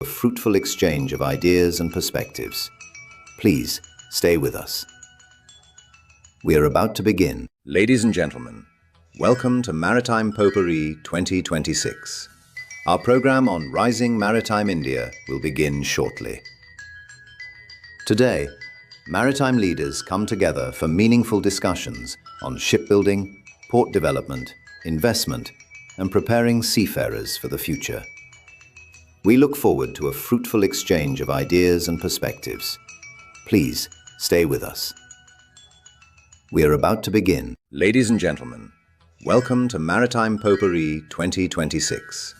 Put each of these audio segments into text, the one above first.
A fruitful exchange of ideas and perspectives. Please stay with us. We are about to begin. Ladies and gentlemen, welcome to Maritime Potpourri 2026. Our program on Rising Maritime India will begin shortly. Today, maritime leaders come together for meaningful discussions on shipbuilding, port development, investment, and preparing seafarers for the future. We look forward to a fruitful exchange of ideas and perspectives. Please stay with us. We are about to begin. Ladies and gentlemen, welcome to Maritime Potpourri 2026.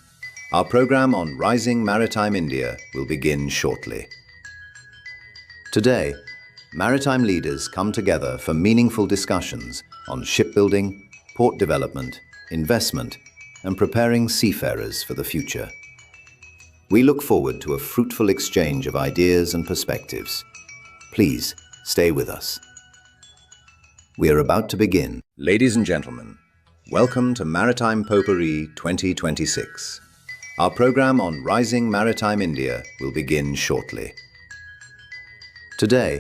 Our program on Rising Maritime India will begin shortly. Today, maritime leaders come together for meaningful discussions on shipbuilding, port development, investment, and preparing seafarers for the future. We look forward to a fruitful exchange of ideas and perspectives. Please stay with us. We are about to begin. Ladies and gentlemen, welcome to Maritime Potpourri 2026. Our program on Rising Maritime India will begin shortly. Today,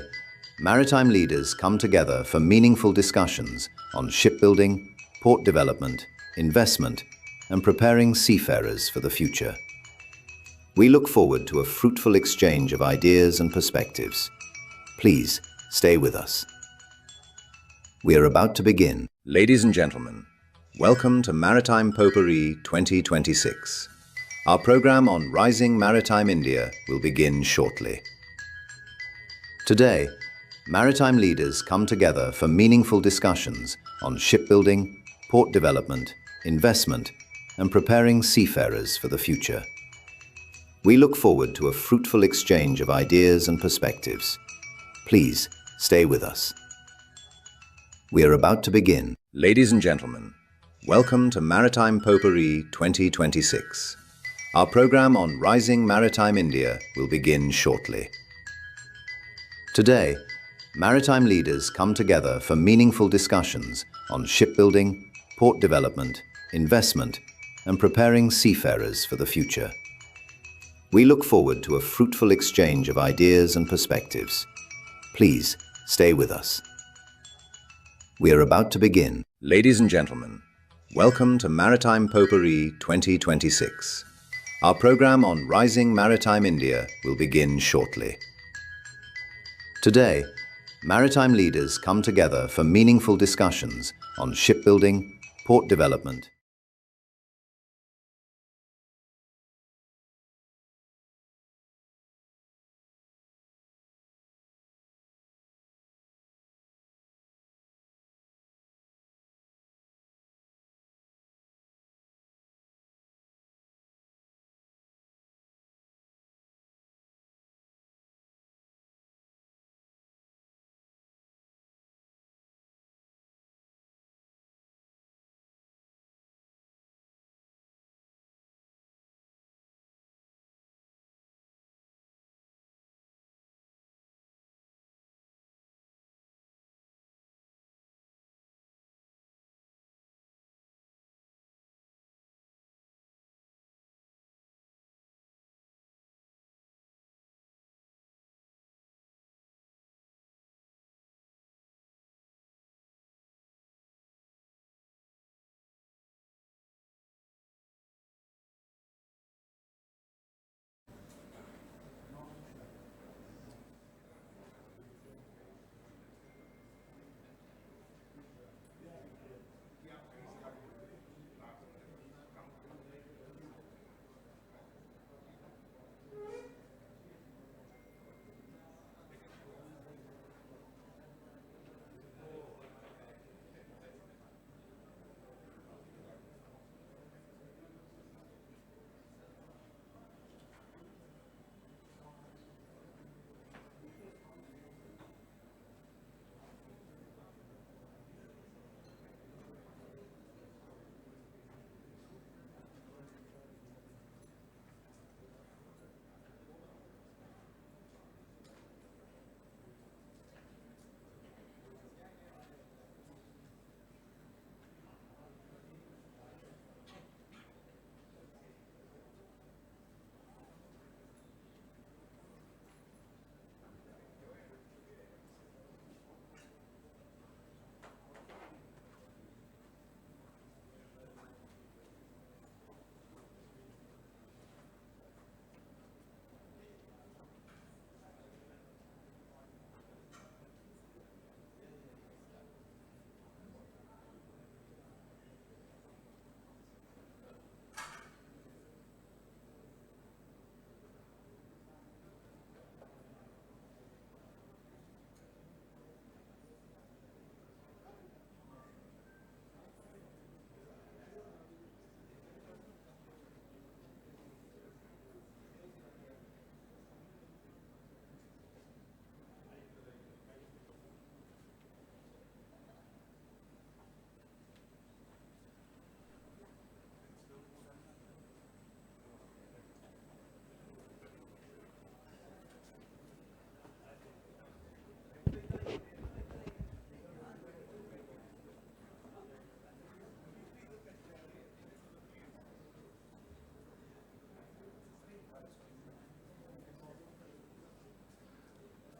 maritime leaders come together for meaningful discussions on shipbuilding, port development, investment, and preparing seafarers for the future. We look forward to a fruitful exchange of ideas and perspectives. Please stay with us. We are about to begin. Ladies and gentlemen, welcome to Maritime Potpourri 2026. Our program on Rising Maritime India will begin shortly. Today, maritime leaders come together for meaningful discussions on shipbuilding, port development, investment, and preparing seafarers for the future. We look forward to a fruitful exchange of ideas and perspectives. Please stay with us. We are about to begin. Ladies and gentlemen, welcome to Maritime Potpourri 2026. Our program on Rising Maritime India will begin shortly. Today, maritime leaders come together for meaningful discussions on shipbuilding, port development, investment, and preparing seafarers for the future. We look forward to a fruitful exchange of ideas and perspectives. Please stay with us. We are about to begin. Ladies and gentlemen, welcome to Maritime Potpourri 2026. Our program on Rising Maritime India will begin shortly. Today, maritime leaders come together for meaningful discussions on shipbuilding, port development,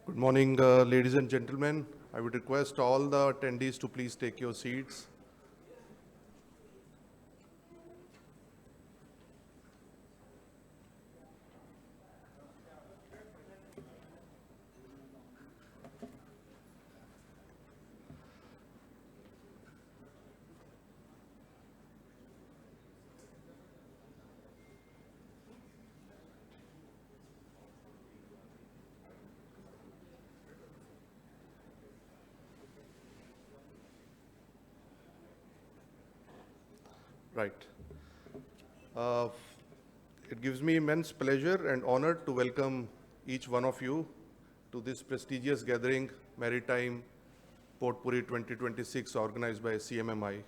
Good morning, ladies and gentlemen. I would request all the attendees to please take your seats. Right. Uh, it gives me immense pleasure and honor to welcome each one of you to this prestigious gathering, Maritime Potpourri 2026, organized by CMMI.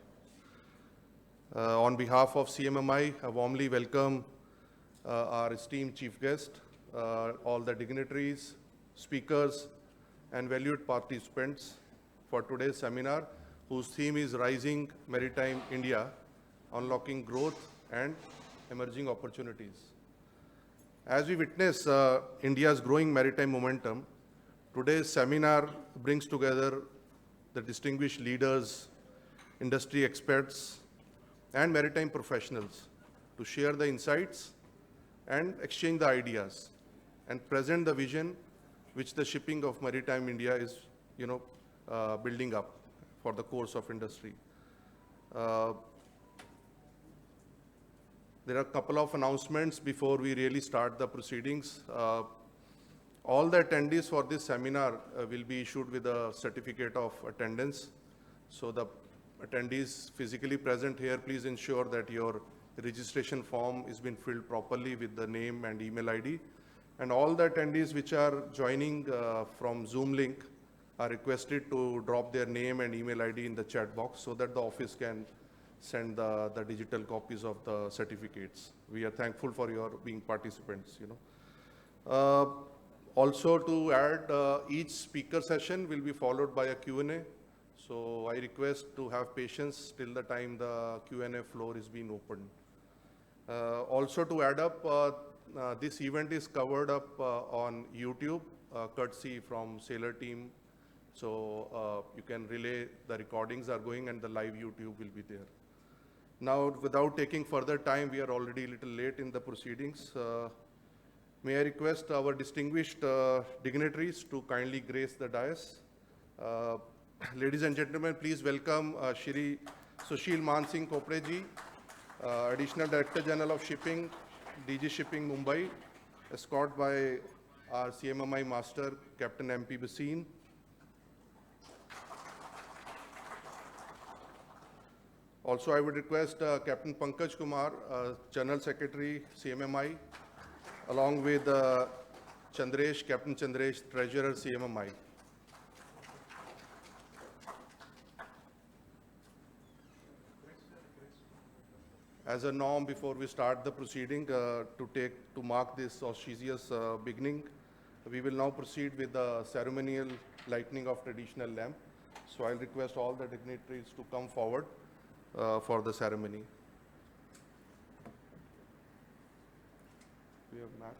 On behalf of CMMI, I warmly welcome our esteemed chief guest, all the dignitaries, speakers, and valued participants for today's seminar, whose theme is Rising Maritime India, Unlocking Growth and Emerging Opportunities. As we witness India's growing maritime momentum, today's seminar brings together the distinguished leaders, industry experts, and maritime professionals to share the insights and exchange the ideas and present the vision which the shipping of maritime India is, building up for the course of industry. There are a couple of announcements before we really start the proceedings. All the attendees for this seminar will be issued with a certificate of attendance. So the attendees physically present here, please ensure that your registration form is been filled properly with the name and email ID. And all the attendees which are joining from Zoom link are requested to drop their name and email ID in the chat box so that the office can send the digital copies of the certificates. We are thankful for your being participants. Also to add, each speaker session will be followed by a Q&A. So I request to have patience till the time the Q&A floor is being opened. Also to add up, this event is covered up on YouTube, courtesy from Sailor team. So you can relay the recordings are going and the live YouTube will be there. Now, without taking further time, we are already a little late in the proceedings. May I request our distinguished dignitaries to kindly grace the dais. Ladies and gentlemen, please welcome Shri Sushil Man Singh Kopre ji, Additional Director General of Shipping, DG Shipping Mumbai, escorted by our CMMI Master, Captain M.P. Bhasin. Also, I would request Captain Pankaj Kumar, General Secretary, CMMI, along with Chandresh, Captain Chandresh, Treasurer, CMMI. As a norm, before we start the proceeding, to mark this auspicious beginning, we will now proceed with the ceremonial lighting of traditional lamp. So I'll request all the dignitaries to come forward for the ceremony. We have match.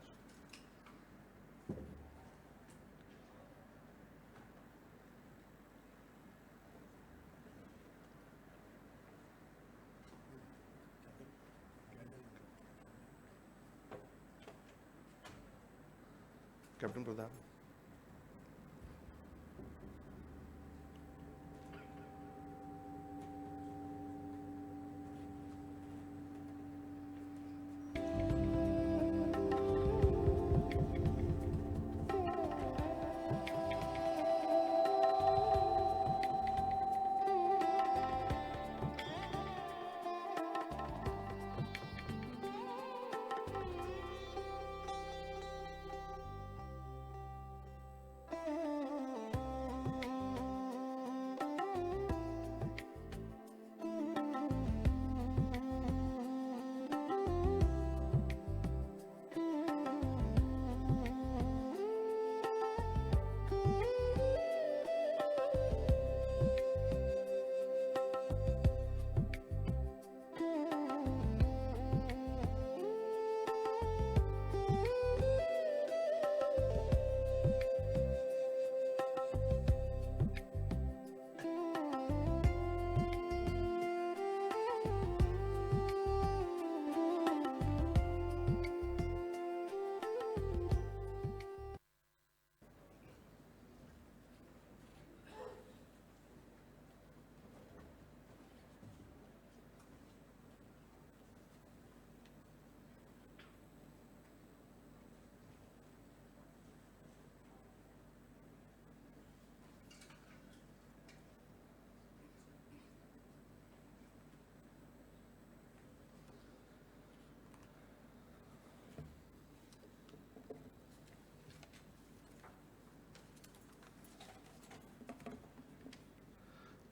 Captain Pradhan.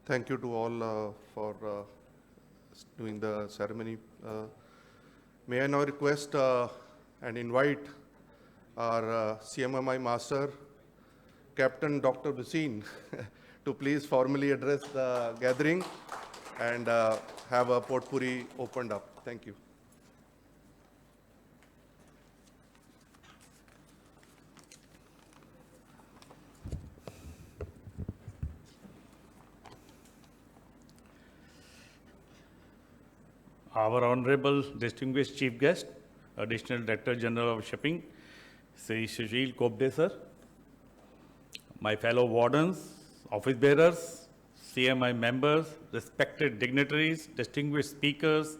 Thank you to all for doing the ceremony. May I now request and invite our CMMI Master, Captain Dr. Bhasin, to please formally address the gathering and have a potpourri opened up. Thank you. Our Honorable Distinguished Chief Guest, Additional Director General of Shipping, Sri Sushil Kobde sir, my fellow wardens, office bearers, CMI members, respected dignitaries, distinguished speakers,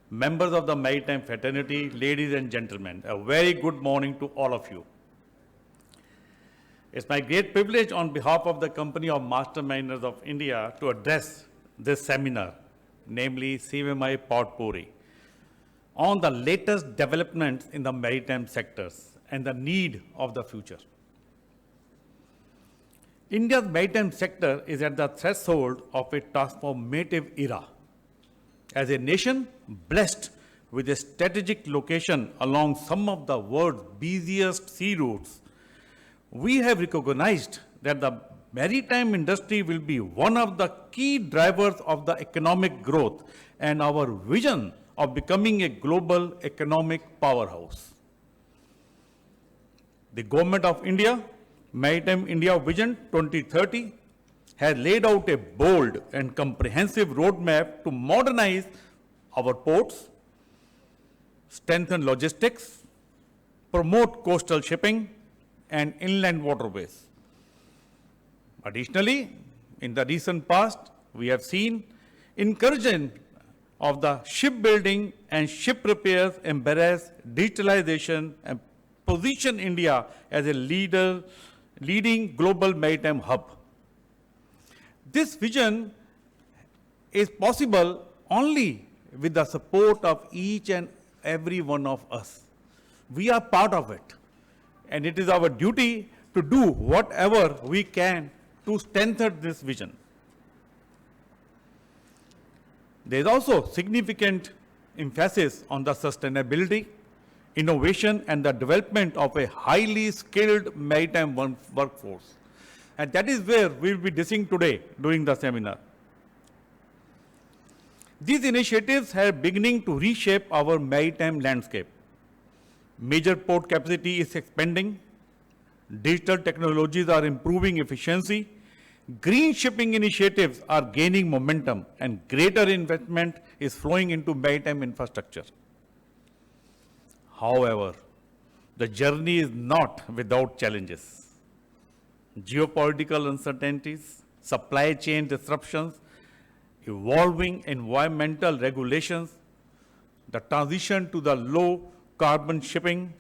members of the maritime fraternity, ladies and gentlemen, a very good morning to all of you. It's my great privilege on behalf of the Company of Master Mariners of India to address this seminar, namely CMMI Potpourri, on the latest developments in the maritime sectors and the need of the future. India's maritime sector is at the threshold of a transformative era. As a nation blessed with a strategic location along some of the world's busiest sea routes, we have recognized that the maritime industry will be one of the key drivers of the economic growth and our vision of becoming a global economic powerhouse. The Government of India, Maritime India Vision 2030, has laid out a bold and comprehensive roadmap to modernize our ports, strengthen logistics, promote coastal shipping, and inland waterways. Additionally, in the recent past, we have seen incursion of the shipbuilding and ship repairs embrace digitalization and position India as a leading global maritime hub. This vision is possible only with the support of each and every one of us. We are part of it, and it is our duty to do whatever we can to strengthen this vision. There is also significant emphasis on the sustainability, innovation, and the development of a highly skilled maritime workforce. And that is where we will be discussing today during the seminar. These initiatives are beginning to reshape our maritime landscape. Major port capacity is expanding. Digital technologies are improving efficiency. Green shipping initiatives are gaining momentum, and greater investment is flowing into maritime infrastructure. However, the journey is not without challenges. Geopolitical uncertainties, supply chain disruptions, evolving environmental regulations, the transition to the low carbon shipping,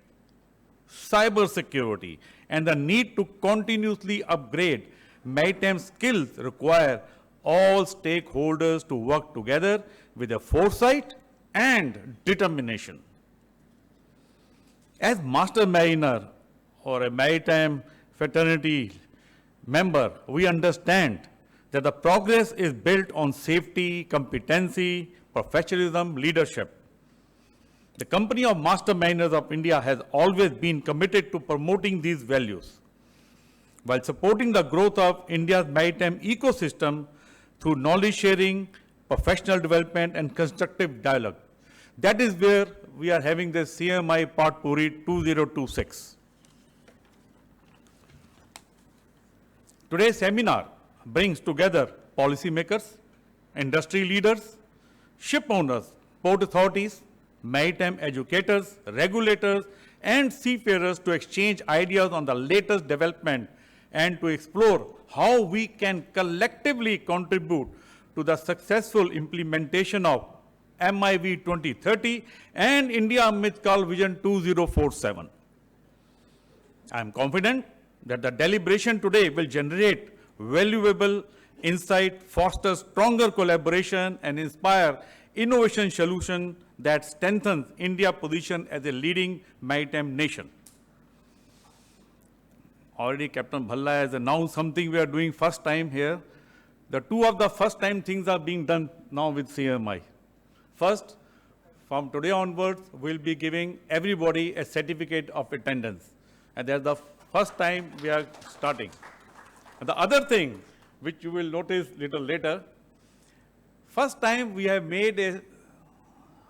cybersecurity, and the need to continuously upgrade maritime skills require all stakeholders to work together with a foresight and determination. As Master Mariner or a maritime fraternity member, we understand that the progress is built on safety, competency, professionalism, leadership. The Company of Master Mariners of India has always been committed to promoting these values, while supporting the growth of India's maritime ecosystem through knowledge sharing, professional development, and constructive dialogue. That is where we are having this CMI Potpourri 2026. Today's seminar brings together policymakers, industry leaders, ship owners, port authorities, maritime educators, regulators, and seafarers to exchange ideas on the latest development and to explore how we can collectively contribute to the successful implementation of MIV 2030 and India Amrit Kal Vision 2047. I am confident that the deliberation today will generate valuable insight, foster stronger collaboration, and inspire innovation solutions that strengthens India's position as a leading maritime nation. Already Captain Bhalla has announced something we are doing first time here, The two of the first time things are being done now with CMI. First, from today onwards, we'll be giving everybody a certificate of attendance. And that's the first time we are starting. And the other thing, which you will notice little later, first time we have made a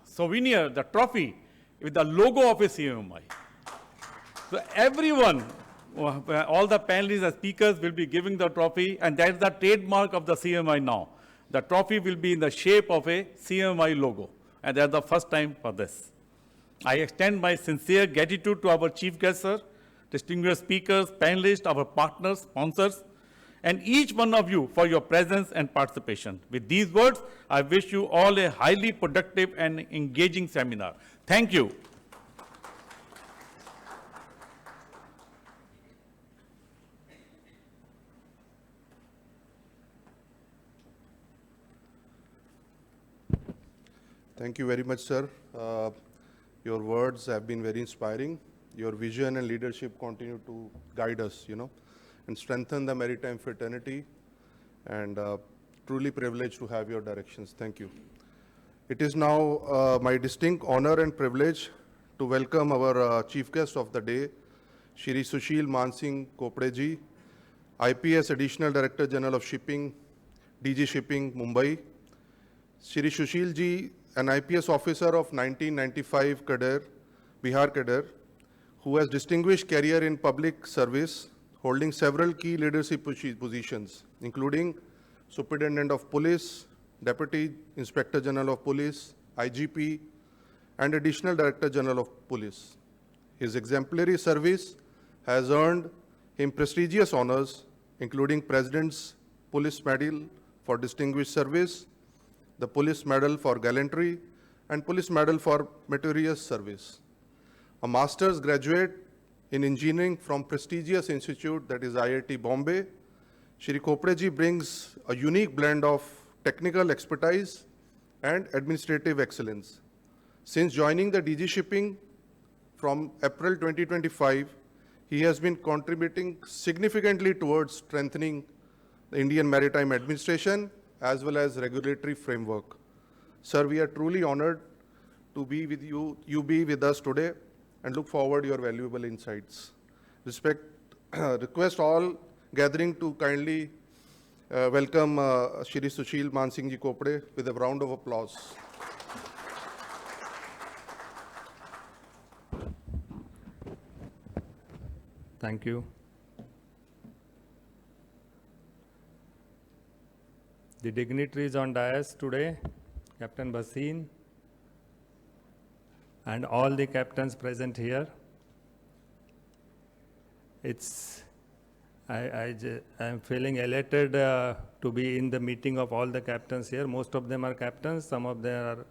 souvenir, the trophy, with the logo of a CMI. So everyone, all the panelists and speakers will be giving the trophy, and that's the trademark of the CMI now. The trophy will be in the shape of a CMI logo, and that's the first time for this. I extend my sincere gratitude to our chief guest, sir, distinguished speakers, panelists, our partners, sponsors, and each one of you for your presence and participation. With these words, I wish you all a highly productive and engaging seminar. Thank you. Thank you very much, sir. Your words have been very inspiring. Your vision and leadership continue to guide us, and strengthen the maritime fraternity. And truly privileged to have your directions. Thank you. It is now my distinct honor and privilege to welcome our chief guest of the day, Shri Sushil Mansingh Kopdeji, IPS Additional Director General of Shipping, DG Shipping, Mumbai. Shri Sushil ji, an IPS officer of 1995 cadre, Bihar cadre, who has distinguished career in public service, holding several key leadership positions, including Superintendent of Police, Deputy Inspector General of Police, IGP, and Additional Director General of Police. His exemplary service has earned him prestigious honors, including President's Police Medal for Distinguished Service, the Police Medal for Gallantry, and Police Medal for Meritorious Service. A master's graduate in engineering from prestigious institute that is IIT Bombay, Shri Kopdeji brings a unique blend of technical expertise and administrative excellence. Since joining the DG Shipping from April 2025, he has been contributing significantly towards strengthening the Indian Maritime Administration as well as regulatory framework. Sir, we are truly honored to be with you be with us today, and look forward to your valuable insights. Request all gathering to kindly welcome Shri Sushil Mansingh ji Kopde with a round of applause. Thank you. The dignitaries on dais today, Captain Bhasin, and all the captains present here. I am feeling elated to be in the meeting of all the captains here. Most of them are captains, some of them are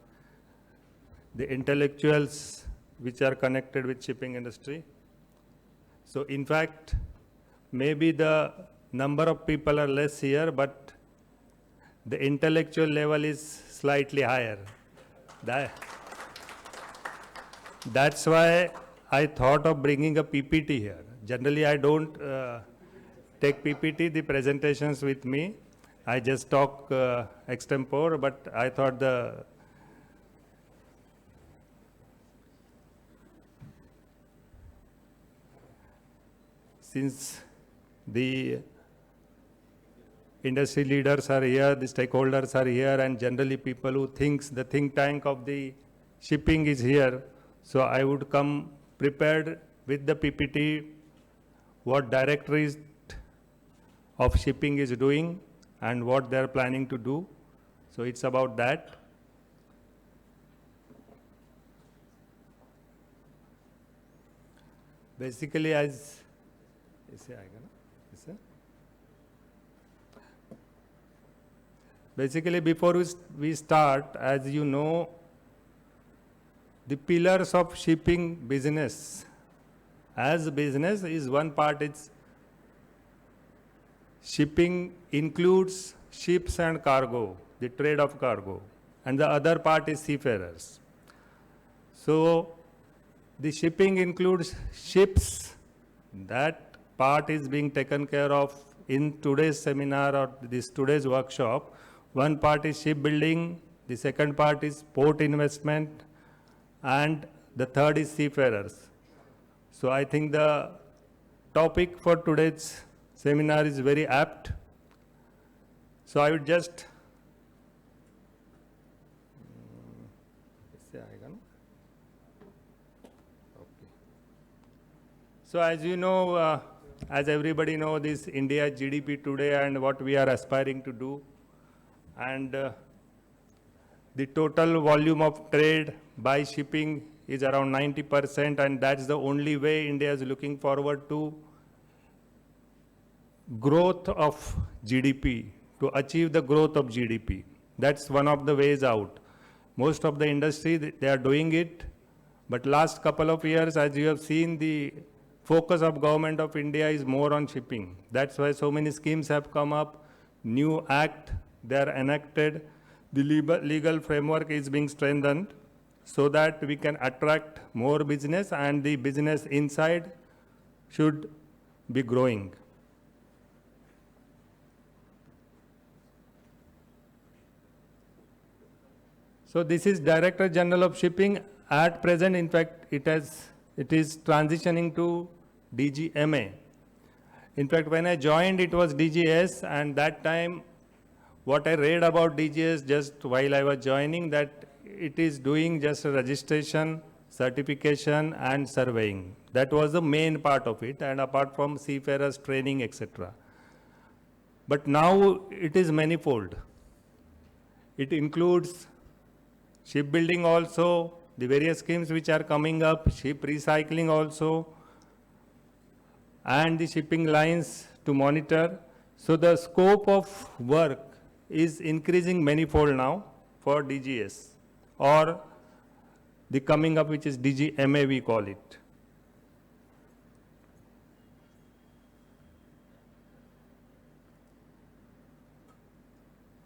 the intellectuals which are connected with shipping industry. So in fact, maybe the number of people are less here, but the intellectual level is slightly higher. That's why I thought of bringing a PPT here. Generally, I don't take PPT, the presentations with me. I just talk extempore, but I thought since the industry leaders are here, the stakeholders are here, and generally people who thinks the think tank of the shipping is here. So I would come prepared with the PPT, what Directorate of Shipping is doing and what they're planning to do. So it's about that. Basically, as basically, before we start, as you know, the pillars of shipping business as a business is one part, it's shipping includes ships and cargo, the trade of cargo, and the other part is seafarers. So the shipping includes ships, that part is being taken care of in today's seminar or this today's workshop. One part is shipbuilding, the second part is port investment, and the third is seafarers. So I think the topic for today's seminar is very apt. So I would just So as you know, as everybody know, this India GDP today and what we are aspiring to do, and the total volume of trade by shipping is around 90%, and that's the only way India is looking forward to growth of GDP, to achieve the growth of GDP. That's one of the ways out. Most of the industry, they are doing it, but last couple of years, as you have seen, the focus of government of India is more on shipping. That's why so many schemes have come up, new act, they are enacted, the legal framework is being strengthened so that we can attract more business and the business inside should be growing. So this is Director General of Shipping. At present, in fact, it is transitioning to DGMA. In fact, when I joined, it was DGS, and that time, what I read about DGS just while I was joining, that it is doing just a registration, certification, and surveying. That was the main part of it, and apart from seafarers training, etc. But now it is manifold. It includes shipbuilding also, the various schemes which are coming up, ship recycling also, and the shipping lines to monitor. So the scope of work is increasing manifold now for DGS, or the coming up which is DGMA we call it.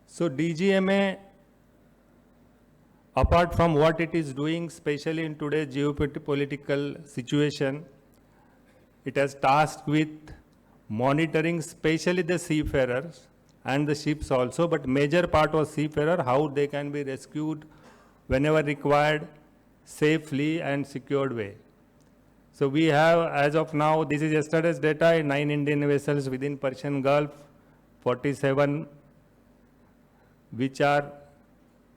So DGMA, apart from what it is doing, especially in today's geopolitical situation, it has tasked with monitoring especially the seafarers and the ships also, but major part was seafarer, how they can be rescued whenever required, safely and secured way. So we have, as of now, this is yesterday's data, 9 Indian vessels within Persian Gulf, 47 which are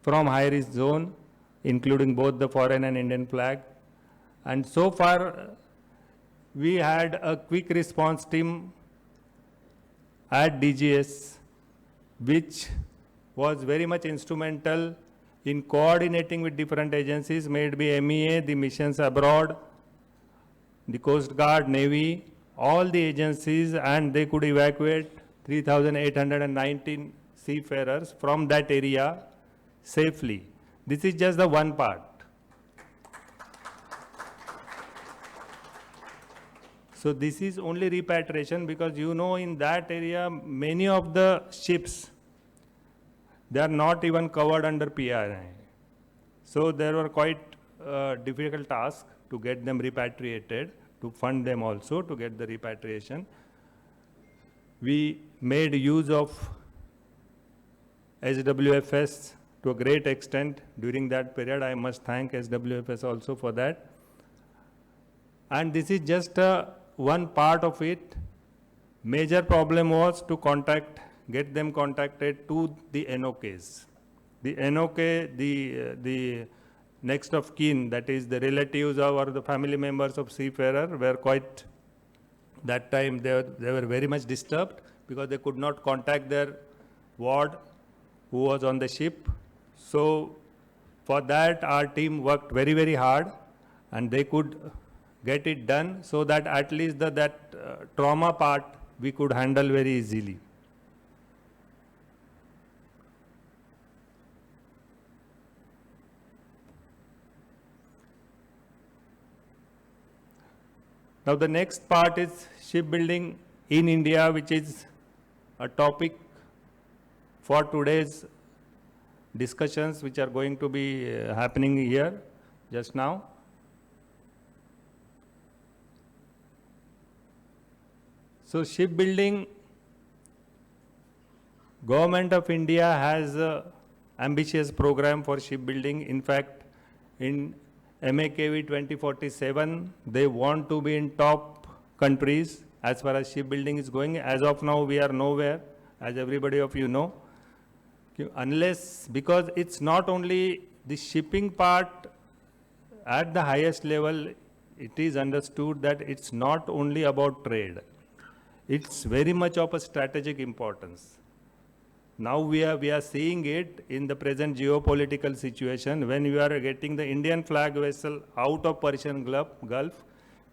from high risk zone, including both the foreign and Indian flag. And so far, we had a quick response team at DGS, which was very much instrumental in coordinating with different agencies, may it be MEA, the missions abroad, the Coast Guard, Navy, all the agencies, and they could evacuate 3,819 seafarers from that area safely. This is just the one part. So this is only repatriation, because you know in that area many of the ships, they are not even covered under PRI. So there were quite difficult tasks to get them repatriated, to fund them also to get the repatriation. We made use of SWFS to a great extent during that period. I must thank SWFS also for that. And this is just one part of it. Major problem was to get them contacted to the NOKs. The NOK, the next of kin, that is the relatives or the family members of seafarer, were quite, that time they were very much disturbed because they could not contact their ward who was on the ship. So for that, our team worked very, very hard, and they could get it done so that at least that trauma part we could handle very easily. Now the next part is shipbuilding in India, which is a topic for today's discussions which are going to be happening here just now. So shipbuilding Government of India has a ambitious program for shipbuilding. In fact, in MAKV 2047, they want to be in top countries as far as shipbuilding is going. As of now, we are nowhere, as everybody of you know. Unless, because it's not only the shipping part at the highest level, it is understood that it's not only about trade. It's very much of a strategic importance. Now we are seeing it in the present geopolitical situation. When we are getting the Indian flag vessel out of Persian Gulf,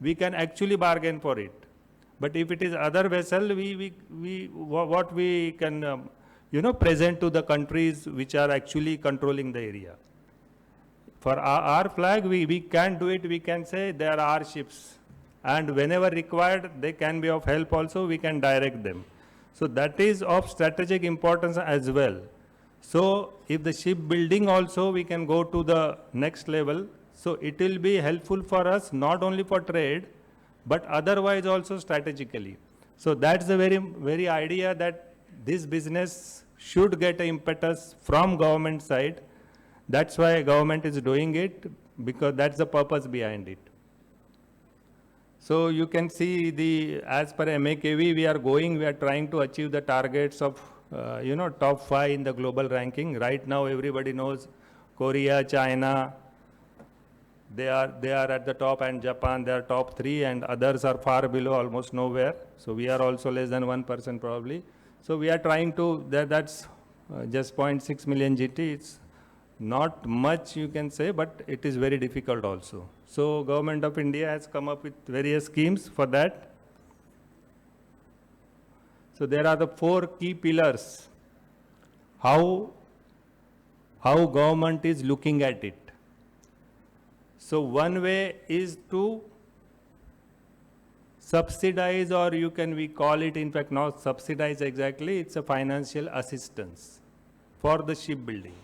we can actually bargain for it. But if it is other vessel, what we can present to the countries which are actually controlling the area. For our flag, we can do it. We can say they are our ships, and whenever required, they can be of help also. We can direct them. So that is of strategic importance as well. So if the shipbuilding also we can go to the next level, so it will be helpful for us not only for trade, but otherwise also strategically. So that's the very idea that this business should get an impetus from government side. That's why government is doing it, because that's the purpose behind it. So you can see as per MAKV, we are trying to achieve the targets of, top 5 in the global ranking. Right now, everybody knows Korea, China, they are at the top, and Japan, they are top 3, and others are far below, almost nowhere. So we are also less than 1% probably. So we are trying to, that's just 0.6 million GT. It's not much you can say, but it is very difficult also. So Government of India has come up with various schemes for that. So there are the 4 key pillars, how government is looking at it. So one way is to subsidize, or we call it, in fact not subsidize exactly, it's a financial assistance for the shipbuilding.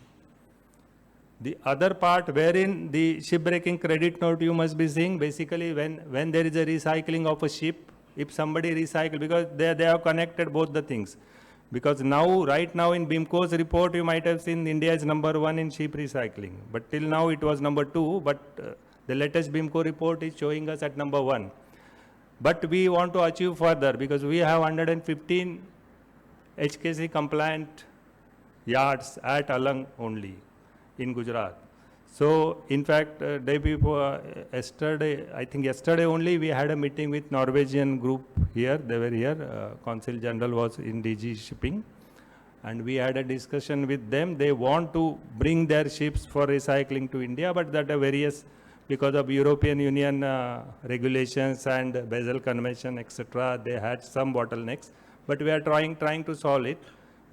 The other part wherein the shipbreaking credit note you must be seeing, basically when there is a recycling of a ship, if somebody recycle, because they have connected both the things. Because right now in BIMCO's report, you might have seen India is number 1 in ship recycling. But till now it was number 2, but the latest BIMCO report is showing us at number 1. But we want to achieve further, because we have 115 HKC compliant yards at Alang only in Gujarat. So in fact, day before yesterday, I think yesterday only, we had a meeting with Norwegian group here. They were here. Consul General was in DG Shipping, and we had a discussion with them. They want to bring their ships for recycling to India, but that are various, because of European Union regulations and Basel Convention, etc. They had some bottlenecks, but we are trying to solve it.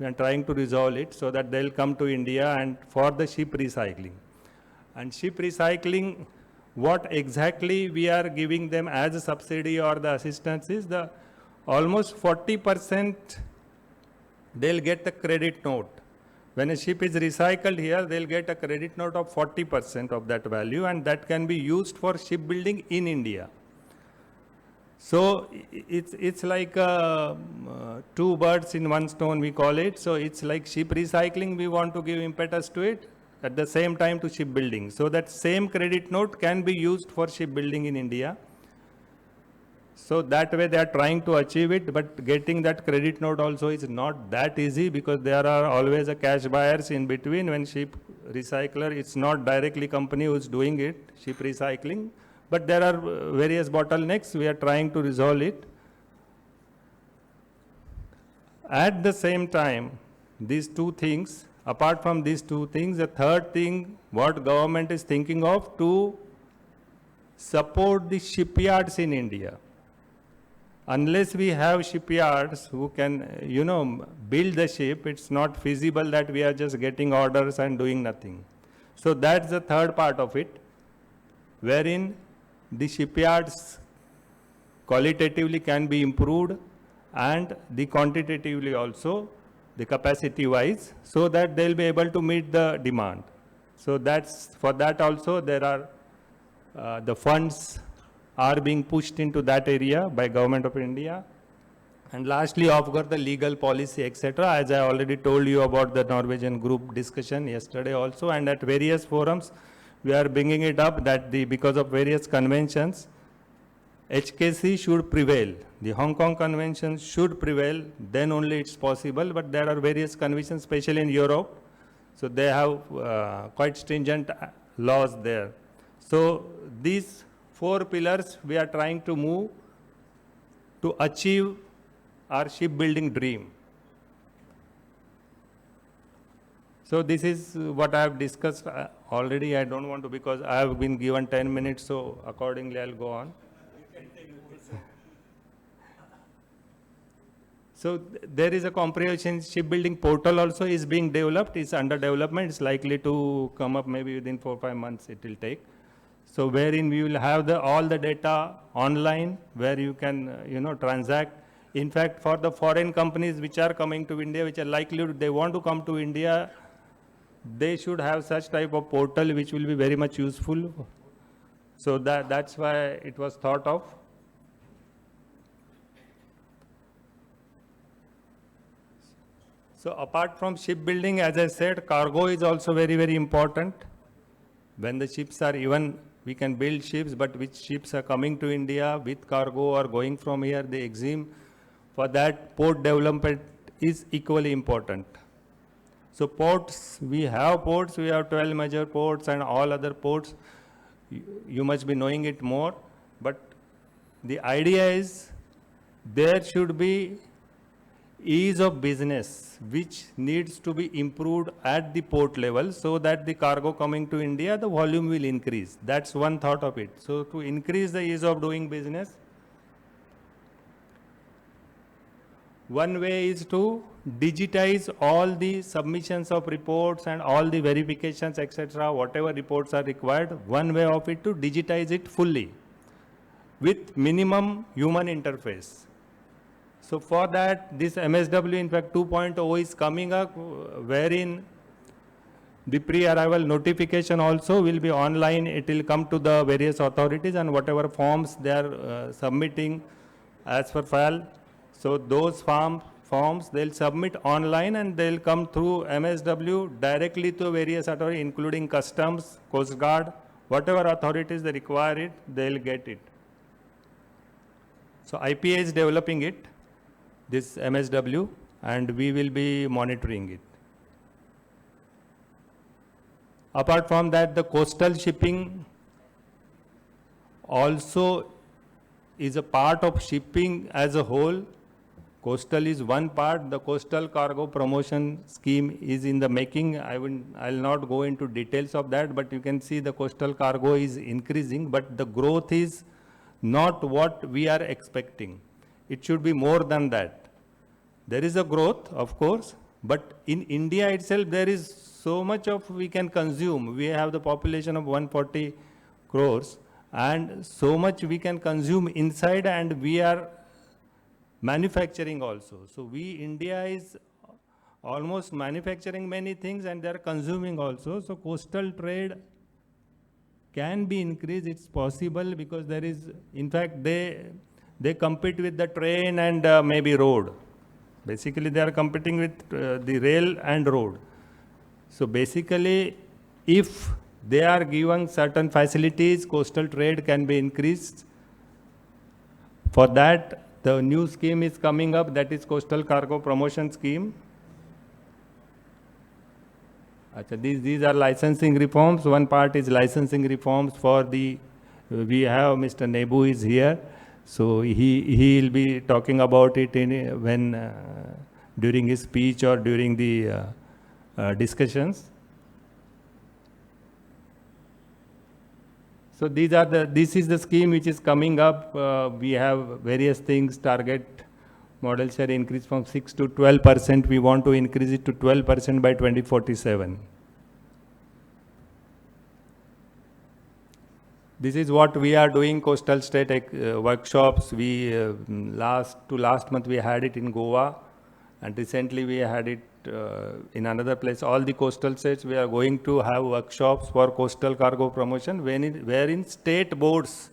We are trying to resolve it so that they'll come to India and for the ship recycling. And ship recycling, what exactly we are giving them as a subsidy or the assistance is the almost 40% they'll get the credit note. When a ship is recycled here, they'll get a credit note of 40% of that value, and that can be used for shipbuilding in India. So it's like 2 birds in 1 stone, we call it. So it's like ship recycling, we want to give impetus to it, at the same time to shipbuilding. So that same credit note can be used for shipbuilding in India. So that way they are trying to achieve it, but getting that credit note also is not that easy, because there are always a cash buyers in between. When ship recycler, it's not directly company who's doing it, ship recycling, but there are various bottlenecks. We are trying to resolve it. At the same time, these 2 things, apart from these 2 things, the third thing, what government is thinking of, to support the shipyards in India. Unless we have shipyards who can, build the ship, it's not feasible that we are just getting orders and doing nothing. So that's the third part of it, wherein the shipyards qualitatively can be improved, and the quantitatively also, the capacity wise, so that they'll be able to meet the demand. So for that also there are the funds are being pushed into that area by Government of India. And lastly, of course, the legal policy, etc. As I already told you about the Norwegian group discussion yesterday also, and at various forums, we are bringing it up that because of various conventions, HKC should prevail. The Hong Kong Convention should prevail, then only it's possible, but there are various conventions, especially in Europe, so they have quite stringent laws there. So these 4 pillars we are trying to move to achieve our shipbuilding dream. So this is what I have discussed already. I don't want to, because I have been given 10 minutes, so accordingly I'll go on. So there is a comprehensive shipbuilding portal also is being developed. It's under development. It's likely to come up maybe within 4 or 5 months it will take. So wherein we will have all the data online where you can transact. In fact, for the foreign companies which are coming to India, which are likely they want to come to India, they should have such type of portal which will be very much useful. So that's why it was thought of. So apart from shipbuilding, as I said, cargo is also very, very important. When the ships are we can build ships, but which ships are coming to India with cargo or going from here, the EXIM. For that, port development is equally important. So ports, we have 12 major ports and all other ports. You must be knowing it more, but the idea is there should be ease of business which needs to be improved at the port level so that the cargo coming to India, the volume will increase. That's one thought of it. So to increase the ease of doing business, one way is to digitize all the submissions of reports and all the verifications, etc., whatever reports are required. One way of it to digitize it fully with minimum human interface. So for that, this MSW, in fact, 2.0 is coming up, wherein the pre-arrival notification also will be online. It will come to the various authorities and whatever forms they are submitting as per file. So those forms they'll submit online and they'll come through MSW directly to various authorities, including customs, Coast Guard, whatever authorities they require it, they'll get it. So IPA is developing it, this MSW, and we will be monitoring it. Apart from that, the coastal shipping also is a part of shipping as a whole. Coastal is one part. The coastal cargo promotion scheme is in the making. I'll not go into details of that, but you can see the coastal cargo is increasing, but the growth is not what we are expecting. It should be more than that. There is a growth, of course, but in India itself, there is so much of we can consume. We have the population of 140 crores and so much we can consume inside, and we are manufacturing also. So India is almost manufacturing many things and they are consuming also. So coastal trade can be increased. It's possible because there is, in fact, they compete with the train and maybe road. Basically, they are competing with the rail and road. So basically, if they are given certain facilities, coastal trade can be increased. For that, the new scheme is coming up, that is Coastal Cargo Promotion Scheme. These are licensing reforms. One part is licensing reforms for we have Mr. Nebu is here. So he will be talking about it during his speech or during the discussions. So this is the scheme which is coming up. We have various things, target model share increase from 6 to 12%. We want to increase it to 12% by 2047. This is what we are doing, coastal state workshops. Last month we had it in Goa, and recently we had it in another place. All the coastal states, we are going to have workshops for coastal cargo promotion, wherein state boards,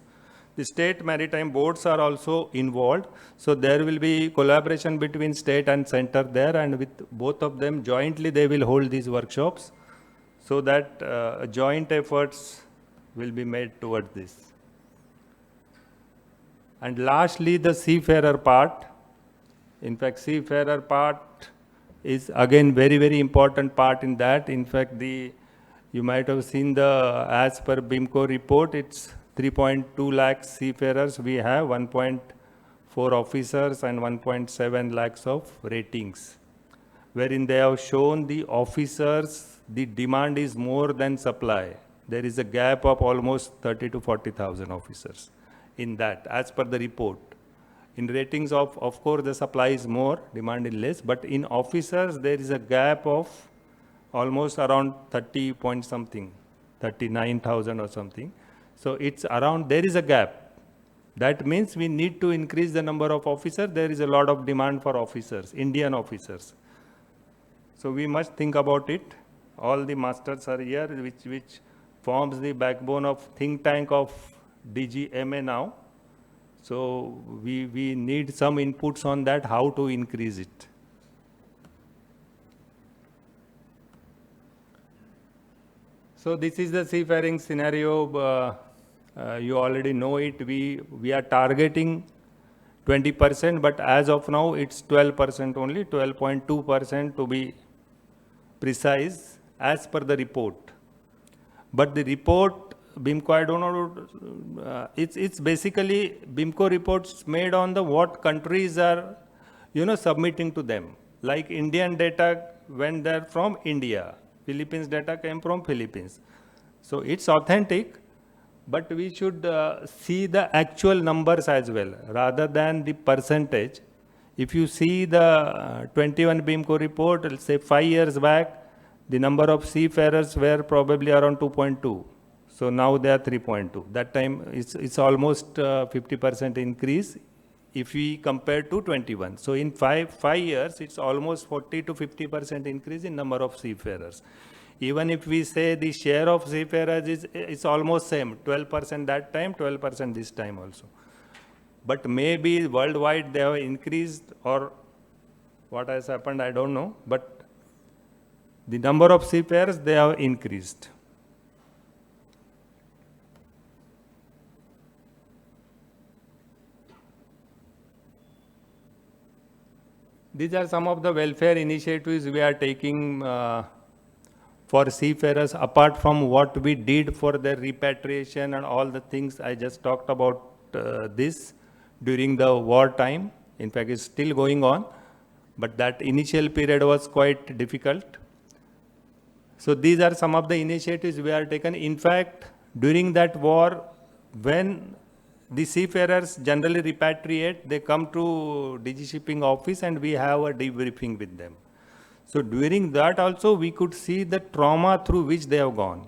The state maritime boards are also involved. So there will be collaboration between state and center there, and with both of them jointly they will hold these workshops so that joint efforts will be made towards this. And lastly, the seafarer part. In fact, seafarer part is again very, very important part in that. In fact, you might have seen as per BIMCO report, it's 3.2 lakhs seafarers we have, 1.4 officers and 1.7 lakhs of ratings, wherein they have shown the officers, the demand is more than supply. There is a gap of almost 30 to 40,000 officers in that, as per the report. In ratings of course, the supply is more, demand is less, but in officers, there is a gap of almost around 30 point something, 39,000 or something. So it's around, there is a gap. That means we need to increase the number of officers. There is a lot of demand for officers, Indian officers. So we must think about it. All the masters are here, which forms the backbone of think tank of DGMA now. So we need some inputs on that, how to increase it. So this is the seafaring scenario. You already know it. We are targeting 20%, but as of now, it's 12% only, 12.2% to be precise, as per the report. But the report, BIMCO, I don't know, it's basically BIMCO reports made on the what countries are, submitting to them. Like Indian data went there from India. Philippines data came from Philippines. So it's authentic, but we should see the actual numbers as well, rather than the percentage. If you see the 21 BIMCO report, let's say 5 years back, the number of seafarers were probably around 2.2. So now they are 3.2. That time it's almost 50% increase if we compare to 21. So in five years, it's almost 40 to 50% increase in number of seafarers. Even if we say the share of seafarers is almost same, 12% that time, 12% this time also. But maybe worldwide they have increased, or what has happened, I don't know. But the number of seafarers, they have increased. These are some of the welfare initiatives we are taking for seafarers, apart from what we did for their repatriation and all the things I just talked about this during the war time. In fact, it's still going on, but that initial period was quite difficult. So these are some of the initiatives we are taken. In fact, during that war, when the seafarers generally repatriate, they come to DG Shipping office and we have a debriefing with them. So during that also, we could see the trauma through which they have gone.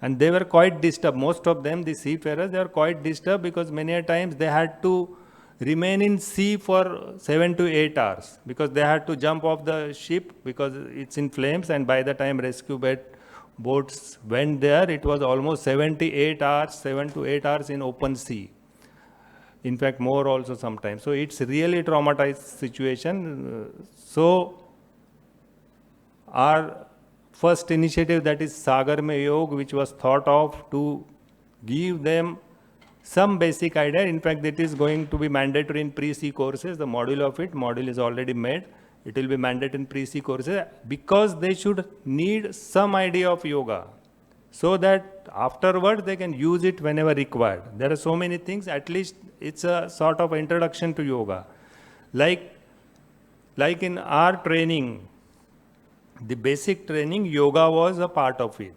And they were quite disturbed. Most of them, the seafarers, they were quite disturbed because many a times they had to remain in sea for 7 to 8 hours because they had to jump off the ship because it's in flames, and by the time rescue boats went there, it was almost 7 to 8 hours in open sea. In fact, more also sometimes. So it's really traumatized situation. So our first initiative, that is Sagar Mein Yog, which was thought of to give them some basic idea. In fact, it is going to be mandatory in pre-C courses. The module is already made. It will be mandatory in pre-C courses because they should need some idea of yoga so that afterward they can use it whenever required. There are so many things, at least it's a sort of introduction to yoga. Like in our training, the basic training, yoga was a part of it.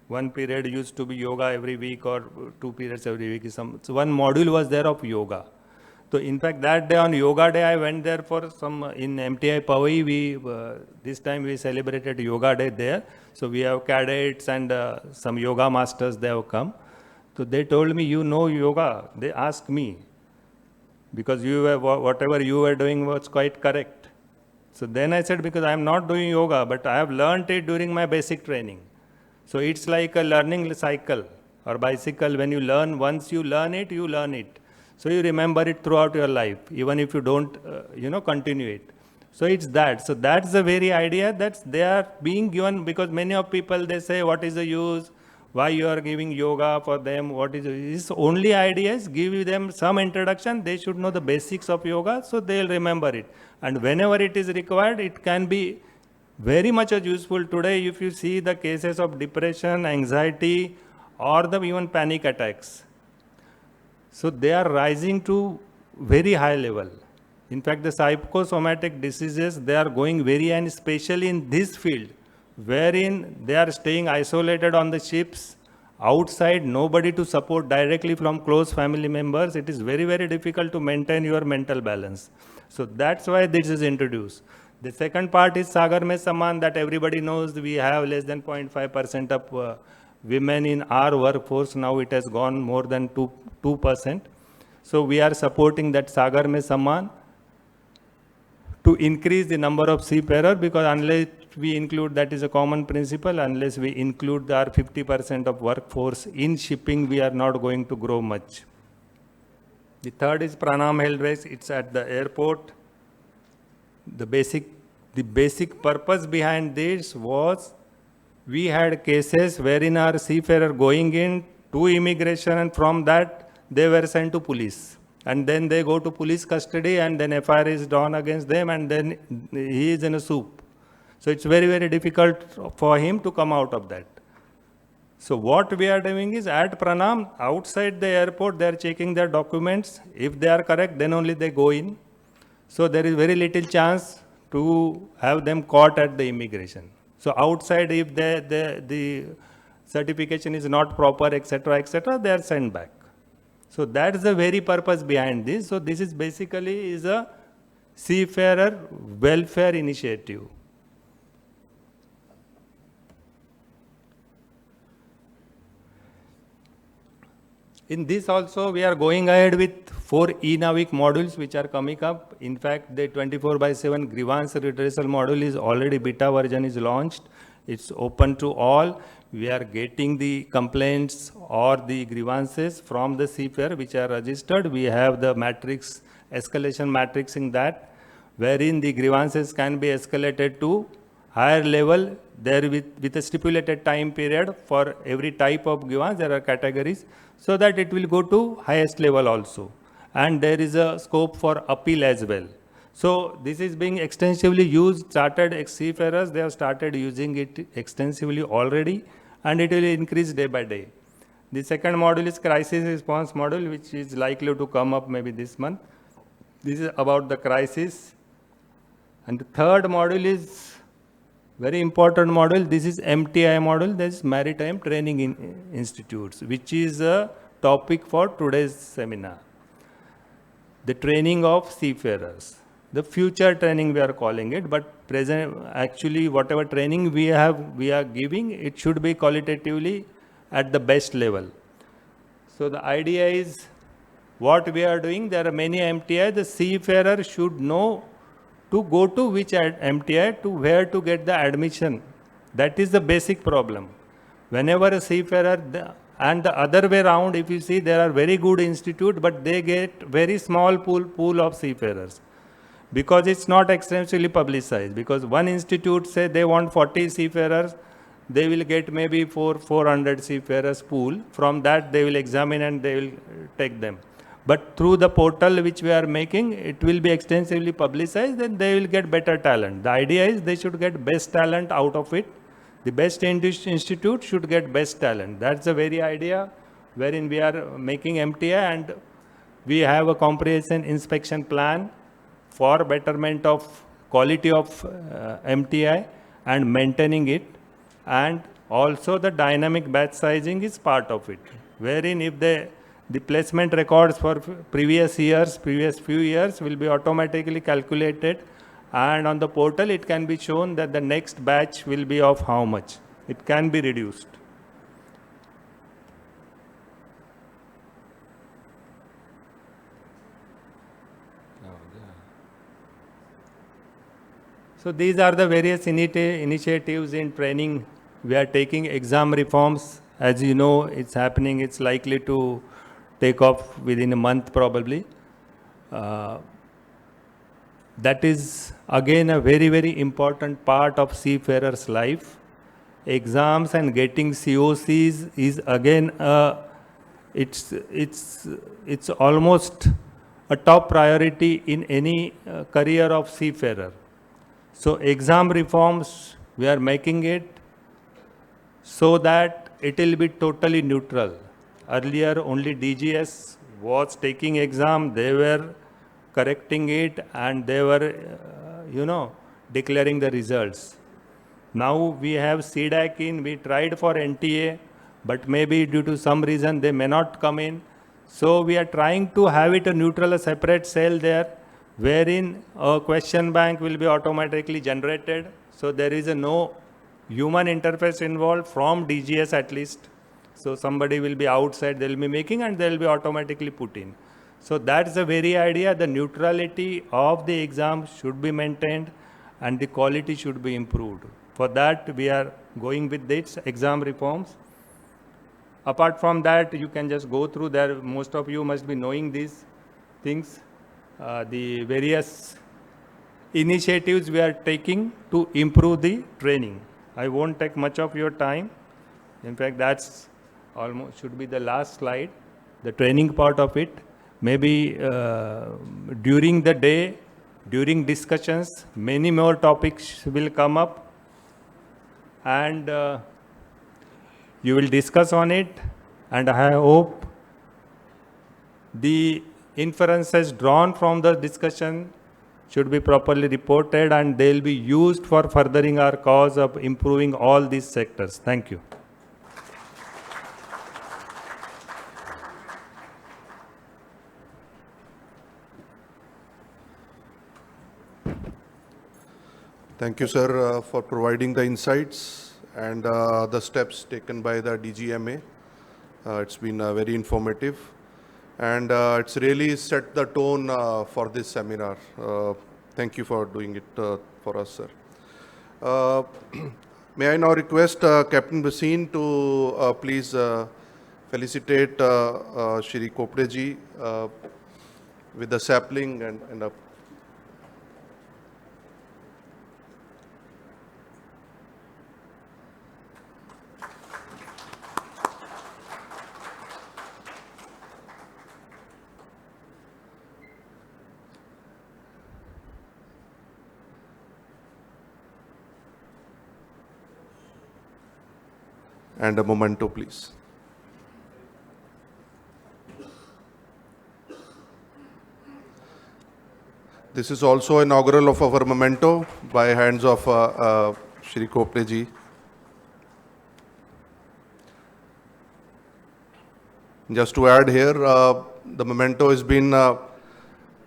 One period used to be yoga every week or 2 periods every week. So one module was there of yoga. So in fact, that day on Yoga Day, I went there for in MTI Powai, this time we celebrated Yoga Day there. So we have cadets and some yoga masters, they have come. So they told me, you know yoga? They asked me, because whatever you were doing was quite correct. So then I said, because I am not doing yoga, but I have learned it during my basic training. So it's like a learning cycle. Or bicycle, when you learn, once you learn it, you learn it. So you remember it throughout your life, even if you don't, continue it. So it's that. So that's the very idea that they are being given, because many of people, they say, what is the use? Why you are giving yoga for them? What is his only idea is give them some introduction. They should know the basics of yoga, so they'll remember it. And whenever it is required, it can be very much useful. Today, if you see the cases of depression, anxiety, or the even panic attacks, so they are rising to very high level. In fact, the psychosomatic diseases, they are going very, and especially in this field, wherein they are staying isolated on the ships, outside, nobody to support directly from close family members. It is very, very difficult to maintain your mental balance. So that's why this is introduced. The second part is Sagar Mein Samman, that everybody knows. We have less than 0.5% of women in our workforce. Now it has gone more than 2%. So we are supporting that Sagar Mein Samman to increase the number of seafarers, because unless we include, that is a common principle, unless we include our 50% of workforce in shipping, we are not going to grow much. The third is Pranam Health Race. It's at the airport. The basic purpose behind this was, we had cases wherein our seafarer going in to immigration, and from that they were sent to police. And then they go to police custody, and then FIR is done against them, and then he is in a soup. So it's very, very difficult for him to come out of that. So what we are doing is, at Pranam, outside the airport, they are checking their documents. If they are correct, then only they go in. So there is very little chance to have them caught at the immigration. So outside, if the certification is not proper, etc., they are sent back. So that's the very purpose behind this. So this is basically is a seafarer welfare initiative. In this also, we are going ahead with 4 e-Navik modules which are coming up. In fact, the 24/7 grievance redressal module is already, beta version is launched. It's open to all. We are getting the complaints or the grievances from the seafarer which are registered. We have the matrix, escalation matrix in that, wherein the grievances can be escalated to higher level, there with a stipulated time period for every type of grievance. There are categories, so that it will go to highest level also. And there is a scope for appeal as well. So this is being extensively used. Chartered seafarers, they have started using it extensively already, and it will increase day by day. The second module is crisis response module, which is likely to come up maybe this month. This is about the crisis. And the third module is very important module. This is MTI module, that is Maritime Training Institutes, which is a topic for today's seminar. The training of seafarers. The future training we are calling it, but present, actually whatever training we are giving, it should be qualitatively at the best level. So the idea is, what we are doing, there are many MTI, the seafarer should know to go to which MTI, to where to get the admission. That is the basic problem. Whenever a seafarer, and the other way around, if you see, there are very good institutes, but they get very small pool of seafarers, because it's not extensively publicized. Because one institute say they want 40 seafarers, they will get maybe 400 seafarers pool. From that they will examine and they will take them. But through the portal which we are making, it will be extensively publicized, and they will get better talent. The idea is they should get best talent out of it. The best institute should get best talent. That's the very idea wherein we are making MTI, and we have a comprehensive inspection plan for betterment of quality of MTI and maintaining it. And also the dynamic batch sizing is part of it, wherein if the placement records for previous few years will be automatically calculated, and on the portal it can be shown that the next batch will be of how much. It can be reduced. So these are the various initiatives in training. We are taking exam reforms As you know, it's happening, it's likely to take off within a month probably. That is again a very, very important part of seafarer's life. Exams and getting COCs is again it's almost a top priority in any career of seafarer. So exam reforms, we are making it so that it will be totally neutral. Earlier only DGS was taking exam, they were correcting it and they were, declaring the results. Now we have CDAC in, we tried for NTA, but maybe due to some reason they may not come in. So we are trying to have it a neutral, a separate cell there, wherein a question bank will be automatically generated. So there is no human interface involved from DGS at least. So somebody will be outside, they will be making and they will be automatically put in. So that's the very idea, the neutrality of the exam should be maintained and the quality should be improved. For that, we are going with this exam reforms. Apart from that, you can just go through there. Most of you must be knowing these things, the various initiatives we are taking to improve the training. I won't take much of your time. In fact, that's almost should be the last slide, the training part of it. Maybe during the day, during discussions, many more topics will come up and you will discuss on it, and I hope the inferences drawn from the discussion should be properly reported and they will be used for furthering our cause of improving all these sectors. Thank you. Thank you, sir, for providing the insights and the steps taken by the DGMA. It's been very informative, and it's really set the tone for this seminar. Thank you for doing it for us, sir. May I now request Captain Bhasin to please felicitate Shri Kopde ji with the sapling and a memento, please. This is also inaugural of our memento by hands of Shri Kopde ji. Just to add here, the memento has been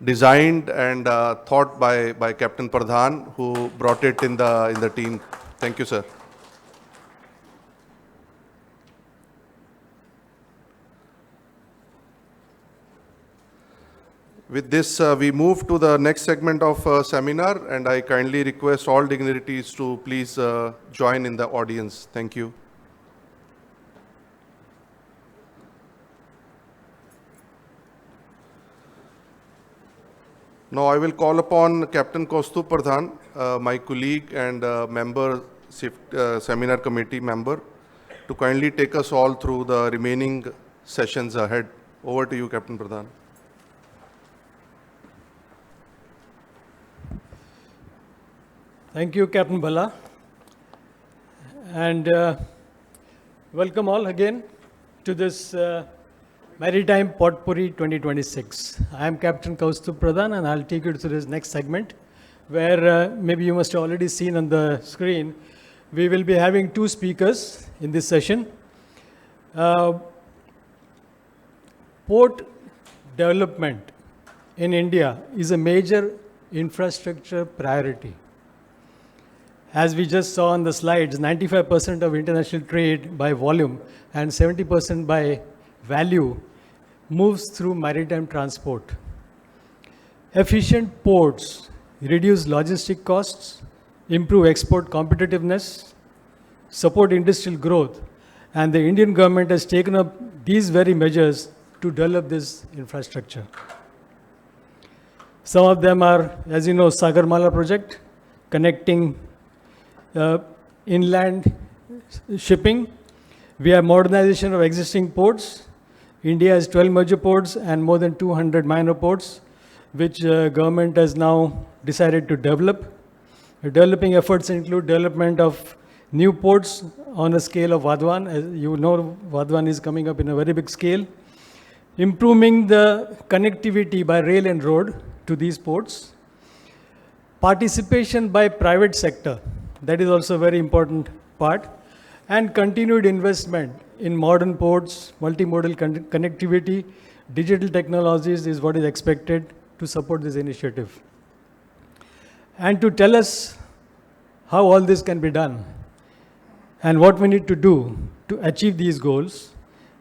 designed and thought by Captain Pradhan, who brought it in the team. Thank you, sir. With this, we move to the next segment of seminar, and I kindly request all dignitaries to please join in the audience. Thank you. Now I will call upon Captain Kaustubh Pradhan, my colleague and seminar committee member, to kindly take us all through the remaining sessions ahead. Over to you, Captain Pradhan. Thank you, Captain Bala. And welcome all again to this Maritime Potpourri 2026. I am Captain Kaustubh Pradhan, and I'll take you to this next segment, where maybe you must have already seen on the screen, we will be having two speakers in this session. Port development in India is a major infrastructure priority. As we just saw on the slides, 95% of international trade by volume and 70% by value moves through maritime transport. Efficient ports reduce logistic costs, improve export competitiveness, support industrial growth, And the Indian government has taken up these very measures to develop this infrastructure. Some of them are, as you know, Sagarmala project, connecting inland shipping. We have modernization of existing ports. India has 12 major ports and more than 200 minor ports, which government has now decided to develop. The developing efforts include development of new ports on a scale of Vadhavan. As you know, Vadhavan is coming up in a very big scale. Improving the connectivity by rail and road to these ports. Participation by private sector, that is also a very important part. And continued investment in modern ports, multimodal connectivity, digital technologies is what is expected to support this initiative. And to tell us how all this can be done and what we need to do to achieve these goals,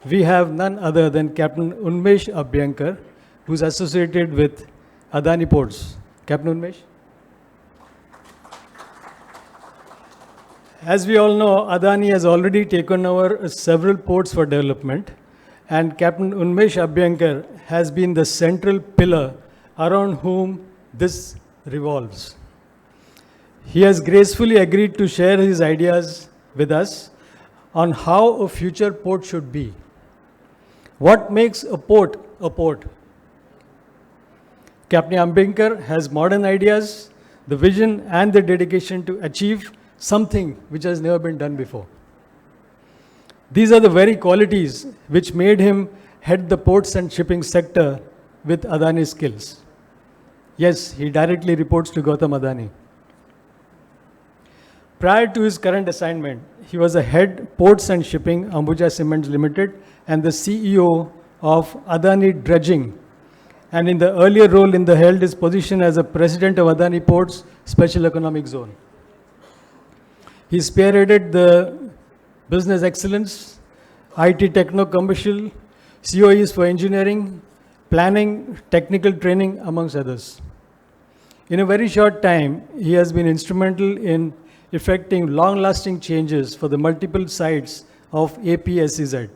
we have none other than Captain Unmesh Abhyankar, who's associated with Adani Ports. Captain Unmesh? As we all know, Adani has already taken over several ports for development, and Captain Unmesh Abhyankar has been the central pillar around whom this revolves. He has gracefully agreed to share his ideas with us on how a future port should be. What makes a port a port? Captain Abhyankar has modern ideas, the vision and the dedication to achieve something which has never been done before. These are the very qualities which made him head the ports and shipping sector with Adani skills. Yes, he directly reports to Gautam Adani. Prior to his current assignment, he was a head ports and shipping Ambuja Cements Limited and the CEO of Adani Dredging. And in the earlier role held his position as a president of Adani Ports Special Economic Zone. He spearheaded the business excellence, IT techno-commercial, COEs for engineering, planning, technical training, amongst others. In a very short time, he has been instrumental in effecting long-lasting changes for the multiple sites of APSEZ.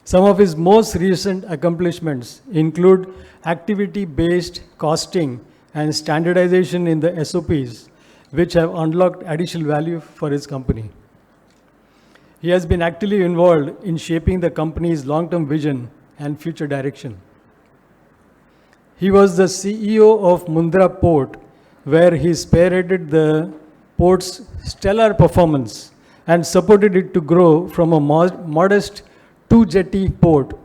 Some of his most recent accomplishments include activity-based costing and standardization in the SOPs, which have unlocked additional value for his company. He has been actively involved in shaping the company's long-term vision and future direction. He was the CEO of Mundra Port, where he spearheaded the port's stellar performance and supported it to grow from a modest two-jetty port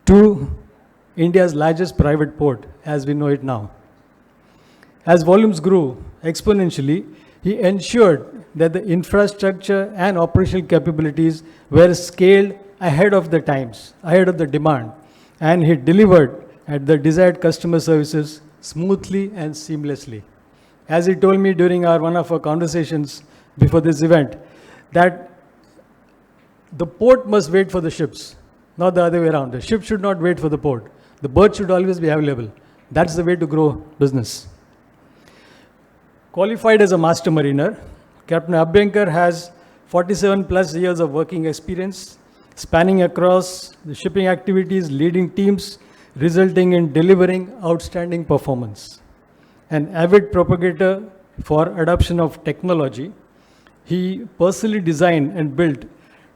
to India's largest private port, as we know it now. As volumes grew exponentially, he ensured that the infrastructure and operational capabilities were scaled ahead of the times, ahead of the demand, and he delivered at the desired customer services smoothly and seamlessly. As he told me during one of our conversations before this event, that the port must wait for the ships, not the other way around. The ship should not wait for the port. The berth should always be available. That's the way to grow business. Qualified as a master mariner, Captain Abhyankar has 47 plus years of working experience, spanning across the shipping activities, leading teams, resulting in delivering outstanding performance. An avid propagator for adoption of technology, he personally designed and built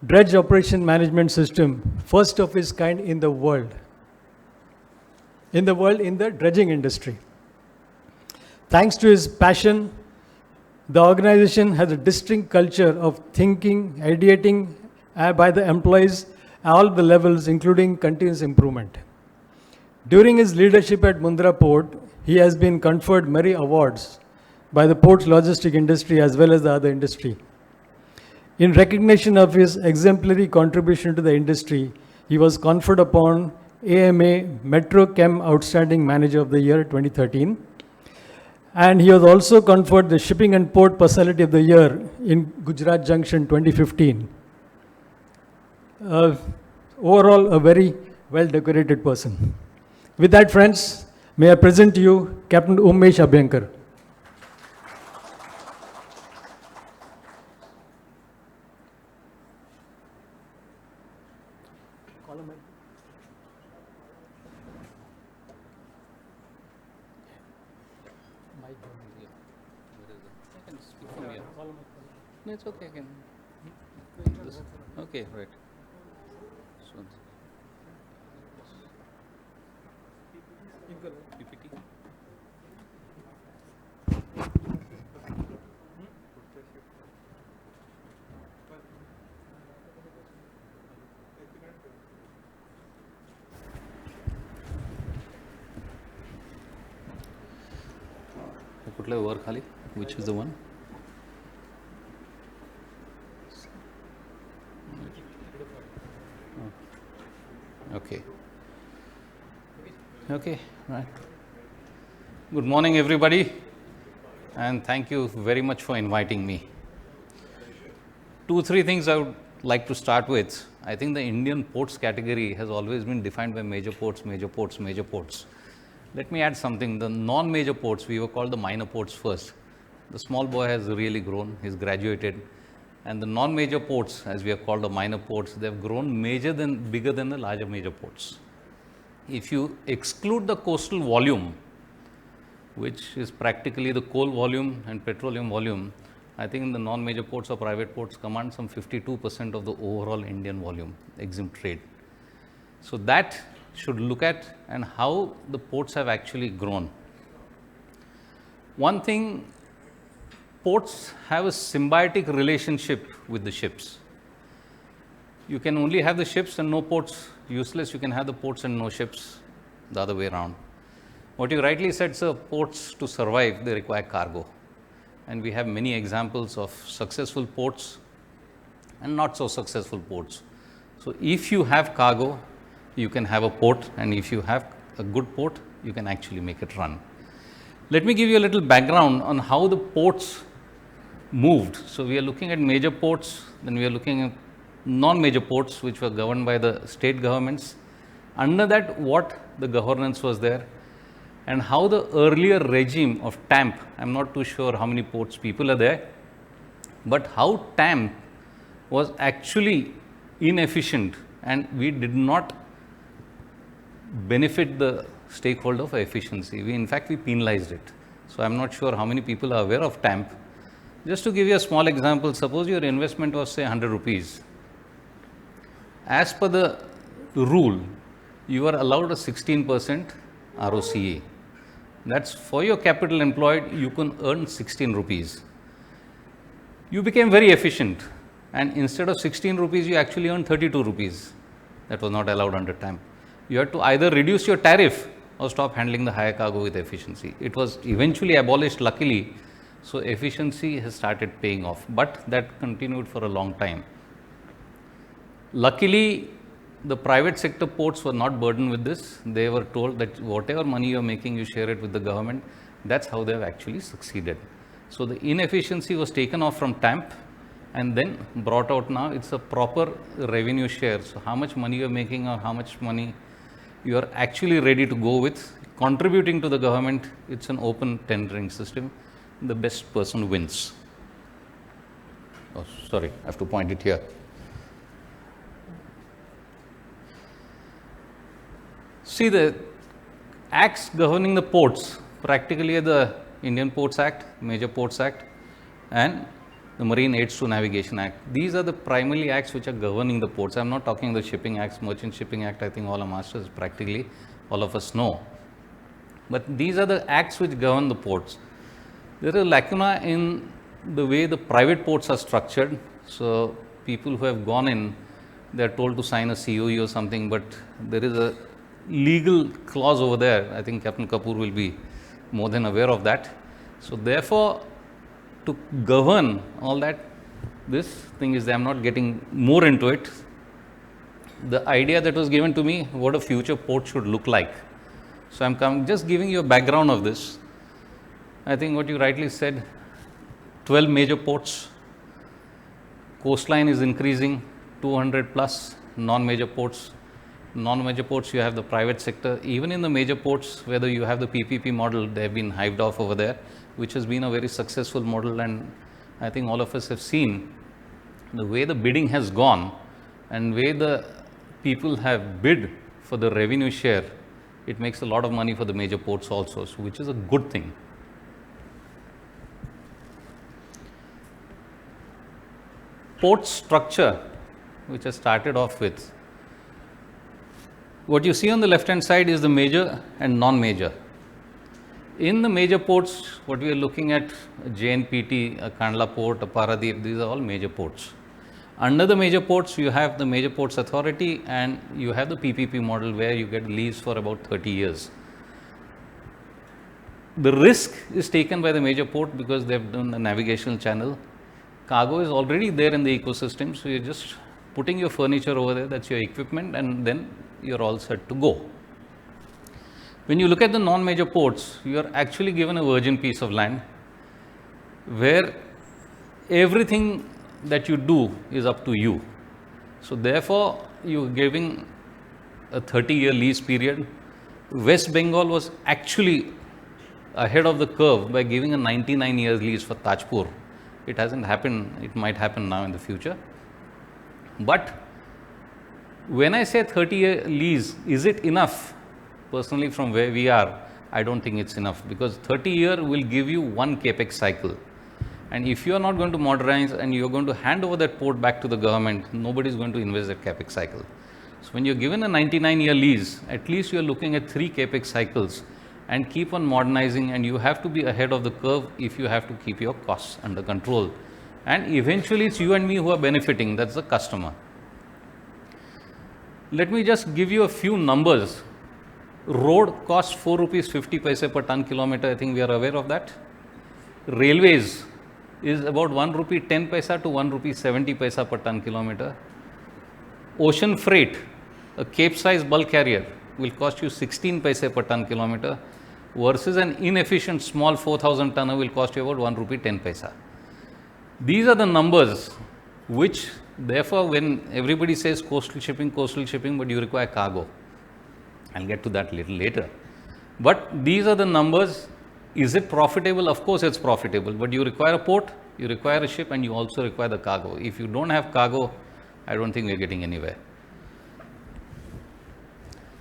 dredge operation management system, first of its kind in the world. In the dredging industry. Thanks to his passion, the organization has a distinct culture of thinking, ideating by the employees at all the levels, including continuous improvement. During his leadership at Mundra Port, he has been conferred many awards by the port's logistic industry as well as the other industry. In recognition of his exemplary contribution to the industry, he was conferred upon AMA Metro Chem Outstanding Manager of the Year 2013. And he was also conferred the Shipping and Port Personality of the Year in Gujarat Junction 2015. Overall, a very well-decorated person. With that, friends, may I present to you Captain Unmesh Abhyankar. I can speak from here. No, it's okay. I can. Okay, right. So, PPT. कुठलं वर खाली? Which is the one? Okay. Okay, right. Good morning, everybody, and thank you very much for inviting me. 2-3 things I would like to start with. I think the Indian ports category has always been defined by major ports, major ports, major ports. Let me add something. The non-major ports, we were called the minor ports first. The small boy has really grown, he's graduated. And the non-major ports, as we are called the minor ports, they've grown bigger than the larger major ports. If you exclude the coastal volume, which is practically the coal volume and petroleum volume, I think the non-major ports or private ports command some 52% of the overall Indian volume, EXIM trade. So that should look at and how the ports have actually grown. One thing, ports have a symbiotic relationship with the ships. You can only have the ships and no ports, useless. You can have the ports and no ships, the other way around. What you rightly said, sir, ports to survive, they require cargo. And we have many examples of successful ports and not so successful ports. So if you have cargo, you can have a port, and if you have a good port, you can actually make it run. Let me give you a little background on how the ports moved. So we are looking at major ports, then we are looking at non-major ports which were governed by the state governments. Under that, what the governance was there, and how the earlier regime of TAMP, I'm not too sure how many ports people are there, but how TAMP was actually inefficient, and we did not benefit the stakeholder for efficiency. In fact, we penalized it. So I'm not sure how many people are aware of TAMP. Just to give you a small example, suppose your investment was say 100 rupees. As per the rule, you are allowed a 16% ROCE. That's for your capital employed, you can earn 16 rupees. You became very efficient, and instead of 16 rupees, you actually earned 32 rupees. That was not allowed under TAMP. You had to either reduce your tariff or stop handling the higher cargo with efficiency. It was eventually abolished, luckily, so efficiency has started paying off, but that continued for a long time. Luckily, the private sector ports were not burdened with this. They were told that whatever money you are making, you share it with the government. That's how they have actually succeeded. So the inefficiency was taken off from TAMP and then brought out. Now it's a proper revenue share. So how much money you are making or how much money you are actually ready to go with contributing to the government. It's an open tendering system. The best person wins. Oh, sorry, I have to point it here. See, the acts governing the ports, practically the Indian Ports Act, Major Ports Act, and the Marine Aids to Navigation Act. These are the primary acts which are governing the ports. I'm not talking the Shipping Acts, Merchant Shipping Act, I think all our masters practically, all of us know. But these are the acts which govern the ports. There is a lacuna in the way the private ports are structured. So people who have gone in, they are told to sign a COE or something, but there is a legal clause over there. I think Captain Kapoor will be more than aware of that. So therefore, to govern all that, this thing is, I'm not getting more into it. The idea that was given to me, what a future port should look like. So I'm just giving you a background of this. I think what you rightly said, 12 major ports, coastline is increasing, 200 plus non-major ports. Non-major ports, you have the private sector. Even in the major ports, whether you have the PPP model, they have been hived off over there, which has been a very successful model. And I think all of us have seen the way the bidding has gone and way the people have bid for the revenue share. It makes a lot of money for the major ports also, so which is a good thing. port structure, which I started off with, what you see on the left hand side is the major and non-major. In the major ports, what we are looking at, JNPT, Kandla Port, Paradip, these are all major ports. Under the major ports, you have the Major Ports Authority and you have the PPP model where you get lease for about 30 years. The risk is taken by the major port because they have done a navigational channel. Cargo is already there in the ecosystem, so you're just putting your furniture over there, that's your equipment, and then you're all set to go. When you look at the non-major ports, you are actually given a virgin piece of land where everything that you do is up to you. So therefore, you're giving a 30-year lease period. West Bengal was actually ahead of the curve by giving a 99 years lease for Tajpur. It hasn't happened, it might happen now in the future. But when I say 30-year lease, is it enough? Personally, from where we are, I don't think it's enough, because 30-year will give you one capex cycle. And if you are not going to modernize and you are going to hand over that port back to the government, nobody is going to invest that capex cycle. So when you're given a 99-year lease, at least you're looking at 3 capex cycles and keep on modernizing, and you have to be ahead of the curve if you have to keep your costs under control. And eventually it's you and me who are benefiting, that's the customer. Let me just give you a few numbers. Road costs 4 rupees 50 paise per ton kilometer, I think we are aware of that. Railways is about 1 rupee 10 paisa to 1 rupee 70 paisa per ton kilometer. Ocean freight, a Cape-size bulk carrier, will cost you 16 paise per ton kilometer versus an inefficient small 4,000 tonner will cost you about 1 rupee 10 paisa. These are the numbers which, therefore, when everybody says coastal shipping, but you require cargo. I'll get to that a little later. But these are the numbers. Is it profitable? Of course it's profitable, but you require a port, you require a ship, and you also require the cargo. If you don't have cargo, I don't think we're getting anywhere.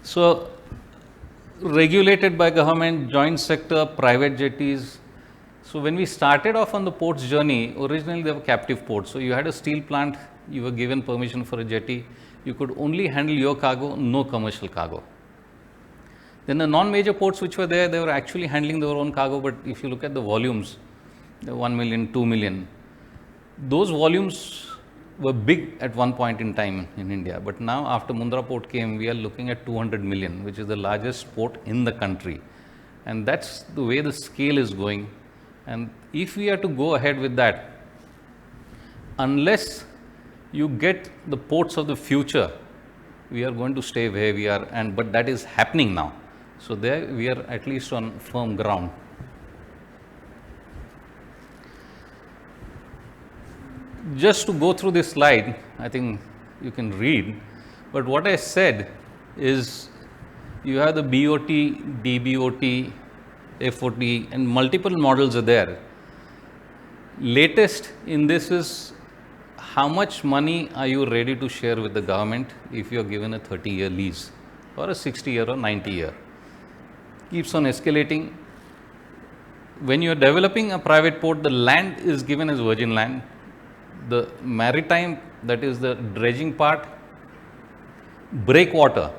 So, regulated by government, joint sector, private jetties. So when we started off on the ports journey, originally they were captive ports. So you had a steel plant, you were given permission for a jetty, you could only handle your cargo, no commercial cargo. Then the non-major ports which were there, they were actually handling their own cargo, but if you look at the volumes, the 1 million, 2 million, those volumes were big at one point in time in India. But now after Mundra port came, we are looking at 200 million, which is the largest port in the country. And that's the way the scale is going. And if we are to go ahead with that, unless you get the ports of the future, we are going to stay where we are, but that is happening now. So there we are at least on firm ground. Just to go through this slide, I think you can read, but what I said is you have the BOT, DBOT, FOT, and multiple models are there. Latest in this is how much money are you ready to share with the government if you are given a 30-year lease or a 60-year or 90-year. Keeps on escalating. When you are developing a private port, the land is given as virgin land. The maritime, that is the dredging part, breakwater,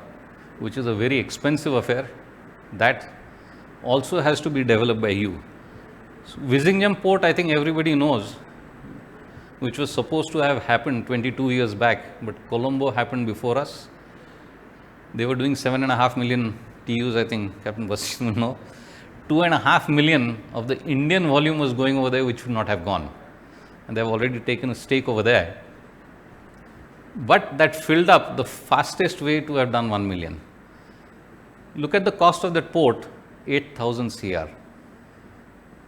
which is a very expensive affair, that also has to be developed by you. So, Vizhinjam port, I think everybody knows, which was supposed to have happened 22 years back, but Colombo happened before us. They were doing 7.5 million TEUs, I think Captain Basin will know. 2.5 million of the Indian volume was going over there, which would not have gone. And they have already taken a stake over there. But that filled up the fastest way to have done 1 million. Look at the cost of that port, 8,000 CR.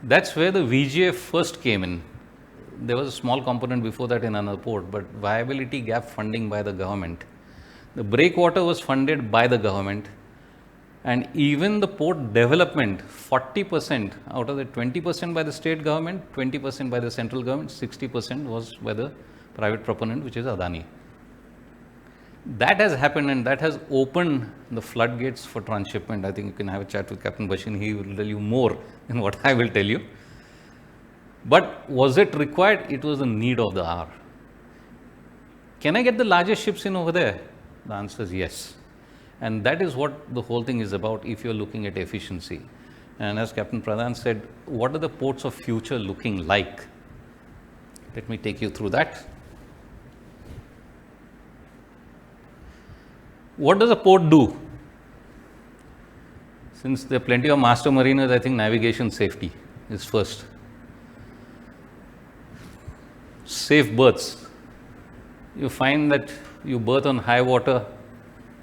That's where the VGF first came in. There was a small component before that in another port, but viability gap funding by the government. The breakwater was funded by the government, and even the port development, 40% out of the 20% by the state government, 20% by the central government, 60% was by the private proponent, which is Adani. That has happened, and that has opened the floodgates for transshipment. I think you can have a chat with Captain Bashin, he will tell you more than what I will tell you. But was it required? It was the need of the hour. Can I get the largest ships in over there? The answer is yes. And that is what the whole thing is about if you're looking at efficiency. And as Captain Pradhan said, what are the ports of future looking like? Let me take you through that. What does a port do? Since there are plenty of master mariners, I think navigation safety is first. Safe berths. You find that you berth on high water,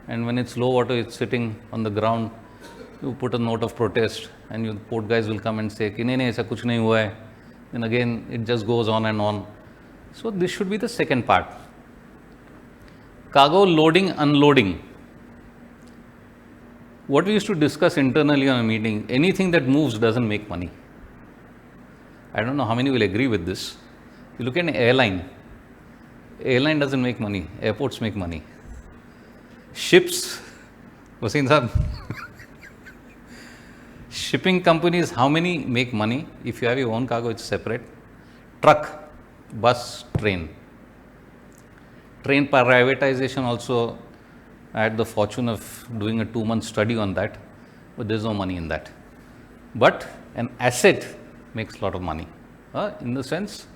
and when it's low water, it's sitting on the ground. You put a note of protest, and the port guys will come and say, "Nahi, aisa kuch nahi hua hai." Then again, it just goes on and on. So this should be the second part. Cargo loading, unloading. What we used to discuss internally on a meeting, anything that moves doesn't make money. I don't know how many will agree with this. You look at an airline. Airline doesn't make money. Airports make money. Ships, Wasim sahab. Shipping companies, how many make money? If you have your own cargo, it's separate. Truck, bus, train. Train privatization also, I had the fortune of doing a 2-month study on that, but there's no money in that. But an asset makes a lot of money. In the sense,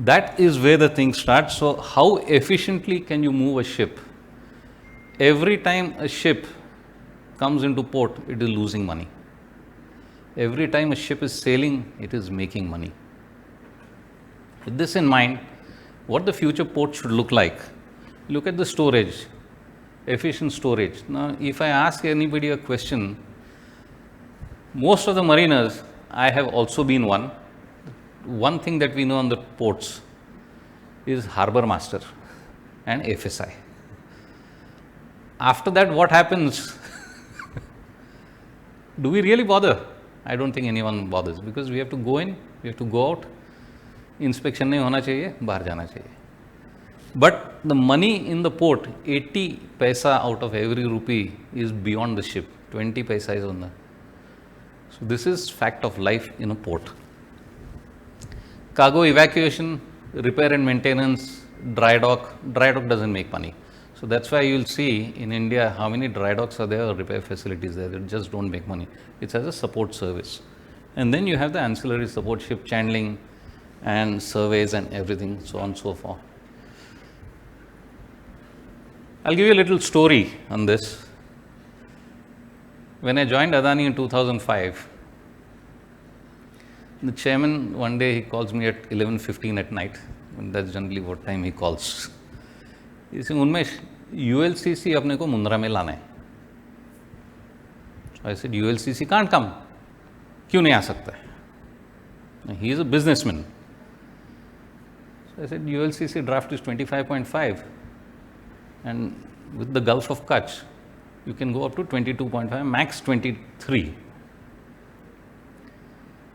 that is where the thing starts. So how efficiently can you move a ship? Every time a ship comes into port, it is losing money. Every time a ship is sailing, it is making money. With this in mind, what the future port should look like? Look at the storage, efficient storage. Now, if I ask anybody a question, most of the mariners, I have also been one. One thing that we know on the ports is Harbour Master and FSI. After that, what happens? Do we really bother? I don't think anyone bothers, because we have to go in, we have to go out. Inspection nahi hona chahiye, bahar jana chahiye. But the money in the port, 80 paisa out of every rupee is beyond the ship. 20 paisa is on the. So this is fact of life in a port. Cargo evacuation, repair and maintenance, dry dock. Dry dock doesn't make money. So that's why you'll see in India how many dry docks are there or repair facilities there that just don't make money. It's as a support service. And then you have the ancillary support, ship chandling and surveys and everything, so on and so forth. I'll give you a little story on this. When I joined Adani in 2005, the chairman, one day he calls me at 11:15 at night, and that's generally what time he calls. He says, "Unmesh, ULCC apne ko Mundra mein lana hai." So I said, "ULCC can't come. Kyun nahi aa sakta hai?" He is a businessman. So I said, "ULCC draft is 25.5, and with the Gulf of Kutch, you can go up to 22.5, max 23.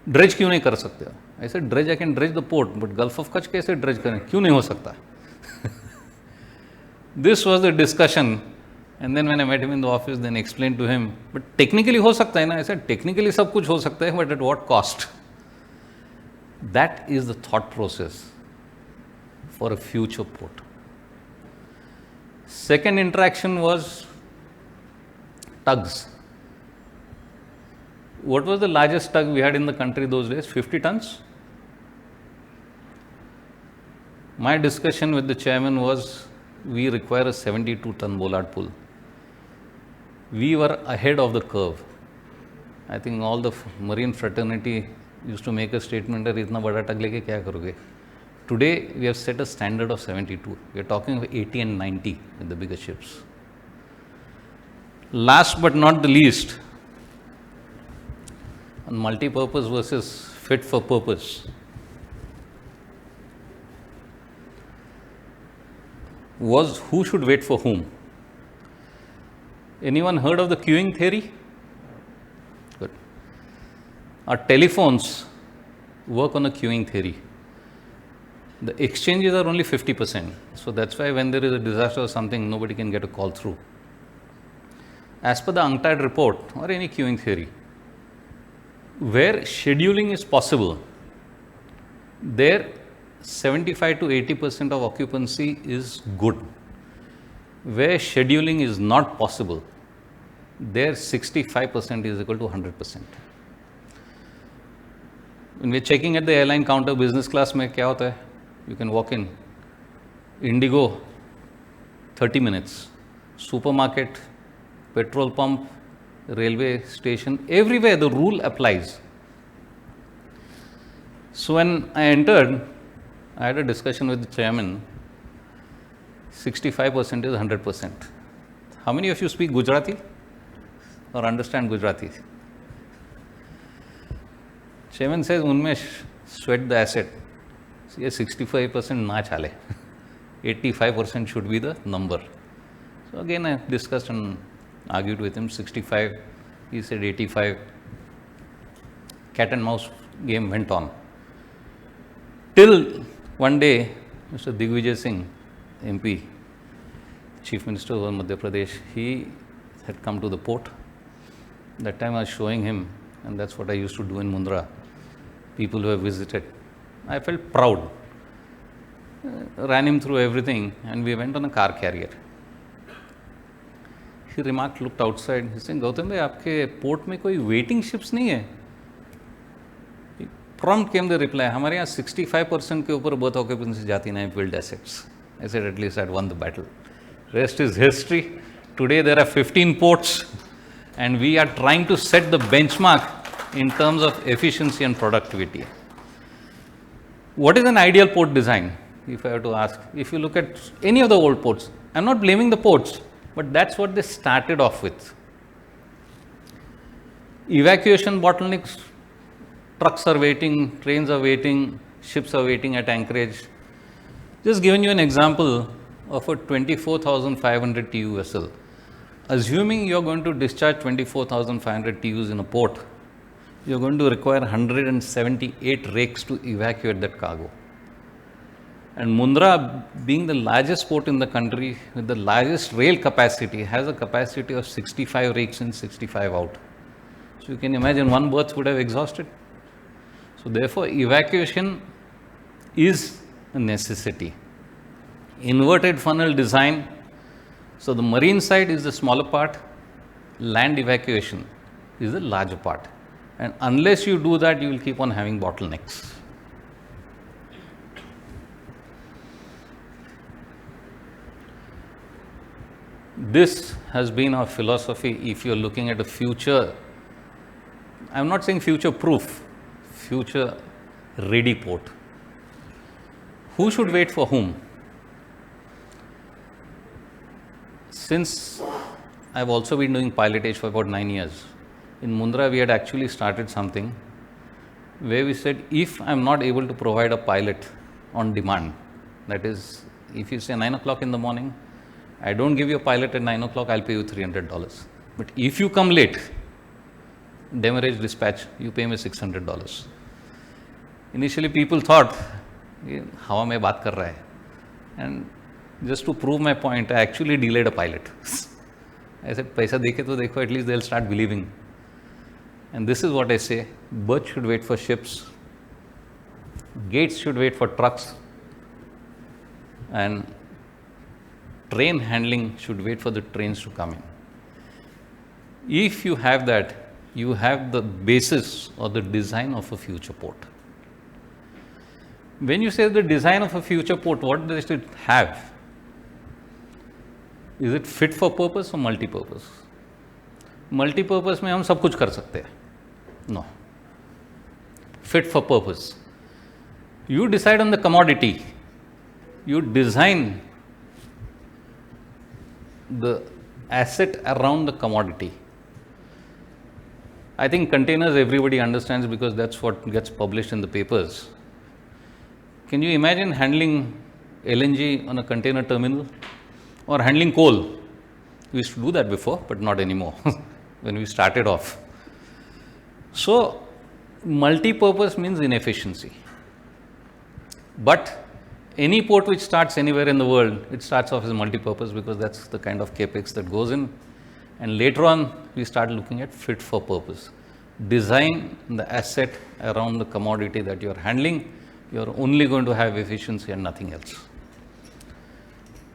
Dredge क्यों नहीं कर सकते हो? ऐसे dredge I can dredge the port, but gulf of Kutch कैसे dredge करें? क्यों नहीं हो सकता? This was the discussion, and then when I met him in the office, then explain to him, but technically हो सकता है ना? ऐसे टेक्निकली सब कुछ हो सकता है, but at what cost? That is the thought process for a future port. Second interaction was tugs. What was the largest tug we had in the country those days? 50 tons. My discussion with the chairman was, we require a 72-ton bollard pull. We were ahead of the curve. I think all the marine fraternity used to make a statement that itna bada tug leke kya karoge? Today, we have set a standard of 72. We are talking of 80 and 90 with the bigger ships. Last but not the least, on multi-purpose versus fit for purpose. Was who should wait for whom? Anyone heard of the queuing theory? Good. Our telephones work on a queuing theory. The exchanges are only 50%. So that's why when there is a disaster or something, nobody can get a call through. As per the UNCTAD report or any queuing theory, where scheduling is possible, there 75 to 80% of occupancy is good. Where scheduling is not possible, there 65% is equal to 100%. When we're checking at the airline counter, business class में क्या होता है? You can walk in. Indigo, 30 minutes. Supermarket, petrol pump, railway station, everywhere the rule applies. So when I entered, I had a discussion with the chairman. 65% is 100%. How many of you speak Gujarati or understand Gujarati? Chairman says, Unmesh, sweat the asset. See, 65% na chale. 85% should be the number. So again, I discussed and argued with him. 65, he said 85. Cat and mouse game went on. Till one day, Mr. Digvijay Singh, MP, Chief Minister of Madhya Pradesh, he had come to the port. That time I was showing him, and that's what I used to do in Mundra. People who have visited. I felt proud. Ran him through everything, and we went on a car carrier. He remarked, looked outside. He said, Gautam bhai, आपके port में कोई waiting ships नहीं है? Prompt came the reply, हमारे यहाँ 65% के ऊपर berth occupancy जाती ना build assets. I said, at least I had won the battle. Rest is history. Today there are 15 ports, and we are trying to set the benchmark in terms of efficiency and productivity. What is an ideal port design? If I were to ask, if you look at any of the old ports, I'm not blaming the ports, but that's what they started off with. Evacuation bottlenecks, trucks are waiting, trains are waiting, ships are waiting at anchorage. Just giving you an example of a 24,500 TEU vessel. Assuming you're going to discharge 24,500 TEUs in a port, you're going to require 178 rakes to evacuate that cargo. And Mundra, being the largest port in the country with the largest rail capacity, has a capacity of 65 rakes in, 65 out. So you can imagine one berth would have exhausted. So therefore, evacuation is a necessity. Inverted funnel design. So the marine side is the smaller part, land evacuation is the larger part. And unless you do that, you will keep on having bottlenecks. This has been our philosophy if you are looking at a future, I am not saying future proof, future ready port. Who should wait for whom? Since I have also been doing pilotage for about 9 years, in Mundra we had actually started something where we said, if I am not able to provide a pilot on demand, that is, if you say 9 o'clock in the morning, I don't give you a pilot at 9 o'clock, I'll pay you $300. But if you come late, demurrage dispatch, you pay me $600. Initially people thought, hawa mein baat kar raha hai. And just to prove my point, I actually delayed a pilot. I said, paisa dekhe to dekho, at least they'll start believing. And this is what I say, berth should wait for ships, gates should wait for trucks, and train handling should wait for the trains to come in. If you have that, you have the basis or the design of a future port. When you say the design of a future port, what does it have? Is it fit for purpose or multi-purpose? Multi-purpose में हम सब कुछ कर सकते हैं. No. Fit for purpose. You decide on the commodity. You design the asset around the commodity. I think containers everybody understands because that's what gets published in the papers. Can you imagine handling LNG on a container terminal or handling coal? We used to do that before, but not anymore when we started off. So, multi-purpose means inefficiency. But any port which starts anywhere in the world, it starts off as multi-purpose because that's the kind of capex that goes in. And later on, we start looking at fit for purpose. Design the asset around the commodity that you are handling you're only going to have efficiency and nothing else.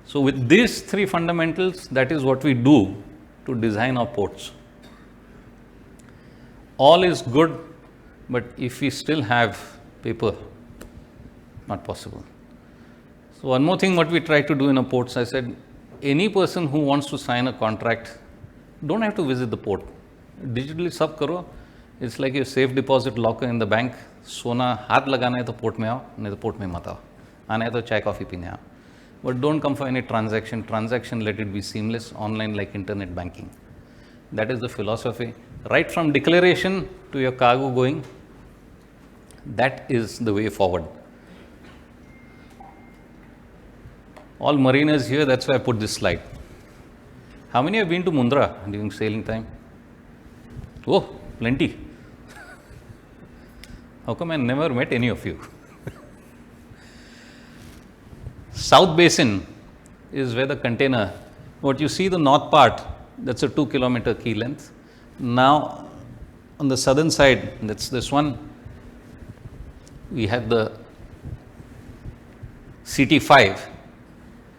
So with these three fundamentals, that is what we do to design our ports. All is good, but if we still have paper, not possible. So one more thing what we try to do in a ports, I said, any person who wants to sign a contract, don't have to visit the port. Digitally sab karo. It's like your safe deposit locker in the bank. Sona हाथ लगाना है तो port में आओ, नहीं तो port में मत आओ. आना है तो चाय कॉफी पीने आओ. But don't come for any transaction. Transaction, let it be seamless, online like internet banking. That is the philosophy. Right from declaration to your cargo going, that is the way forward. All mariners here, that's why I put this slide. How many have been to Mundra during sailing time? Oh, plenty. How come I never met any of you? South Basin is where the container, what you see the north part, that's a 2-kilometer key length. Now, on the southern side, that's this one, we have the CT5,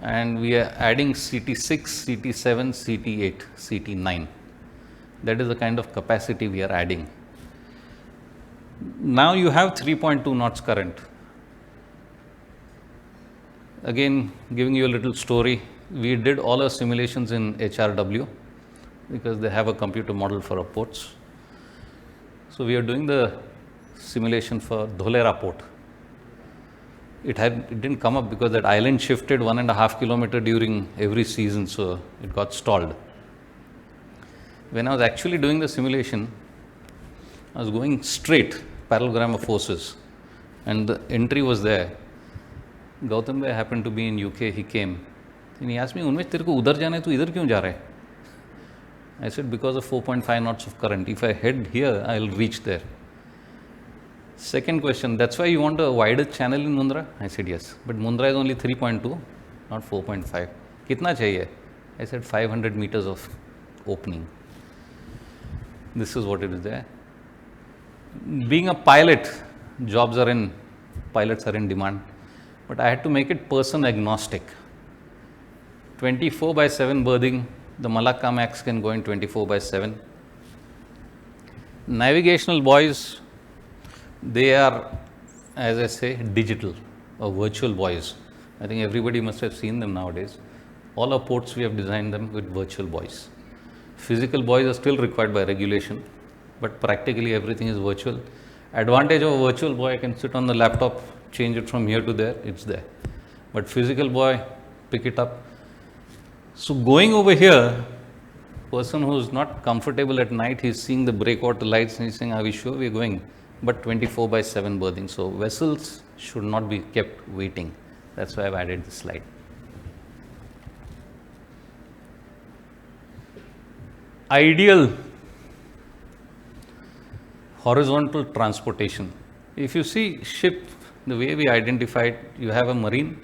and we are adding CT6, CT7, CT8, CT9. That is the kind of capacity we are adding. Now you have 3.2 knots current. Again, giving you a little story, we did all our simulations in HRW because they have a computer model for our ports. So we are doing the simulation for Dholera port. It didn't come up because that island shifted 1.5 kilometer during every season, so it got stalled. When I was actually doing the simulation, I was going straight, parallelogram of forces, and the entry was there. Gautam Bhai happened to be in UK, he came. And he asked me, Unmesh, तेरे को उधर जाना है, तू इधर क्यों जा रहा है? I said, because of 4.5 knots of current. If I head here, I'll reach there. Second question, that's why you want a wider channel in Mundra? I said, yes. But Mundra is only 3.2, not 4.5. Kitna chahiye? I said, 500 meters of opening. This is what it is there. Being a pilot, pilots are in demand. But I had to make it person agnostic. 24/7 berthing, the Malacca Max can go in 24/7. Navigational buoys, they are, as I say, digital or virtual buoys. I think everybody must have seen them nowadays. All our ports, we have designed them with virtual buoys. Physical buoys are still required by regulation, but practically everything is virtual. Advantage of a virtual buoy, I can sit on the laptop, change it from here to there, it's there. But physical buoy, pick it up. So going over here, person who's not comfortable at night, he's seeing the breakwater lights and he's saying, are we sure we're going? But 24/7 berthing. So vessels should not be kept waiting. That's why I've added this slide. Ideal horizontal transportation. If you see ship, the way we identified, you have a marine,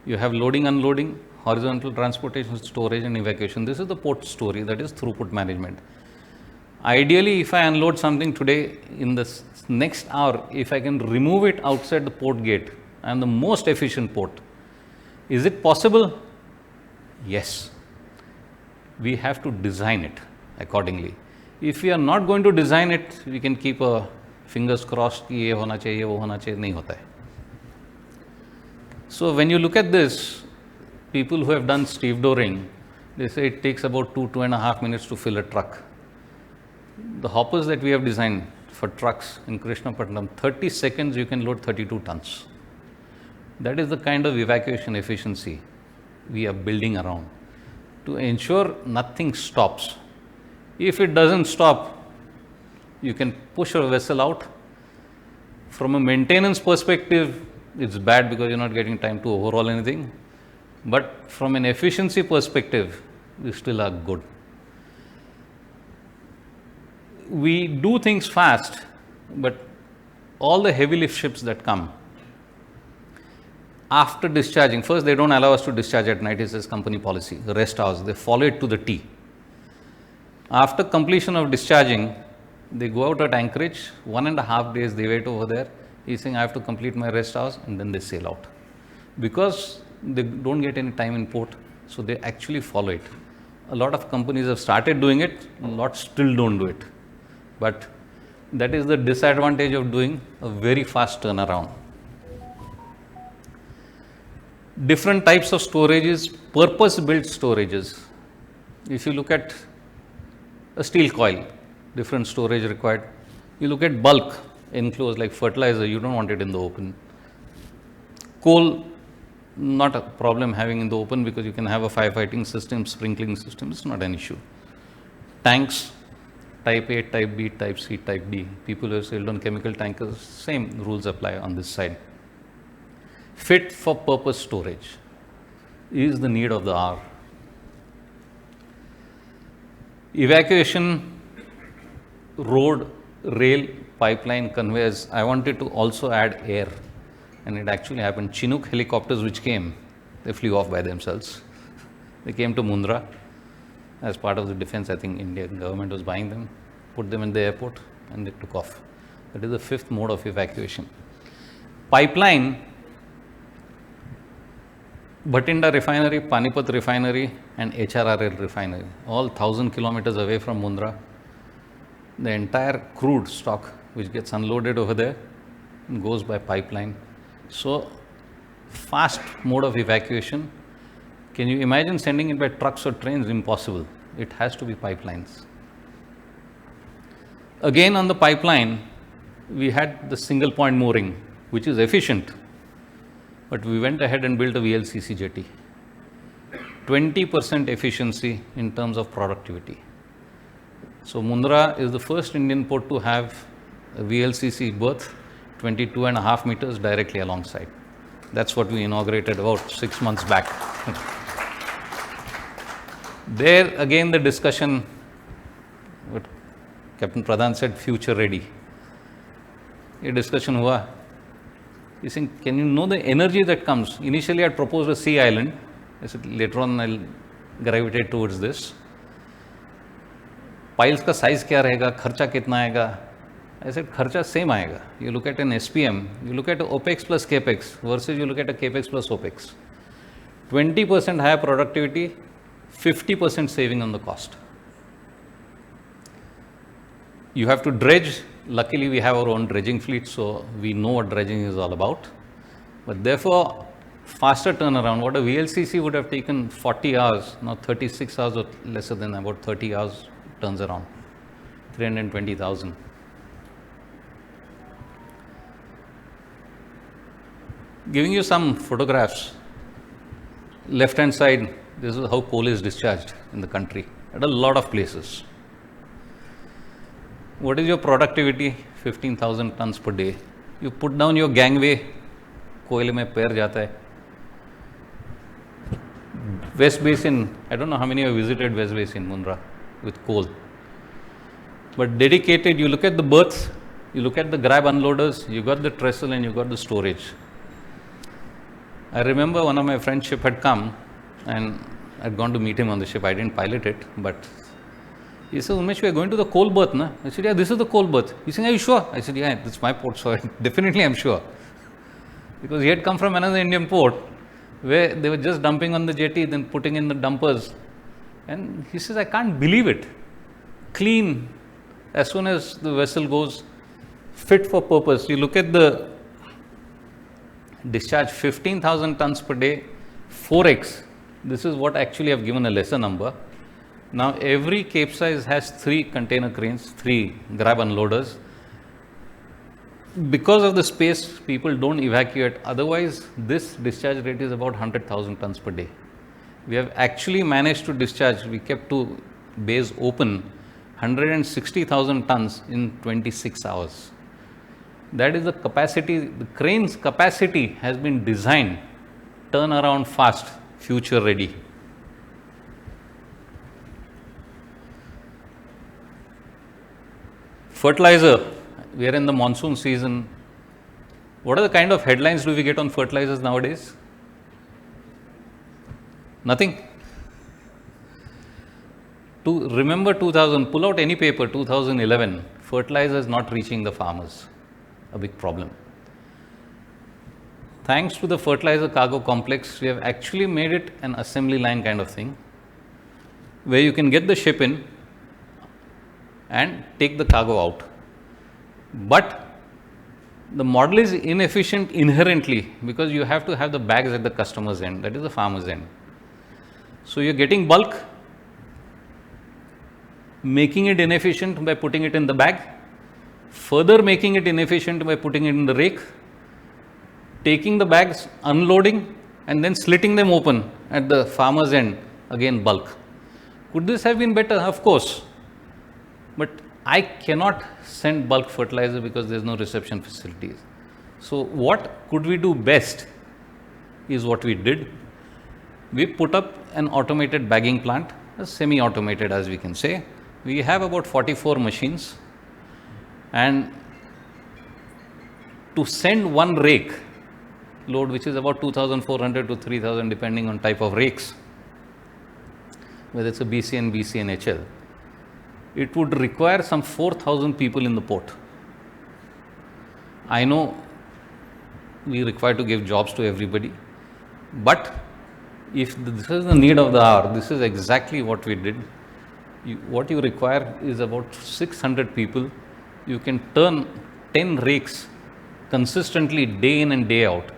you have loading, unloading, horizontal transportation, storage and evacuation. This is the port story, that is throughput management. Ideally, if I unload something today, in the next hour, if I can remove it outside the port gate, I am the most efficient port. Is it possible? Yes. We have to design it accordingly. If we are not going to design it, we can keep a fingers crossed कि ये होना चाहिए, वो होना चाहिए, नहीं होता है. So when you look at this, people who have done stevedoring, they say it takes about 2.5 minutes to fill a truck. The hoppers that we have designed for trucks in Krishnapatnam, 30 seconds you can load 32 tons. That is the kind of evacuation efficiency we are building around to ensure nothing stops. If it doesn't stop, you can push a vessel out. From a maintenance perspective, it's bad because you're not getting time to overhaul anything. But from an efficiency perspective, we still are good. We do things fast, but all the heavy lift ships that come, after discharging, first they don't allow us to discharge at night, it says company policy, the rest hours, they follow it to the T. After completion of discharging, they go out at anchorage, 1.5 days they wait over there, He's saying, I have to complete my rest hours, and then they sail out. Because they don't get any time in port, so they actually follow it. A lot of companies have started doing it, a lot still don't do it. But that is the disadvantage of doing a very fast turnaround. Different types of storages, purpose-built storages. If you look at a steel coil, different storage required. You look at bulk, enclosed like fertilizer, you don't want it in the open. Coal, not a problem having in the open because you can have a firefighting system, sprinkling system, it's not an issue. Tanks, type A, type B, type C, type D. People who have sailed on chemical tankers, same rules apply on this side. Fit for purpose storage is the need of the hour. Evacuation, road, rail, pipeline, conveyors. I wanted to also add air, and it actually happened. Chinook helicopters which came, they flew off by themselves. They came to Mundra as part of the defense. I think Indian government was buying them, put them in the airport, and they took off. That is the fifth mode of evacuation. Pipeline, Bhatinda refinery, Panipat refinery, and HRRL refinery, all 1,000 kilometers away from Mundra. The entire crude stock which gets unloaded over there goes by pipeline. So, fast mode of evacuation. Can you imagine sending it by trucks or trains? Impossible. It has to be pipelines. Again, on the pipeline, we had the single point mooring, which is efficient. But we went ahead and built a VLCC jetty. 20% efficiency in terms of productivity. So Mundra is the first Indian port to have a VLCC berth, 22.5 meters directly alongside. That's what we inaugurated about 6 months back. There again the discussion, what Captain Pradhan said, future ready. A discussion hua. He's saying, can you know the energy that comes? Initially I had proposed a sea island. I said, later on I'll gravitate towards this. Piles का size क्या रहेगा, खर्चा कितना आएगा? I said, खर्चा same आएगा. You look at an SPM, you look at OPEX plus CAPEX versus you look at a CAPEX plus OPEX. 20% higher productivity, 50% saving on the cost. You have to dredge. Luckily, we have our own dredging fleet, so we know what dredging is all about. But therefore, faster turnaround. What a VLCC would have taken 40 hours, now 36 hours or lesser than about 30 hours turns around. 320,000. Giving you some photographs. Left hand side, this is how coal is discharged in the country at a lot of places. What is your productivity? 15,000 tons per day. You put down your gangway, कोयले में पैर जाता है. West Basin, I don't know how many have visited West Basin, Mundra, with coal. But dedicated, you look at the berths, you look at the grab unloaders, you got the trestle and you got the storage. I remember one of my friend's ship had come and I'd gone to meet him on the ship. I didn't pilot it, but he said, Umesh, we are going to the coal berth, na? I said, yeah, this is the coal berth. He said, are you sure? I said, yeah, this is my port, so definitely I'm sure. Because he had come from another Indian port where they were just dumping on the jetty, then putting in the dumpers. And he says, I can't believe it. Clean, as soon as the vessel goes, fit for purpose. You look at the discharge, 15,000 tons per day, 4x. This is what actually I've given a lesser number. Now, every capesize has 3 container cranes, 3 grab unloaders. Because of the space, people don't evacuate. Otherwise, this discharge rate is about 100,000 tons per day. We have actually managed to discharge, we kept 2 bays open, 160,000 tons in 26 hours. That is the capacity, the crane's capacity has been designed, turn around fast, future ready. Fertilizer, we are in the monsoon season. What are the kind of headlines do we get on fertilizers nowadays? Nothing. To remember 2000, pull out any paper, 2011, fertilizers not reaching the farmers, a big problem. thanks to the fertilizer cargo complex, we have actually made it an assembly line kind of thing, where you can get the ship in and take the cargo out. But the model is inefficient inherently because you have to have the bags at the customer's end, that is the farmer's end. So you're getting bulk, making it inefficient by putting it in the bag, further making it inefficient by putting it in the rake, taking the bags, unloading, and then slitting them open at the farmer's end, again bulk. Could this have been better? Of course. But I cannot send bulk fertilizer because there is no reception facilities. So what could we do best is what we did. We put up an automated bagging plant, a semi-automated as we can say. We have about 44 machines, and to send one rake load, which is about 2,400 to 3,000 depending on type of rakes, whether it's a BCN, BCN, HL, it would require some 4,000 people in the port. I know we require to give jobs to everybody, but if this is the need of the hour, this is exactly what we did. What you require is about 600 people. You can turn 10 rakes consistently day in and day out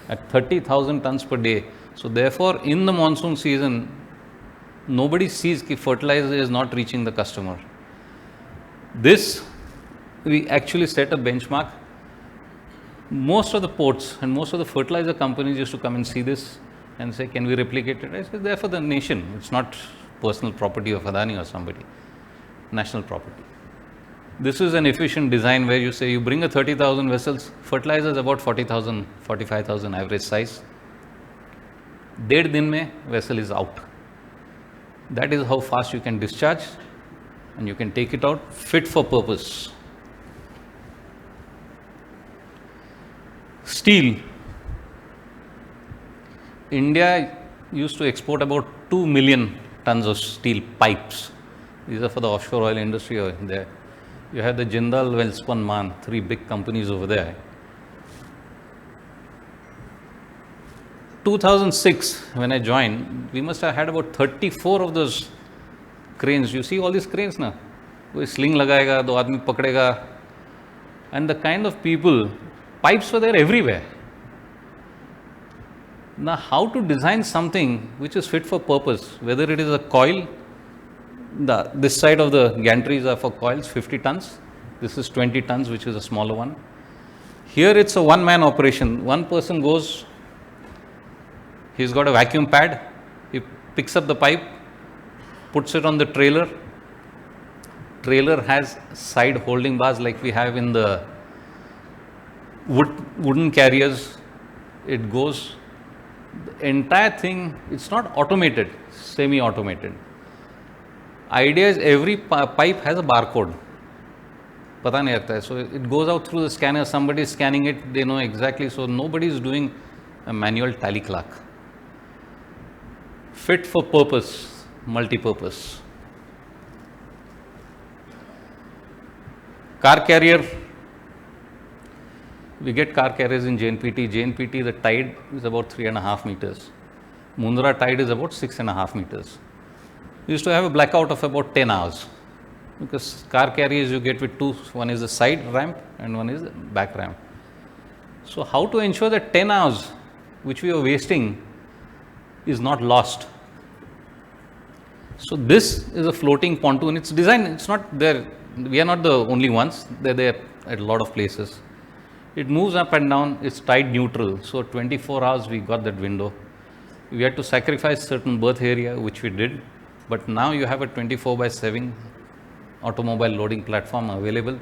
at 30,000 tons per day. So therefore, in the monsoon season, nobody sees that fertilizer is not reaching the customer. This, we actually set a benchmark. Most of the ports and most of the fertilizer companies used to come and see this and say, can we replicate it? I said, they're for the nation. It's not personal property of Adani or somebody, national property. This is an efficient design where you say you bring a 30,000 vessels, fertilizer is about 40,000, 45,000 average size. 1.5 दिन में vessel is out. That is how fast you can discharge and you can take it out, fit for purpose. Steel. India used to export about 2 million tons of steel pipes. These are for the offshore oil industry over there. You have the Jindal, Welspun, MAN, 3 big companies over there. 2006, when I joined, we must have had about 34 of those cranes. You see all these cranes now? कोई sling लगाएगा, 2 आदमी पकड़ेगा. And the kind of people, pipes were there everywhere. Now, how to design something which is fit for purpose, whether it is a coil, this side of the gantries are for coils, 50 tons. This is 20 tons, which is a smaller one. Here it's a one-man operation. One person goes, he's got a vacuum pad, he picks up the pipe, puts it on the trailer. Trailer has side holding bars like we have in the wooden carriers. It goes. The entire thing, it's not automated, semi-automated. Idea is every pipe has a barcode. पता नहीं लगता है. So it goes out through the scanner, somebody is scanning it, they know exactly. So nobody is doing a manual tally clock. Fit for purpose, multi-purpose. Car carrier. We get car carriers in JNPT. JNPT, the tide is about 3.5 meters. Mundra tide is about 6.5 meters. We used to have a blackout of about 10 hours because car carriers you get with 2, one is the side ramp and one is the back ramp. So how to ensure that 10 hours which we are wasting is not lost? So this is a floating pontoon. It's designed, it's not there. We are not the only ones. They're there at a lot of places. It moves up and down, it's tide neutral. So 24 hours we got that window. We had to sacrifice certain berth area, which we did. But now you have a 24/7 automobile loading platform available.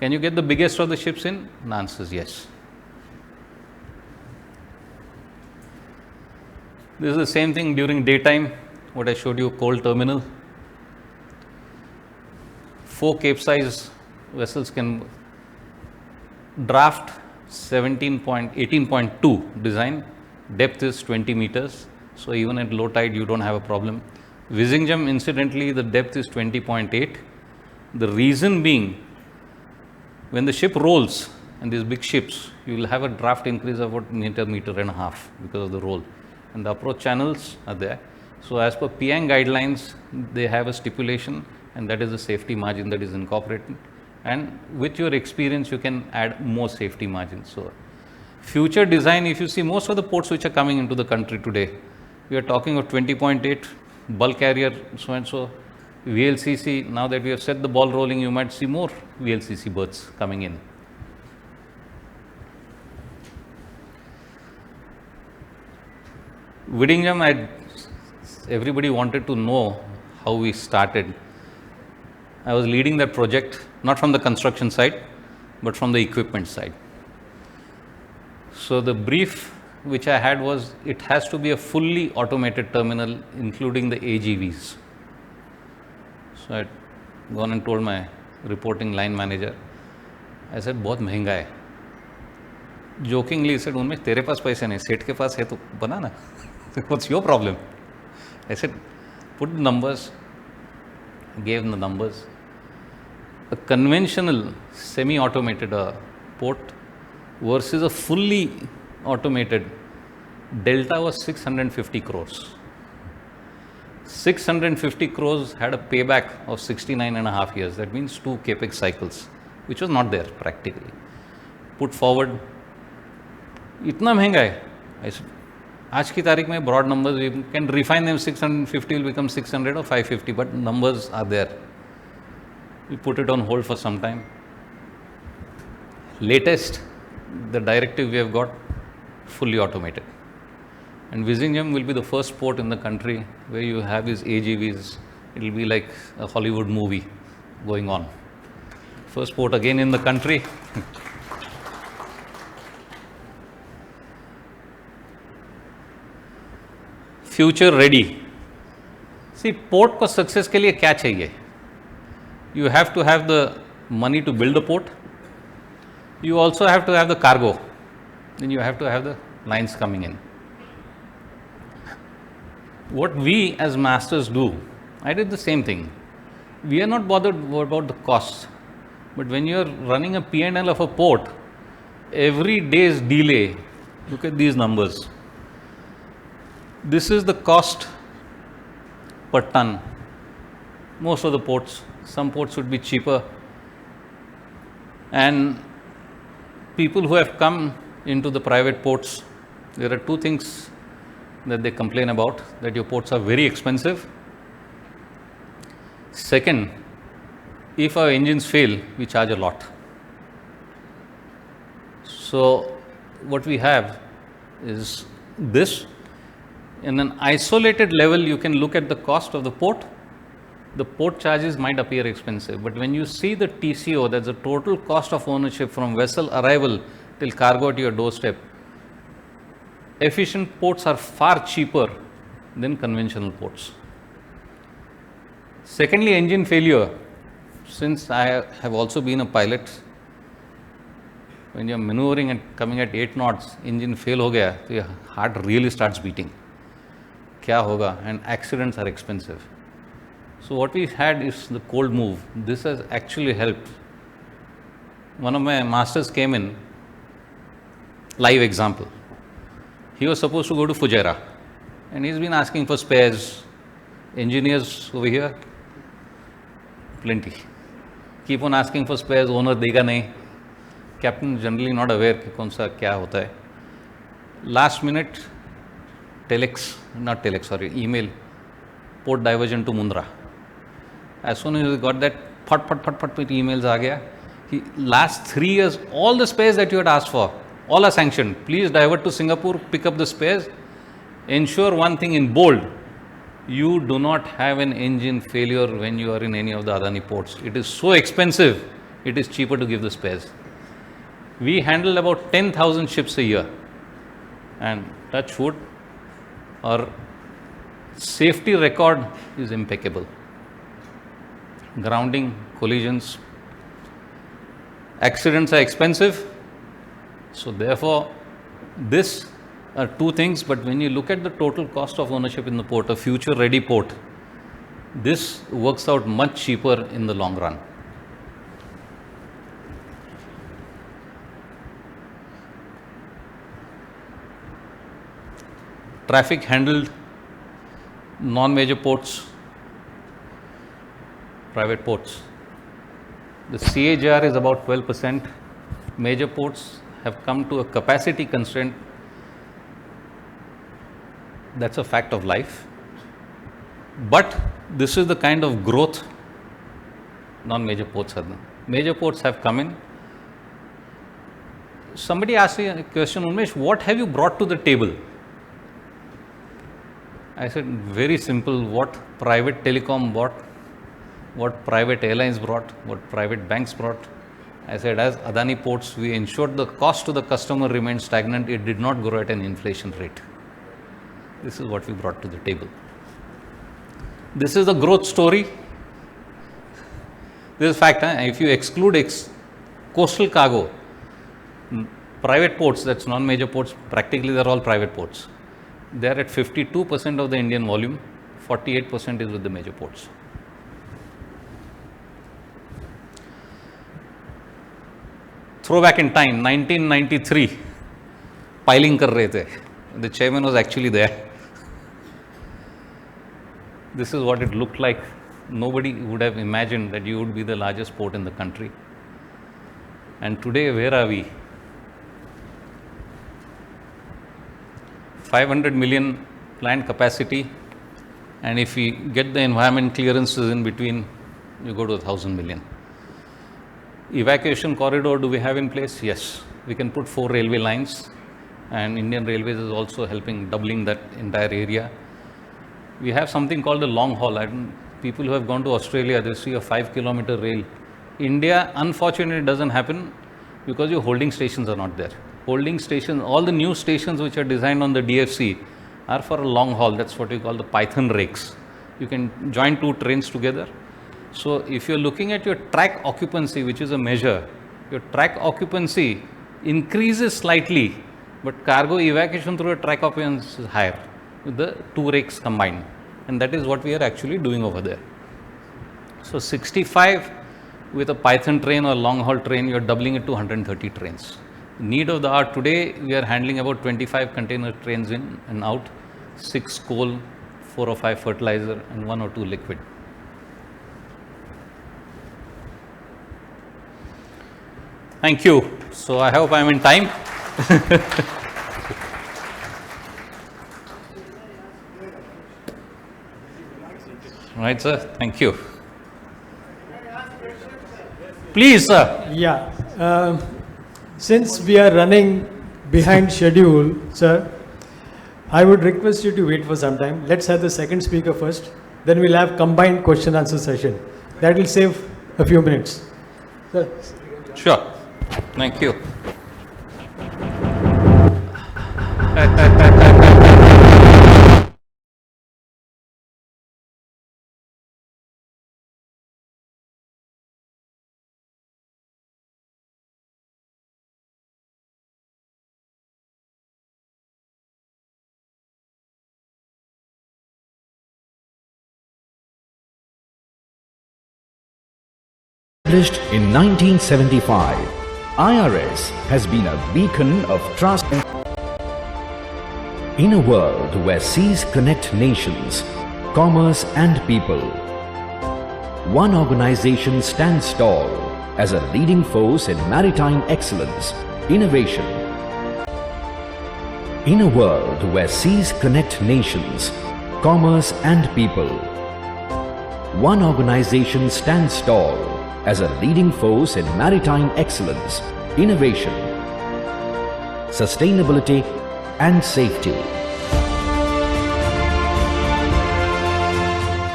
Can you get the biggest of the ships in? The answer is yes. This is the same thing during daytime, what I showed you, coal terminal. 4 Capesize vessels can draft 18.2 design, depth is 20 meters. So even at low tide, you don't have a problem. Vizhinjam, incidentally, the depth is 20.8. The reason being, when the ship rolls, and these big ships, you will have a draft increase of about meter and a half because of the roll. And the approach channels are there. So as per PANG guidelines, they have a stipulation, and that is the safety margin that is incorporated. And with your experience, you can add more safety margins. So future design, if you see most of the ports which are coming into the country today, we are talking of 20.8 bulk carrier, so and so, VLCC. Now that we have set the ball rolling, you might see more VLCC berths coming in. Whittingham, everybody wanted to know how we started. I was leading that project, not from the construction side, but from the equipment side. So the brief which I had was, it has to be a fully automated terminal, including the AGVs. So I had gone and told my reporting line manager, I said, बहुत महंगा है. Jokingly he said, उनमें तेरे पास पैसे नहीं, सेठ के पास है तो बना ना. What's your problem? I said, put the numbers, gave them the numbers. A conventional semi-automated port versus a fully automated delta was 650 crores. 650 crores had a payback of 69.5 years. That means 2 capex cycles, which was not there practically. Put forward, इतना महंगा है. I said, आज की तारीख में broad numbers, we can refine them, 650 will become 600 or 550, but numbers are there. We put it on hold for some time. Latest, the directive we have got, fully automated. And Vizhinjam will be the first port in the country where you have these AGVs. It will be like a Hollywood movie going on. First port again in the country. Future ready. See, port को success के लिए क्या चाहिए? You have to have the money to build the port. You also have to have the cargo. Then you have to have the lines coming in. What we as masters do, I did the same thing. We are not bothered about the costs. But when you are running a P&L of a port, every day's delay, look at these numbers. This is the cost per ton. Most of the ports, some ports would be cheaper. And people who have come into the private ports, there are 2 things that they complain about, that your ports are very expensive. Second, if our engines fail, we charge a lot. So what we have is this. In an isolated level, you can look at the cost of the port. The port charges might appear expensive, but when you see the TCO, that's the total cost of ownership from vessel arrival till cargo at your doorstep, efficient ports are far cheaper than conventional ports. Secondly, engine failure. Since I have also been a pilot, when you're maneuvering and coming at 8 knots, engine fail ho gaya, so your heart really starts beating. Kya hoga? And accidents are expensive. So what we had is the cold move. This has actually helped. One of my masters came in, live example. He was supposed to go to Fujairah and he's been asking for spares. Engineers over here, plenty. Keep on asking for spares, owner dega nahi. Captain generally not aware कि कौन सा क्या होता है. Last minute, email, port diversion to Mundra. As soon as he got that, phat with emails aa gaya. Last 3 years, all the spares that you had asked for, all are sanctioned. Please divert to Singapore, pick up the spares. Ensure one thing in bold, you do not have an engine failure when you are in any of the Adani ports. It is so expensive, it is cheaper to give the spares. We handle about 10,000 ships a year, and touch wood, our safety record is impeccable. Grounding, collisions, accidents are expensive. So therefore, this are 2 things, but when you look at the total cost of ownership in the port, a future ready port, this works out much cheaper in the long run. traffic handled non-major ports, private ports. The CAGR is about 12%. Major ports have come to a capacity constraint. That's a fact of life. But this is the kind of growth non-major ports have done. Major ports have come in. Somebody asked me a question, Unmesh, what have you brought to the table? I said, very simple, what private telecom brought, what private airlines brought, what private banks brought. I said, as Adani Ports, we ensured the cost to the customer remained stagnant. It did not grow at an inflation rate. This is what we brought to the table. This is the growth story. This is fact. If you exclude coastal cargo, private ports, that's non-major ports, practically they're all private ports. They're at 52% of the Indian volume, 48% is with the major ports. Throwback in time, 1993, piling kar rahe the. The chairman was actually there. This is what it looked like. Nobody would have imagined that you would be the largest port in the country. And today, where are we? 500 million plant capacity, and if we get the environment clearances in between, you go to 1,000 million. Evacuation corridor do we have in place? Yes. We can put 4 railway lines, and Indian Railways is also helping doubling that entire area. We have something called a long haul. People who have gone to Australia, they see a 5-kilometer rail. India, unfortunately, it doesn't happen because your holding stations are not there. Holding stations, all the new stations which are designed on the DFC are for a long haul. That's what we call the Python rakes. You can join 2 trains together. So if you're looking at your track occupancy, which is a measure, your track occupancy increases slightly, but cargo evacuation through a track occupancy is higher with the 2 rakes combined. And that is what we are actually doing over there. So 65 with a Python train or long haul train, you're doubling it to 130 trains. Need of the hour today, we are handling about 25 container trains in and out, 6 coal, 4 or 5 fertilizer, and 1 or 2 liquid. Thank you. So I hope I'm in time. Right, sir. Thank you. Please, sir. Yeah. Since we are running behind schedule, sir, I would request you to wait for some time. Let's have the second speaker first. Then we'll have combined question answer session. That will save a few minutes. Sir. Sure. Thank you. Established in 1975, IRS has been a beacon of trust in a world where seas connect nations, commerce and people. One organization stands tall as a leading force in maritime excellence, innovation. In a world where seas connect nations, commerce and people, one organization stands tall as a leading force in maritime excellence, innovation, sustainability and safety.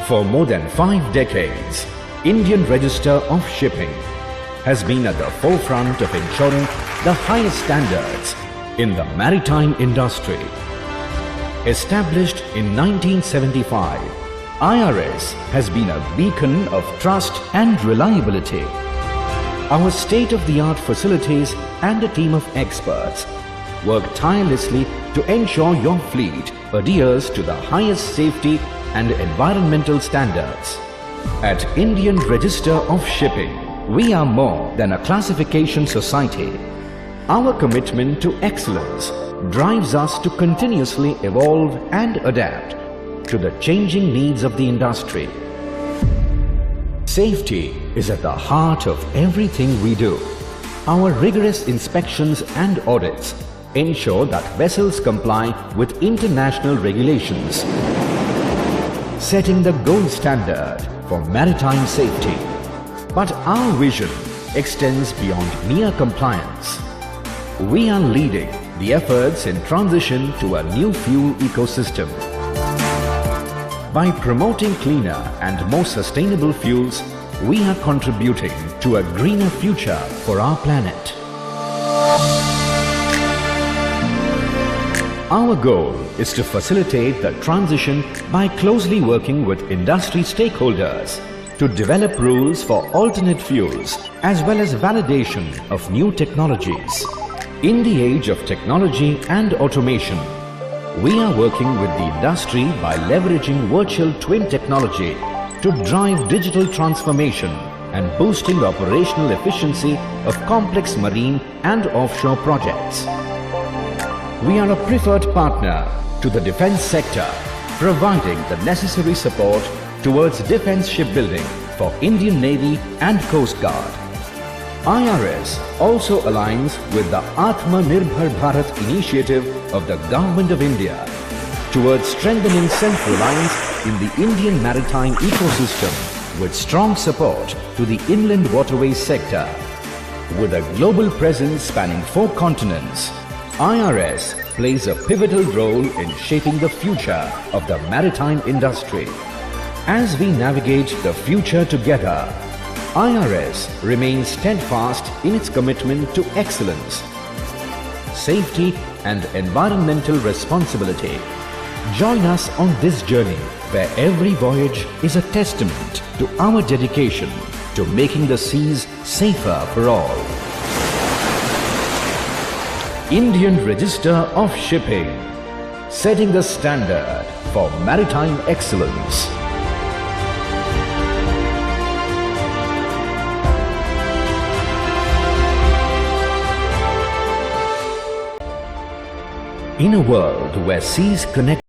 For more than 5 decades, Indian Register of Shipping has been at the forefront of ensuring the highest standards in the maritime industry. Established in 1975, IRS has been a beacon of trust and reliability. Our state-of-the-art facilities and a team of experts work tirelessly to ensure your fleet adheres to the highest safety and environmental standards. At Indian Register of Shipping, we are more than a classification society. Our commitment to excellence drives us to continuously evolve and adapt to the changing needs of the industry. Safety is at the heart of everything we do. Our rigorous inspections and audits ensure that vessels comply with international regulations, setting the gold standard for maritime safety. But our vision extends beyond mere compliance. We are leading the efforts in transition to a new fuel ecosystem. By promoting cleaner and more sustainable fuels, we are contributing to a greener future for our planet. Our goal is to facilitate the transition by closely working with industry stakeholders to develop rules for alternate fuels as well as validation of new technologies. In the age of technology and automation, we are working with the industry by leveraging virtual twin technology to drive digital transformation and boosting operational efficiency of complex marine and offshore projects. We are a preferred partner to the defense sector, providing the necessary support towards defense shipbuilding for Indian Navy and Coast Guard. IRS also aligns with the Atmanirbhar Bharat initiative of the Government of India towards strengthening self-reliance in the Indian maritime ecosystem with strong support to the inland waterways sector. With a global presence spanning 4 continents, IRS plays a pivotal role in shaping the future of the maritime industry. As we navigate the future together, IRS remains steadfast in its commitment to excellence, safety and environmental responsibility. Join us on this journey where every voyage is a testament to our dedication to making the seas safer for all. Indian Register of Shipping, setting the standard for maritime excellence. In a world where seas connect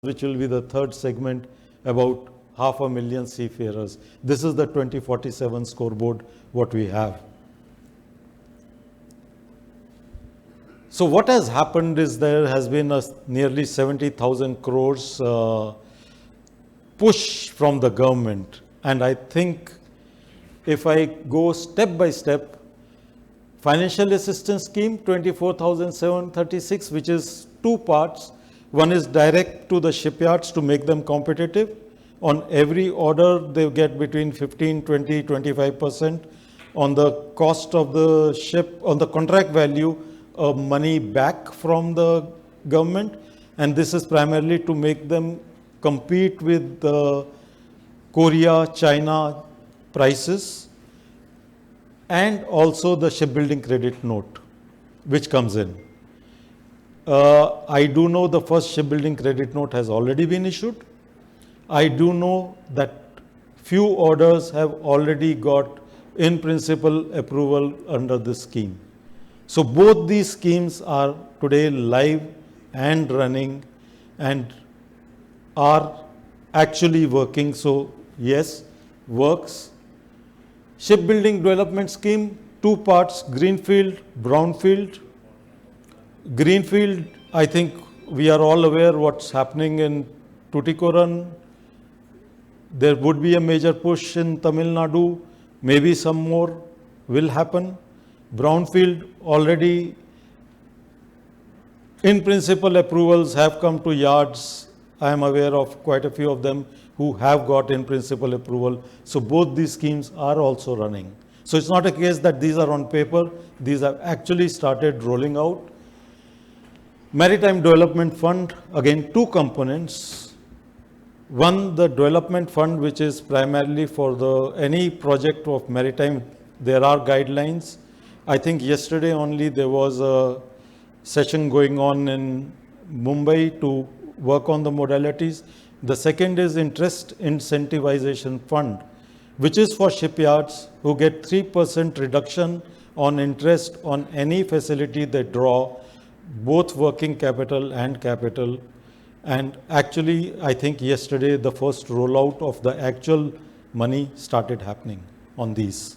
which will be the third segment, about 500,000 seafarers. This is the 2047 scoreboard, what we have. So what has happened is there has been a nearly 70,000 crores push from the government. And I think if I go step by step, financial assistance scheme 24,736, which is two parts. One is direct to the shipyards to make them competitive. On every order, they get between 15, 20, 25% on the cost of the ship, on the contract value, money back from the government. And this is primarily to make them compete with the Korea, China prices, and also the shipbuilding credit note, which comes in. I do know the first shipbuilding credit note has already been issued. I do know that few orders have already got in principle approval under this scheme. So both these schemes are today live and running and are actually working. So yes, works. Shipbuilding development scheme, two parts, greenfield, brownfield. Greenfield, I think we are all aware what's happening in Tuticorin. There would be a major push in Tamil Nadu. Maybe some more will happen. Brownfield, already in principle approvals have come to yards. I am aware of quite a few of them who have got in principle approval. So both these schemes are also running. So it's not a case that these are on paper. These have actually started rolling out. Maritime Development Fund, again, two components. One, the development fund, which is primarily for any project of maritime. There are guidelines. I think yesterday only there was a session going on in Mumbai to work on the modalities. The second is interest incentivization fund, which is for shipyards who get 3% reduction on interest on any facility they draw, both working capital and capital. And actually, I think yesterday the first rollout of the actual money started happening on these.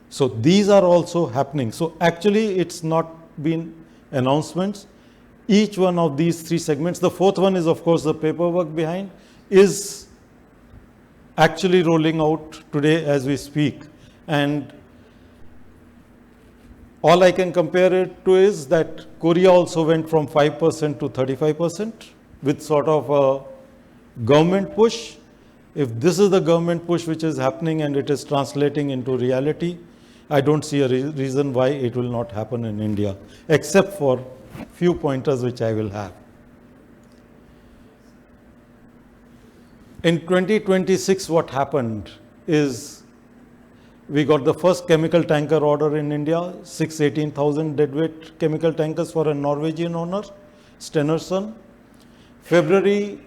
So these are also happening. So actually, it's not been announcements. Each one of these three segments, the fourth one is of course the paperwork behind, is actually rolling out today as we speak. And all I can compare it to is that Korea also went from 5% to 35% with sort of a government push. If this is the government push which is happening and it is translating into reality, I don't see a reason why it will not happen in India, except for few pointers which I will have. In 2026, what happened is we got the first chemical tanker order in India, 18,000 deadweight chemical tankers for a Norwegian owner, Stenerson. February,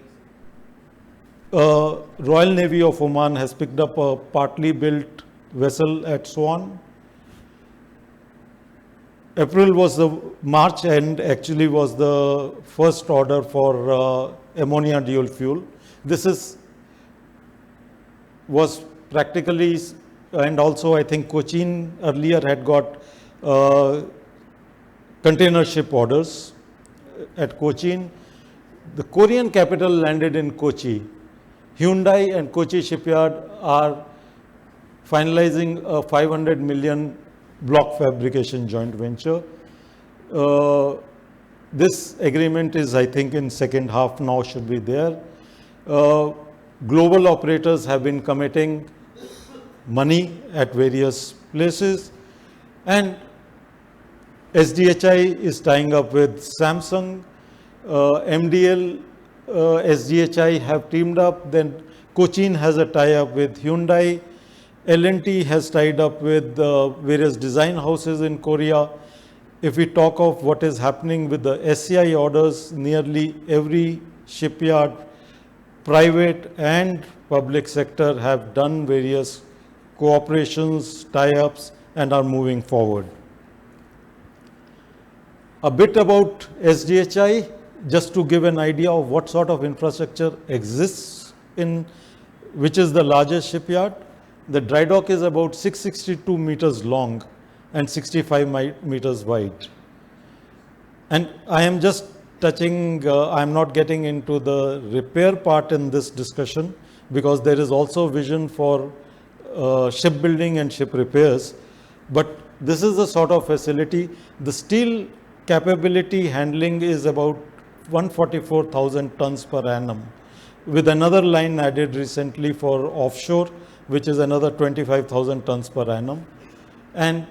Royal Navy of Oman has picked up a partly built vessel at Swan. April was the March end, actually was the first order for ammonia dual fuel. This was practically, and also I think Cochin earlier had got container ship orders at Cochin. The Korean capital landed in Kochi. Hyundai and Kochi shipyard are finalizing a 500 million block fabrication joint venture. This agreement is, I think, in second half now should be there. Global operators have been committing money at various places, and SDHI is tying up with Samsung. MDL, SDHI have teamed up. Then Cochin has a tie-up with Hyundai. L&T has tied up with various design houses in Korea. If we talk of what is happening with the SCI orders, nearly every shipyard, private and public sector, have done various cooperations, tie-ups, and are moving forward. A bit about SDHI. just to give an idea of what sort of infrastructure exists in, which is the largest shipyard, the dry dock is about 662 meters long and 65 meters wide. And I am just touching, I am not getting into the repair part in this discussion, because there is also vision for shipbuilding and ship repairs. But this is the sort of facility. The steel capability handling is about 144,000 tons per annum, with another line added recently for offshore, which is another 25,000 tons per annum. And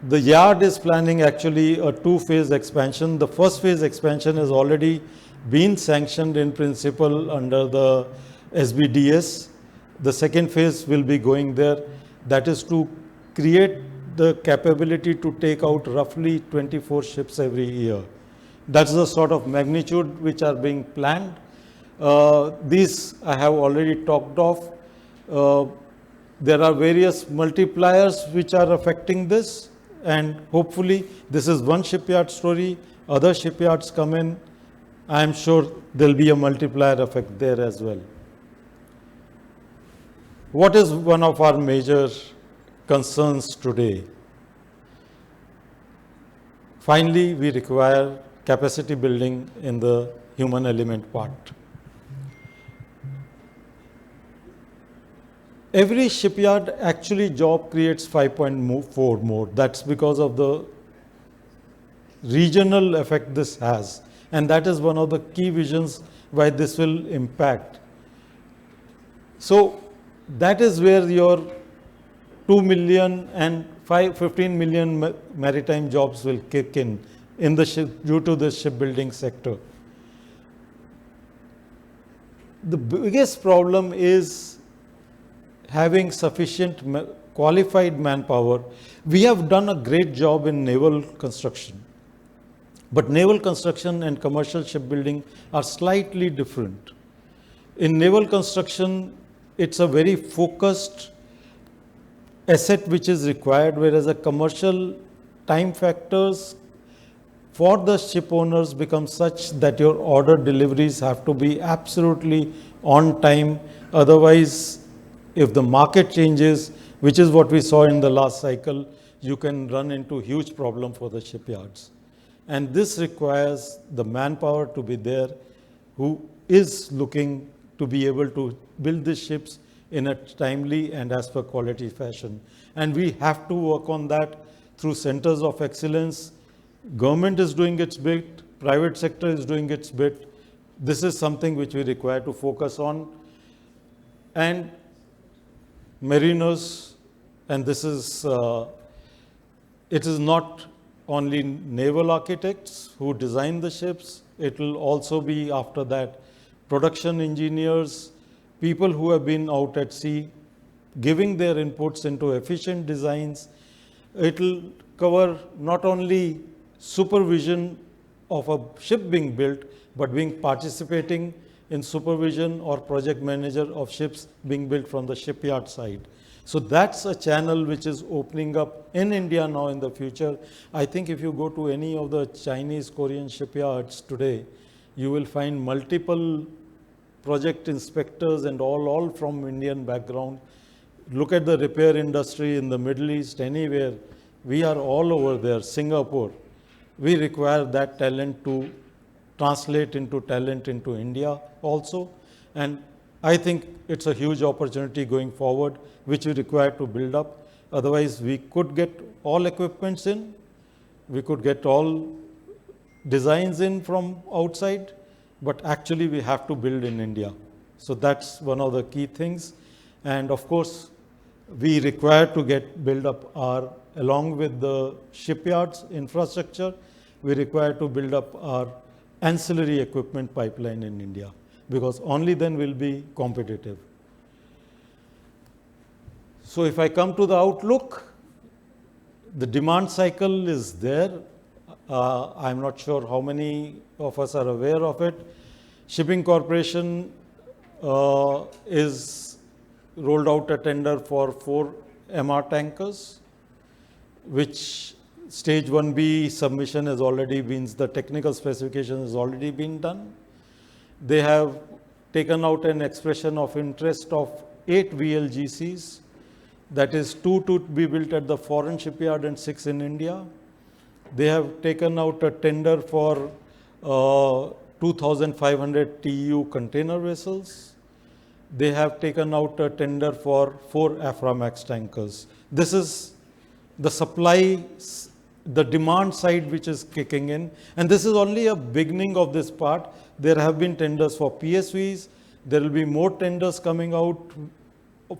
the yard is planning actually a two-phase expansion. The first phase expansion has already been sanctioned in principle under the SBDS. The second phase will be going there. That is to create the capability to take out roughly 24 ships every year. That's the sort of magnitude which are being planned. These I have already talked of. There are various multipliers which are affecting this, and hopefully this is one shipyard story. Other shipyards come in, I am sure there will be a multiplier effect there as well. What is one of our major concerns today? Finally, we require capacity building in the human element part. Every shipyard actually job creates 5.4 more. That's because of the regional effect this has. And that is one of the key visions why this will impact. So that is where your 2 million and 15 million maritime jobs will kick in the due to the shipbuilding sector. The biggest problem is having sufficient qualified manpower. We have done a great job in naval construction, but naval construction and commercial shipbuilding are slightly different. In naval construction, it's a very focused asset which is required, whereas a commercial time factors for the ship owners become such that your order deliveries have to be absolutely on time. Otherwise, if the market changes, which is what we saw in the last cycle, you can run into huge problem for the shipyards. And this requires the manpower to be there who is looking to be able to build the ships in a timely and as per quality fashion. And we have to work on that through centers of excellence. Government is doing its bit, private sector is doing its bit. This is something which we require to focus on. And mariners, and this is, it is not only naval architects who design the ships, it will also be after that production engineers, people who have been out at sea, giving their inputs into efficient designs. It will cover not only supervision of a ship being built, but being participating in supervision or project manager of ships being built from the shipyard side. So that's a channel which is opening up in India now in the future. I think if you go to any of the Chinese, Korean shipyards today, you will find multiple project inspectors and all from Indian background. Look at the repair industry in the Middle East, anywhere. We are all over there, Singapore. We require that talent to translate into talent into India also. And I think it's a huge opportunity going forward, which we require to build up. Otherwise, we could get all equipments in, we could get all designs in from outside, but actually we have to build in India. So that's one of the key things. And of course, we require to build up our, along with the shipyards infrastructure, we require to build up our ancillary equipment pipeline in India, because only then we'll be competitive. So if I come to the outlook, the demand cycle is there. I'm not sure how many of us are aware of it. Shipping Corporation is rolled out a tender for 4 MR tankers, which stage 1B submission has already been, the technical specification has already been done. They have taken out an expression of interest of 8 VLGCs, that is 2 to be built at the foreign shipyard and 6 in India. They have taken out a tender for 2,500 TEU container vessels. They have taken out a tender for 4 Aframax tankers. This is the supply, the demand side which is kicking in. And this is only a beginning of this part. There have been tenders for PSVs. There will be more tenders coming out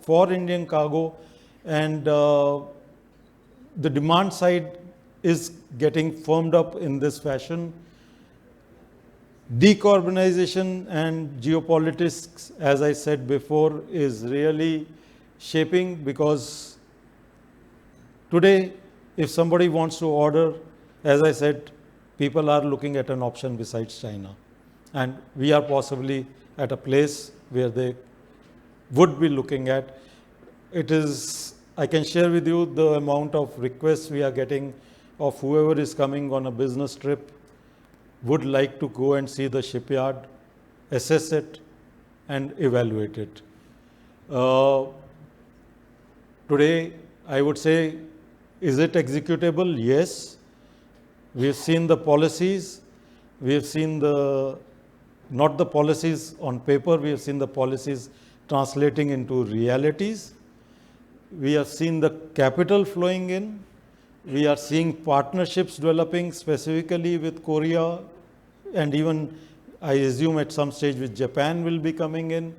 for Indian cargo. And the demand side is getting firmed up in this fashion. Decarbonization and geopolitics, as I said before, is really shaping, because today, if somebody wants to order, as I said, people are looking at an option besides China. And we are possibly at a place where they would be looking at. It is, I can share with you the amount of requests we are getting of whoever is coming on a business trip, would like to go and see the shipyard, assess it, and evaluate it. Today, I would say, is it executable? Yes. We have seen the policies. We have seen not the policies on paper, we have seen the policies translating into realities. We have seen the capital flowing in. We are seeing partnerships developing specifically with Korea, and even I assume at some stage with Japan will be coming in,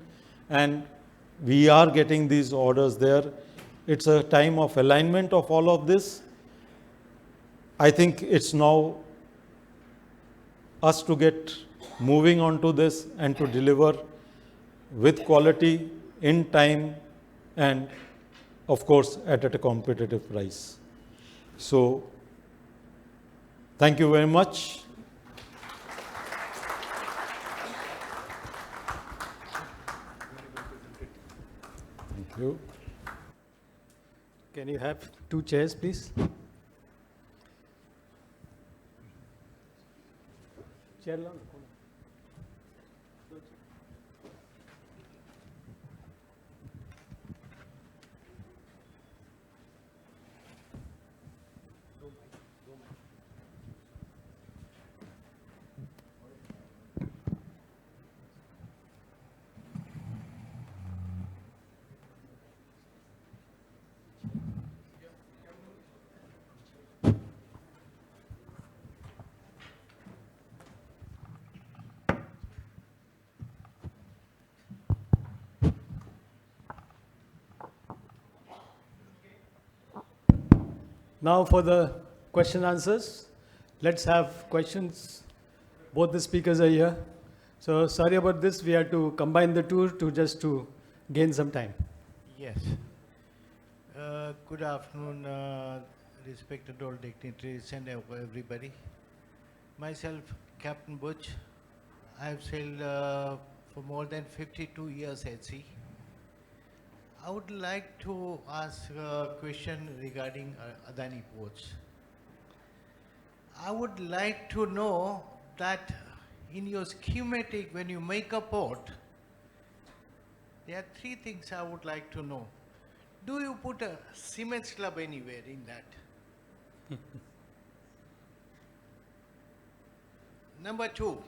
and we are getting these orders there. It's a time of alignment of all of this. I think it's now us to get moving on to this and to deliver with quality, in time, and of course at a competitive price. So, thank you very much. Thank you. Can you have 2 chairs, please? Chair lang. Now for the question answers. Let's have questions. Both the speakers are here. So sorry about this. We had to combine the two to gain some time. Yes. Good afternoon, respected all dignitaries and everybody. Myself, Captain Butch. I've sailed for more than 52 years at sea. I would like to ask a question regarding Adani Ports. I would like to know that in your schematic, when you make a port, there are 3 things I would like to know. Do you put a Siemens Club anywhere in that? Number 2,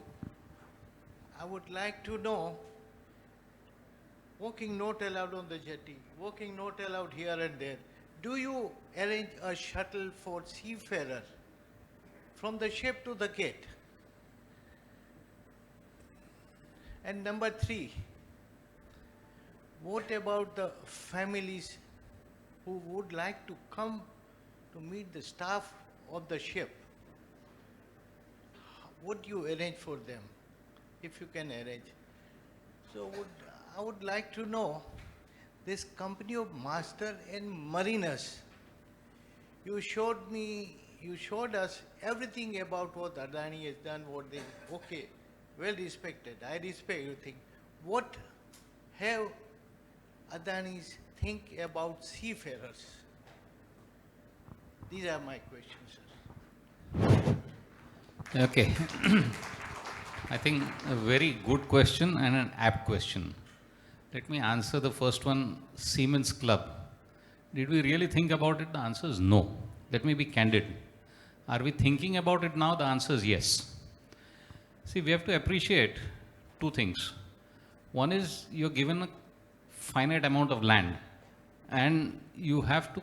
I would like to know, walking not allowed on the jetty, walking not allowed here and there. Do you arrange a shuttle for seafarer from the ship to the gate? And number 3, what about the families who would like to come to meet the staff of the ship? What do you arrange for them, if you can arrange? So I would like to know, this company of master and mariners, you showed us everything about what Adani has done, okay, well respected, I respect everything. What have Adanis think about seafarers? These are my questions, sir. Okay. I think a very good question and an apt question. Let me answer the first one, Siemens Club. Did we really think about it? The answer is no. Let me be candid. Are we thinking about it now? The answer is yes. See, we have to appreciate two things. One is you're given a finite amount of land and you have to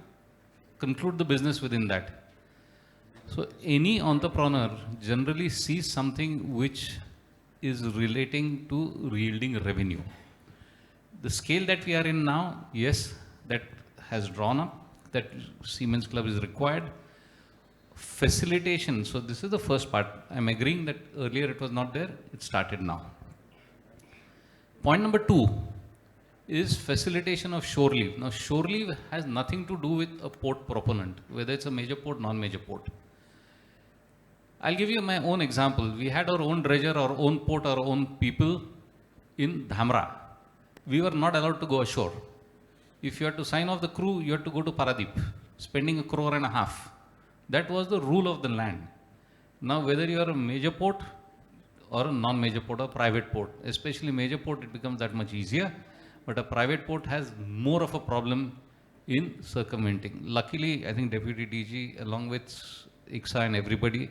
conclude the business within that. So any entrepreneur generally sees something which is relating to yielding revenue. The scale that we are in now, yes, that has drawn up, that Siemens Club is required. Facilitation, so this is the first part. I'm agreeing that earlier it was not there, it started now. Point number 2 is facilitation of shore leave. Now, shore leave has nothing to do with a port proponent, whether it's a major port, non-major port. I'll give you my own example. We had our own dredger, our own port, our own people in Dhamra. We were not allowed to go ashore. If you had to sign off the crew, you had to go to Paradip, spending 1.5 crore. That was the rule of the land. Now, whether you are a major port or a non-major port or private port, especially major port, it becomes that much easier. But a private port has more of a problem in circumventing. Luckily, I think Deputy DG, along with ICSA and everybody,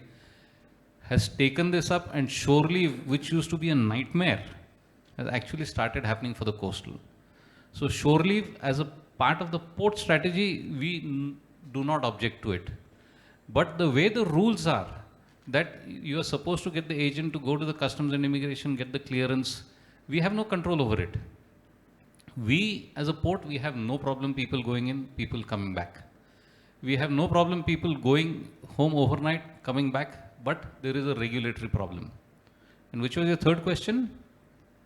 has taken this up, and shore leave, which used to be a nightmare, has actually started happening for the coastal. So shore leave, as a part of the port strategy, we do not object to it. But the way the rules are, that you are supposed to get the agent to go to the customs and immigration, get the clearance, we have no control over it. We, as a port, we have no problem people going in, people coming back. We have no problem people going home overnight, coming back, but there is a regulatory problem. And which was your third question?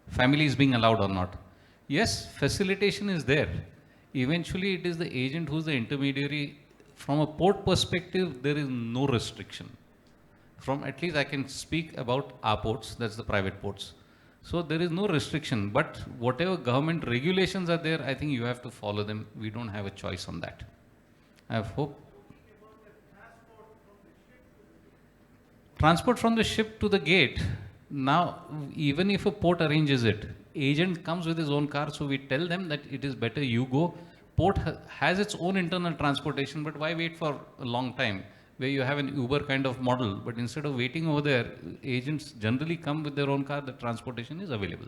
Families being allowed or not? Yes, facilitation is there. Eventually, it is the agent who's the intermediary. From a port perspective, there is no restriction. From at least I can speak about our ports, that's the private ports. So there is no restriction, but whatever government regulations are there, I think you have to follow them. We don't have a choice on that. I hope. Transport from the ship to the gate. Now, even if a port arranges it, agent comes with his own car, so we tell them that it is better you go. Port has its own internal transportation, but why wait for a long time where you have an Uber kind of model, but instead of waiting over there, agents generally come with their own car, the transportation is available.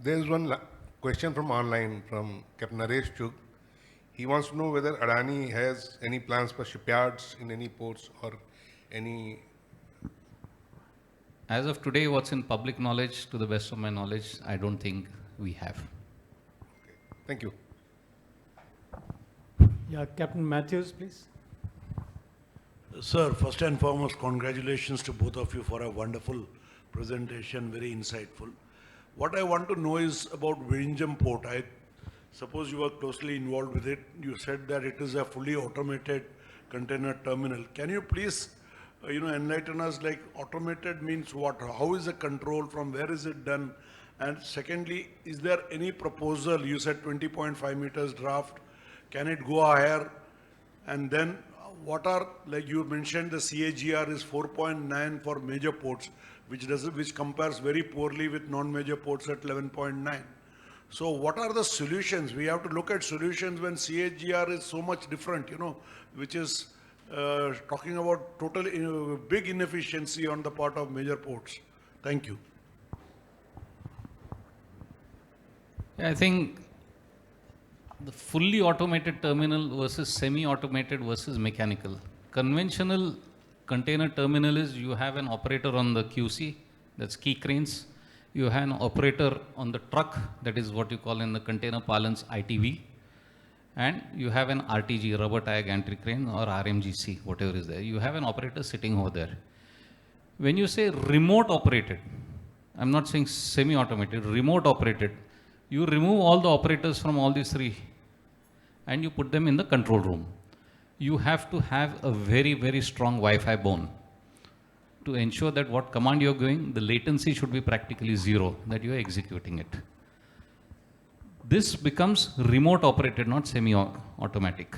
There's one question from online from Captain Naresh Chugh. He wants to know whether Adani has any plans for shipyards in any ports or any. As of today, what's in public knowledge, to the best of my knowledge, I don't think we have. Okay. Thank you. Yeah, Captain Matthews, please. Sir, first and foremost, congratulations to both of you for a wonderful presentation, very insightful. What I want to know is about Vizhinjam Port. I suppose you were closely involved with it. You said that it is a fully automated container terminal. Can you please enlighten us, like automated means what? How is the control? From where is it done? And secondly, is there any proposal? You said 20.5 meters draft. Can it go higher? And then what are, like you mentioned, the CAGR is 4.9 for major ports, which compares very poorly with non-major ports at 11.9. So what are the solutions? We have to look at solutions when CAGR is so much different, which is talking about total big inefficiency on the part of major ports. Thank you. I think the fully automated terminal versus semi-automated versus mechanical. Conventional container terminal is you have an operator on the QC, that's key cranes. You have an operator on the truck, that is what you call in the container parlance ITV. And you have an RTG, rubber tire gantry crane, or RMGC, whatever is there. You have an operator sitting over there. When you say remote operated, I'm not saying semi-automated, remote operated, you remove all the operators from all these three and you put them in the control room. You have to have a very, very strong Wi-Fi bone to ensure that what command you're going, the latency should be practically zero, that you're executing it. This becomes remote operated, not semi-automatic.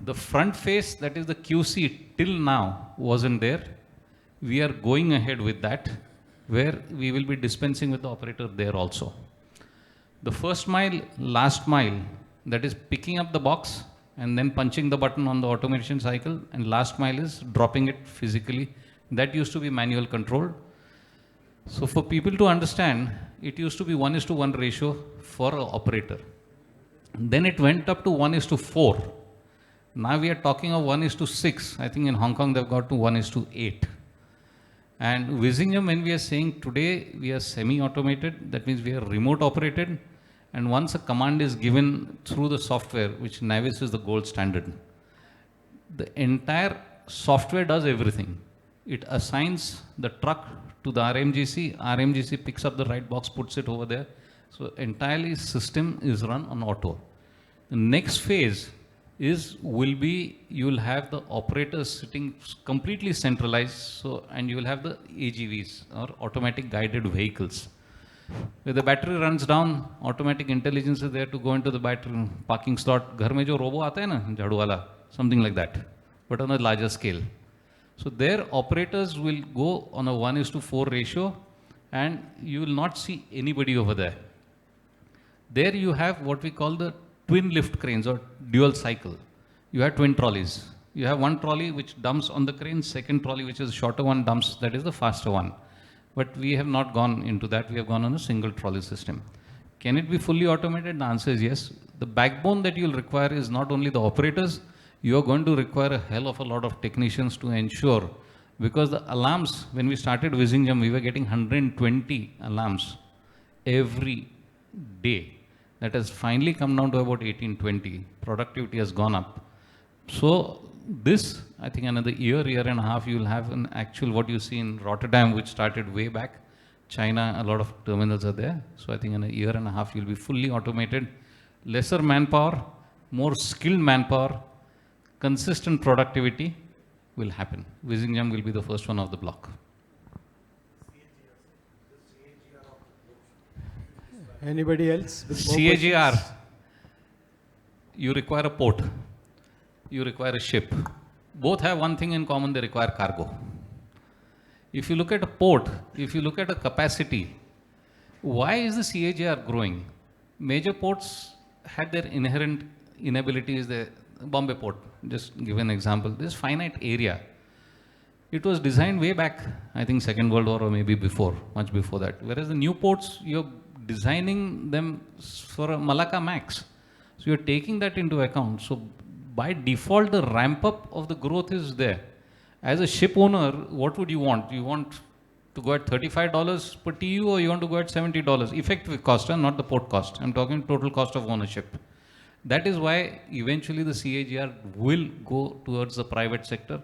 The front face, that is the QC, till now wasn't there. We are going ahead with that, where we will be dispensing with the operator there also. The first mile, last mile, that is picking up the box and then punching the button on the automation cycle, and last mile is dropping it physically. That used to be manual controlled. So for people to understand, it used to be 1:1 ratio for an operator. Then it went up to 1:4. Now we are talking of 1:6. I think in Hong Kong they've got to 1:8. And Vizhinjam, when we are saying today we are semi-automated, that means we are remote operated. And once a command is given through the software, which Navis is the gold standard, the entire software does everything. It assigns the truck to the RMGC. RMGC picks up the right box, puts it over there. So entirely system is run on auto. The next phase will be, you will have the operators sitting completely centralized, so, and you will have the AGVs, or automatic guided vehicles. Where the battery runs down, automatic intelligence is there to go into the battery parking slot. Ghar mein jo robo aata hai na, jhadu wala, something like that, but on a larger scale. So their operators will go on a 1:4 ratio, and you will not see anybody over there. There you have what we call the twin lift cranes, or dual cycle. You have twin trolleys. You have one trolley which dumps on the crane, second trolley which is the shorter one dumps, that is the faster one. But we have not gone into that, we have gone on a single trolley system. Can it be fully automated? The answer is yes. The backbone that you'll require is not only the operators, you are going to require a hell of a lot of technicians to ensure, because the alarms, when we started Vizhinjam, we were getting 120 alarms every day. That has finally come down to about 18-20. Productivity has gone up. So this, I think another year and a half, you will have an actual, what you see in Rotterdam, which started way back. China, a lot of terminals are there. So I think in a year and a half, you'll be fully automated. Lesser manpower, more skilled manpower, consistent productivity will happen. Vizhinjam will be the first one of the block. Anybody else? with more CAGR, questions? you require a port, you require a ship. Both have one thing in common, they require cargo. If you look at a port, if you look at a capacity, why is the CAGR growing? Major ports had their inherent inabilities. The Bombay port, just give an example, this finite area. It was designed way back, I think Second World War or maybe before, much before that. Whereas the new ports, you're designing them for a Malacca Max. So you're taking that into account. So by default, the ramp up of the growth is there. As a ship owner, what would you want? You want to go at $35 per TEU, or you want to go at $70? Effective cost, not the port cost. I'm talking total cost of ownership. That is why eventually the CAGR will go towards the private sector.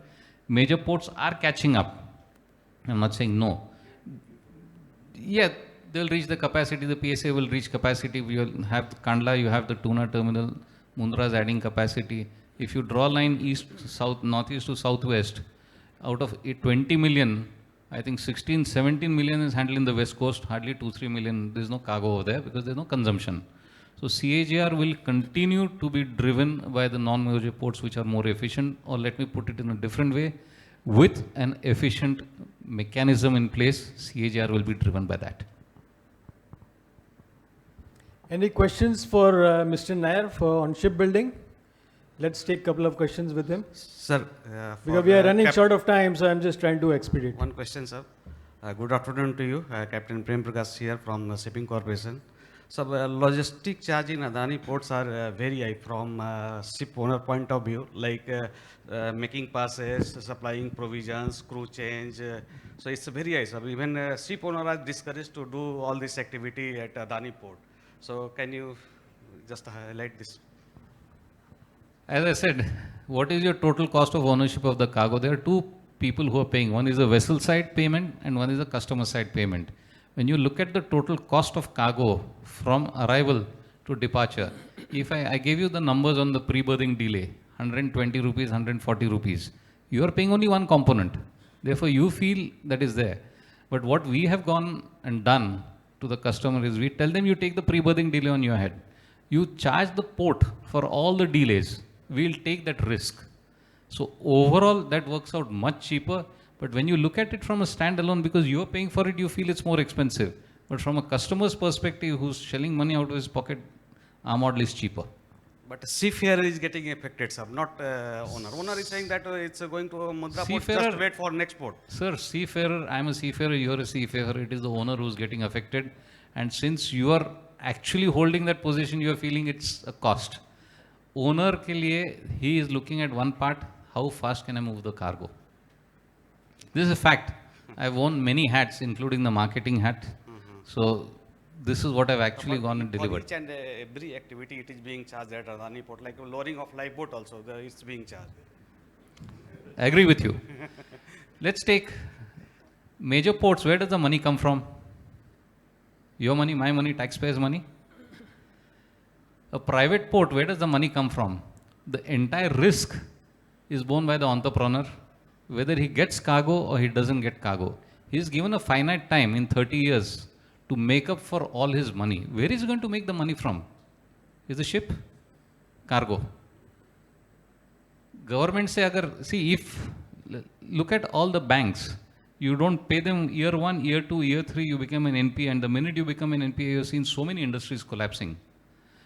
Major ports are catching up. I'm not saying no. Yeah, they'll reach the capacity, the PSA will reach capacity. We will have Kandla, you have the tuna terminal, Mundra is adding capacity. If you draw a line east, south, northeast to southwest, out of 20 million, I think 16, 17 million is handled in the west coast, hardly 2-3 million, there's no cargo over there because there's no consumption. So CAGR will continue to be driven by the non-major ports which are more efficient, or let me put it in a different way, with an efficient mechanism in place, CAGR will be driven by that. Any questions for Mr. Nair on shipbuilding? Let's take a couple of questions with him. Sir, Because we are running short of time, so I'm just trying to expedite. One question, sir. Good afternoon to you. Captain Prem Prakash here from the Shipping Corporation. So, logistic charge in Adani ports are very high from ship owner point of view, like making passes, supplying provisions, crew change. So, it's very high, sir. Even ship owner are discouraged to do all this activity at Adani port. So, can you just highlight this? As I said, what is your total cost of ownership of the cargo? There are two people who are paying. One is a vessel side payment and one is a customer side payment. When you look at the total cost of cargo from arrival to departure, if I gave you the numbers on the pre-berthing delay, 120 rupees, 140 rupees, you are paying only one component. Therefore, you feel that is there. But what we have gone and done to the customer is we tell them you take the pre-berthing delay on your head. You charge the port for all the delays we'll take that risk. So overall, that works out much cheaper. But when you look at it from a standalone, because you're paying for it, you feel it's more expensive. But from a customer's perspective, who's shelling money out of his pocket, our model is cheaper. But seafarer is getting affected, sir, not owner. Owner is saying that it's going to Mundra port, just wait for next port. Sir, seafarer, I'm a seafarer, you're a seafarer. It is the owner who's getting affected. And since you are actually holding that position, you are feeling it's a cost. Owner ke liye, he is looking at one part, how fast can I move the cargo? This is a fact. I've worn many hats, including the marketing hat. So this is what I've actually gone and delivered. For each and every activity, it is being charged at Adani Port, like lowering of lifeboat also, it's being charged. I agree with you. Let's take major ports. Where does the money come from? Your money, my money, taxpayers' money? A private port, where does the money come from? The entire risk is borne by the entrepreneur, whether he gets cargo or he doesn't get cargo. He is given a finite time in 30 years to make up for all his money. Where is he going to make the money from? Is the ship? Cargo. Government say, see, if, look at all the banks, you don't pay them year 1, year 2, year 3, you become an NPA, and the minute you become an NPA, you've seen so many industries collapsing.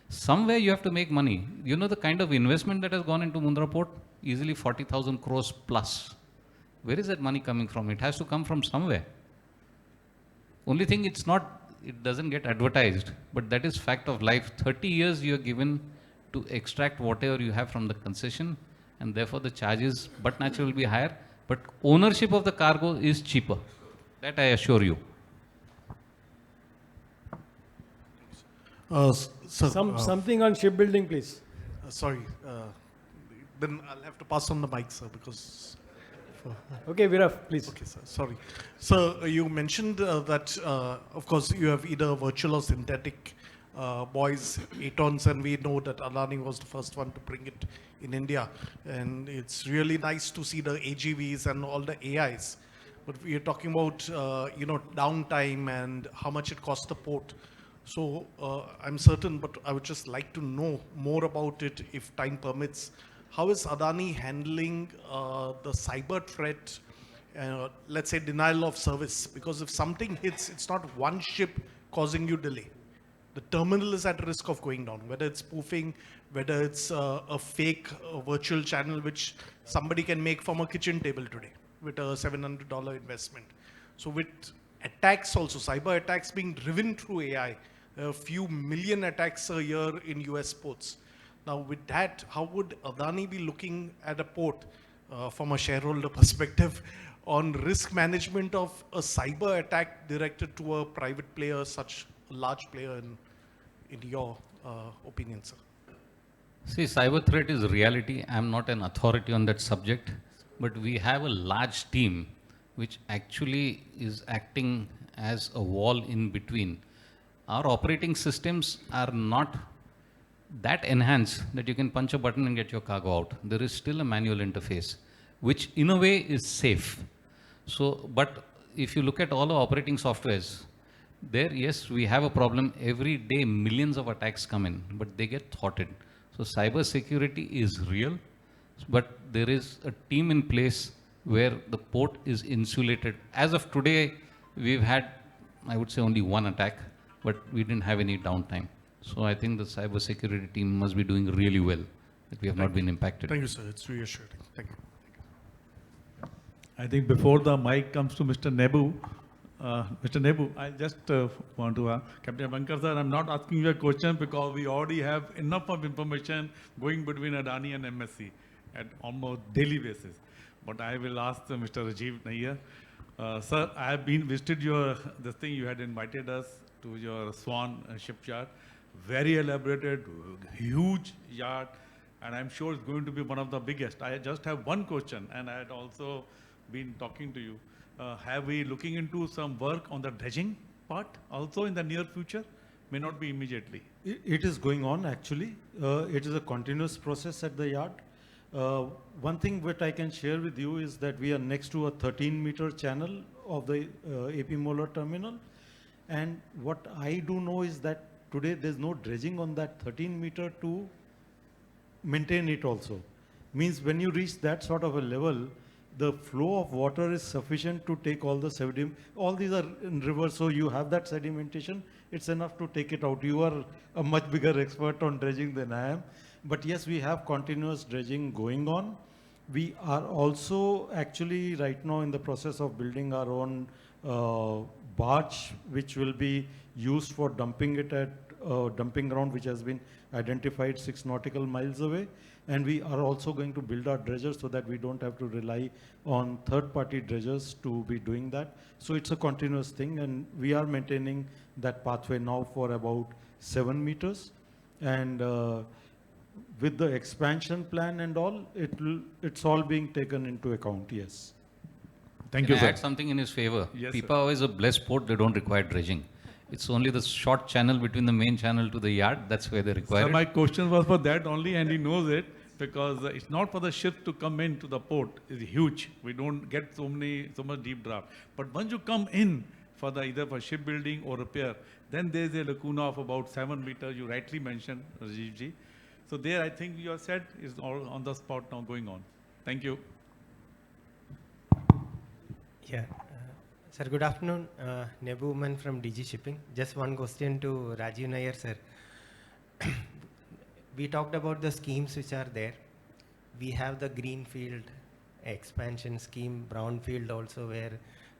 Somewhere you have to make money. You know the kind of investment that has gone into Mundra Port? Easily 40,000 crores plus. Where is that money coming from? It has to come from somewhere. Only thing, it doesn't get advertised, but that is fact of life. 30 years you are given to extract whatever you have from the concession, and therefore the charges, but naturally, will be higher, but ownership of the cargo is cheaper. That I assure you. Something on shipbuilding, please. Sorry, then I'll have to pass on the mic, sir, because... Okay, Viraf, please. Okay, sir, sorry. So you mentioned that, of course, you have either virtual or synthetic buoys, ATONs, and we know that Adani was the first one to bring it in India. And it's really nice to see the AGVs and all the AIs. But we are talking about, downtime and how much it costs the port. So I'm certain, but I would just like to know more about it if time permits. How is Adani handling the cyber threat, let's say denial of service? Because if something hits, it's not one ship causing you delay. The terminal is at risk of going down, whether it's spoofing, whether it's a fake virtual channel which somebody can make from a kitchen table today with a $700 investment. So with attacks also, cyber attacks being driven through AI, a few million attacks a year in US ports. Now with that, how would Adani be looking at a port from a shareholder perspective on risk management of a cyber attack directed to a private player, such a large player in your opinion, sir? See, cyber threat is reality. I'm not an authority on that subject, but we have a large team which actually is acting as a wall in between. Our operating systems are not that enhanced that you can punch a button and get your cargo out. There is still a manual interface, which in a way is safe. So, but if you look at all our operating softwares, there, yes, we have a problem. Every day, millions of attacks come in, but they get thwarted. So cyber security is real, but there is a team in place where the port is insulated. As of today, we've had, I would say, only one attack, but we didn't have any downtime. So I think the cyber security team must be doing really well, that we have not been impacted. Thank you, sir. It's reassuring. Thank you. I think before the mic comes to Mr. Nebu, I just want to, Captain Bankar sir, I'm not asking you a question because we already have enough of information going between Adani and MSC at almost daily basis. But I will ask Mr. Rajiv Nayyar. Sir, I have visited this thing, you had invited us to your Swan shipyard. Very elaborated, huge yard, and I'm sure it's going to be one of the biggest. I just have one question, and I had also been talking to you. Have we looking into some work on the dredging part also in the near future? May not be immediately. It is going on actually. It is a continuous process at the yard. One thing that I can share with you is that we are next to a 13-meter channel of the AP Molar terminal. And what I do know is that today there's no dredging on that 13-meter to maintain it also. Means when you reach that sort of a level, the flow of water is sufficient to take all the sediment. All these are in rivers, so you have that sedimentation. It's enough to take it out. You are a much bigger expert on dredging than I am. But yes, we have continuous dredging going on. We are also actually right now in the process of building our own barge, which will be used for dumping it at dumping ground, which has been identified 6 nautical miles away. And we are also going to build our dredgers so that we don't have to rely on third-party dredgers to be doing that. So it's a continuous thing, and we are maintaining that pathway now for about 7 meters. And with the expansion plan and all, it's all being taken into account, yes. Thank Can you, I sir. add something in his favor? Yes, Pipavav is a blessed port, they don't require dredging. It's only the short channel between the main channel to the yard, that's where they require So it. my question was for that only, and he knows it, because it's not for the ships to come into the port. It's huge. We don't get so much deep draft. But once you come in for the either for shipbuilding or repair, then there's a lacuna of about 7 meters. You rightly mentioned, Rajiv ji. So there, I think you have said is all on the spot now going on. Thank you. Yeah. Sir, good afternoon. Nebu Man from DG Shipping. Just one question to Rajiv Nair, sir. We talked about the schemes which are there. We have the greenfield expansion scheme, brownfield also, where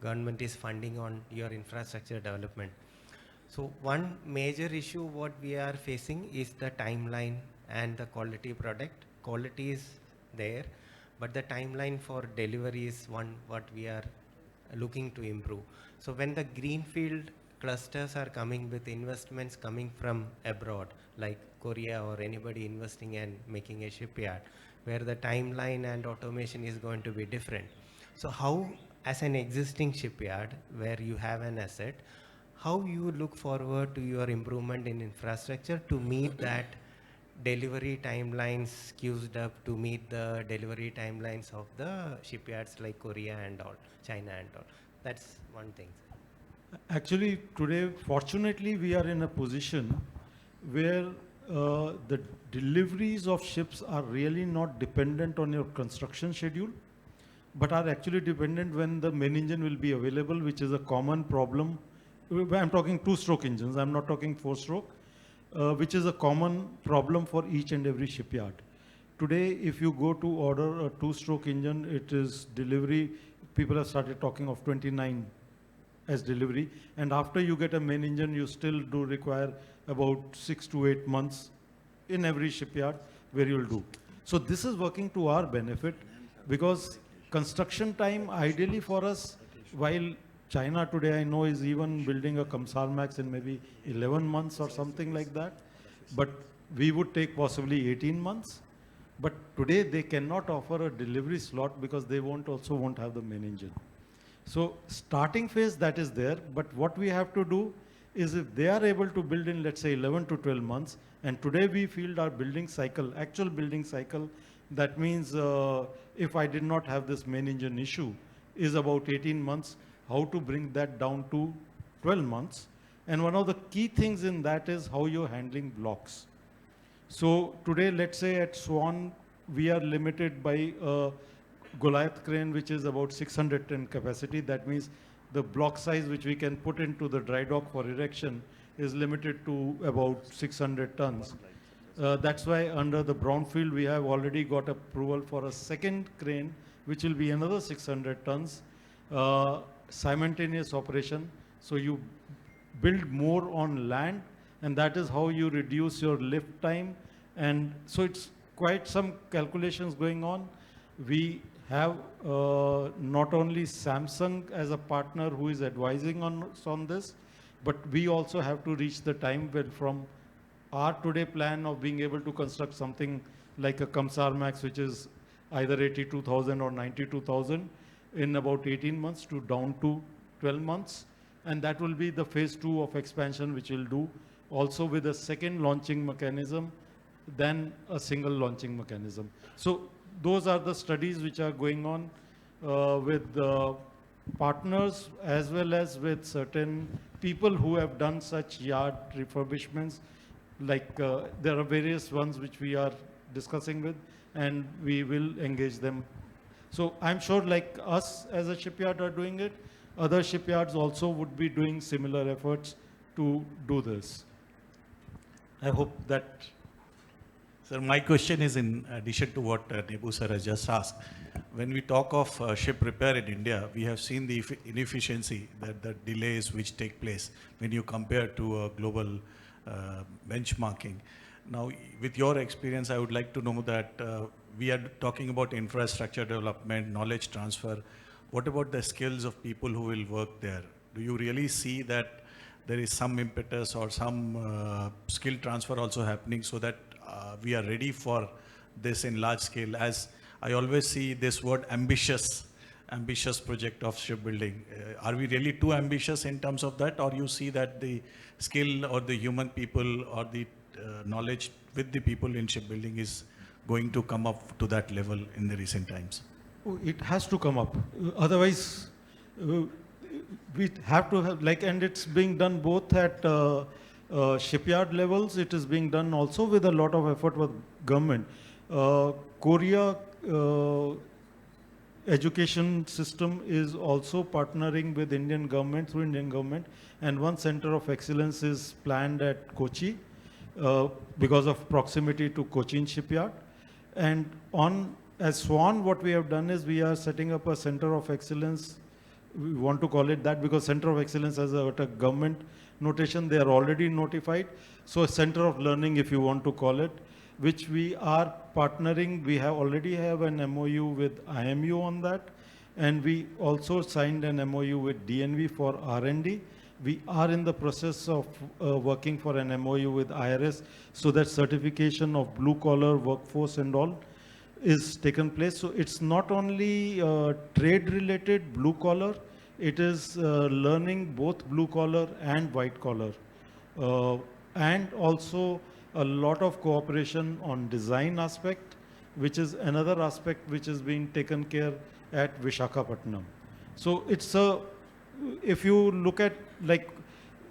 government is funding on your infrastructure development. So one major issue what we are facing is the timeline and the quality product. Quality is there, but the timeline for delivery is one what we are looking to improve. So when the greenfield clusters are coming with investments coming from abroad, like Korea or anybody investing and making a shipyard, where the timeline and automation is going to be different. So how, as an existing shipyard where you have an asset, how you look forward to your improvement in infrastructure to meet that delivery timelines queued up, to meet the delivery timelines of the shipyards like Korea and all, China and all. That's one thing. Actually, today, fortunately, we are in a position where the deliveries of ships are really not dependent on your construction schedule, but are actually dependent when the main engine will be available, which is a common problem. I'm talking 2-stroke engines, I'm not talking 4-stroke, which is a common problem for each and every shipyard. Today, if you go to order a 2-stroke engine, it is delivery, people have started talking of 29 as delivery, and after you get a main engine, you still do require about 6 to 8 months in every shipyard where you'll do. So this is working to our benefit, because construction time ideally for us, while China today I know is even building a Kamsar Max in maybe 11 months or something like that, but we would take possibly 18 months. But today they cannot offer a delivery slot because they won't have the main engine. So starting phase, that is there, but what we have to do is, if they are able to build in, let's say, 11 to 12 months, and today we feel our building cycle, actual building cycle, that means if I did not have this main engine issue, is about 18 months, how to bring that down to 12 months. And one of the key things in that is how you're handling blocks. So today, let's say at Swan, we are limited by Goliath crane, which is about 600 ton capacity. That means the block size which we can put into the dry dock for erection is limited to about 600 tons. That's why under the brownfield, we have already got approval for a second crane, which will be another 600 tons, simultaneous operation. So you build more on land, and that is how you reduce your lift time. And so it's quite some calculations going on. We have not only Samsung as a partner who is advising on this, but we also have to reach the time when from our today plan of being able to construct something like a Kamsar Max, which is either 82,000 or 92,000 in about 18 months to down to 12 months. And that will be the phase 2 of expansion, which we'll do also with a second launching mechanism than a single launching mechanism. So those are the studies which are going on with partners as well as with certain people who have done such yard refurbishments. Like there are various ones which we are discussing with, and we will engage them. So I'm sure like us as a shipyard are doing it, other shipyards also would be doing similar efforts to do this. I hope that. Sir, my question is in addition to what Nebu sir has just asked. When we talk of ship repair in India, we have seen the inefficiency, that the delays which take place when you compare to global benchmarking. Now, with your experience, I would like to know that we are talking about infrastructure development, knowledge transfer. What about the skills of people who will work there? Do you really see that there is some impetus or some skill transfer also happening so that we are ready for this in large scale? As I always see this word ambitious project of shipbuilding. Are we really too ambitious in terms of that, or you see that the skill or the human people or the knowledge with the people in shipbuilding is going to come up to that level in the recent times? It has to come up. Otherwise, we have to have, like, and it's being done both at shipyard levels. It is being done also with a lot of effort with government. Korea education system is also partnering with Indian government, through Indian government, and one center of excellence is planned at Kochi because of proximity to Cochin shipyard. And as SWAN, what we have done is we are setting up a center of excellence. We want to call it that because center of excellence has a government notation. They are already notified. So a center of learning, if you want to call it, which we are partnering. We already have an MOU with IMU on that. And we also signed an MOU with DNV for R&D. We are in the process of working for an MOU with IRS so that certification of blue collar workforce and all is taken place. So it's not only trade related blue collar, it is learning both blue collar and white collar. And also a lot of cooperation on design aspect, which is another aspect which is being taken care at Visakhapatnam. So it's if you look at, like,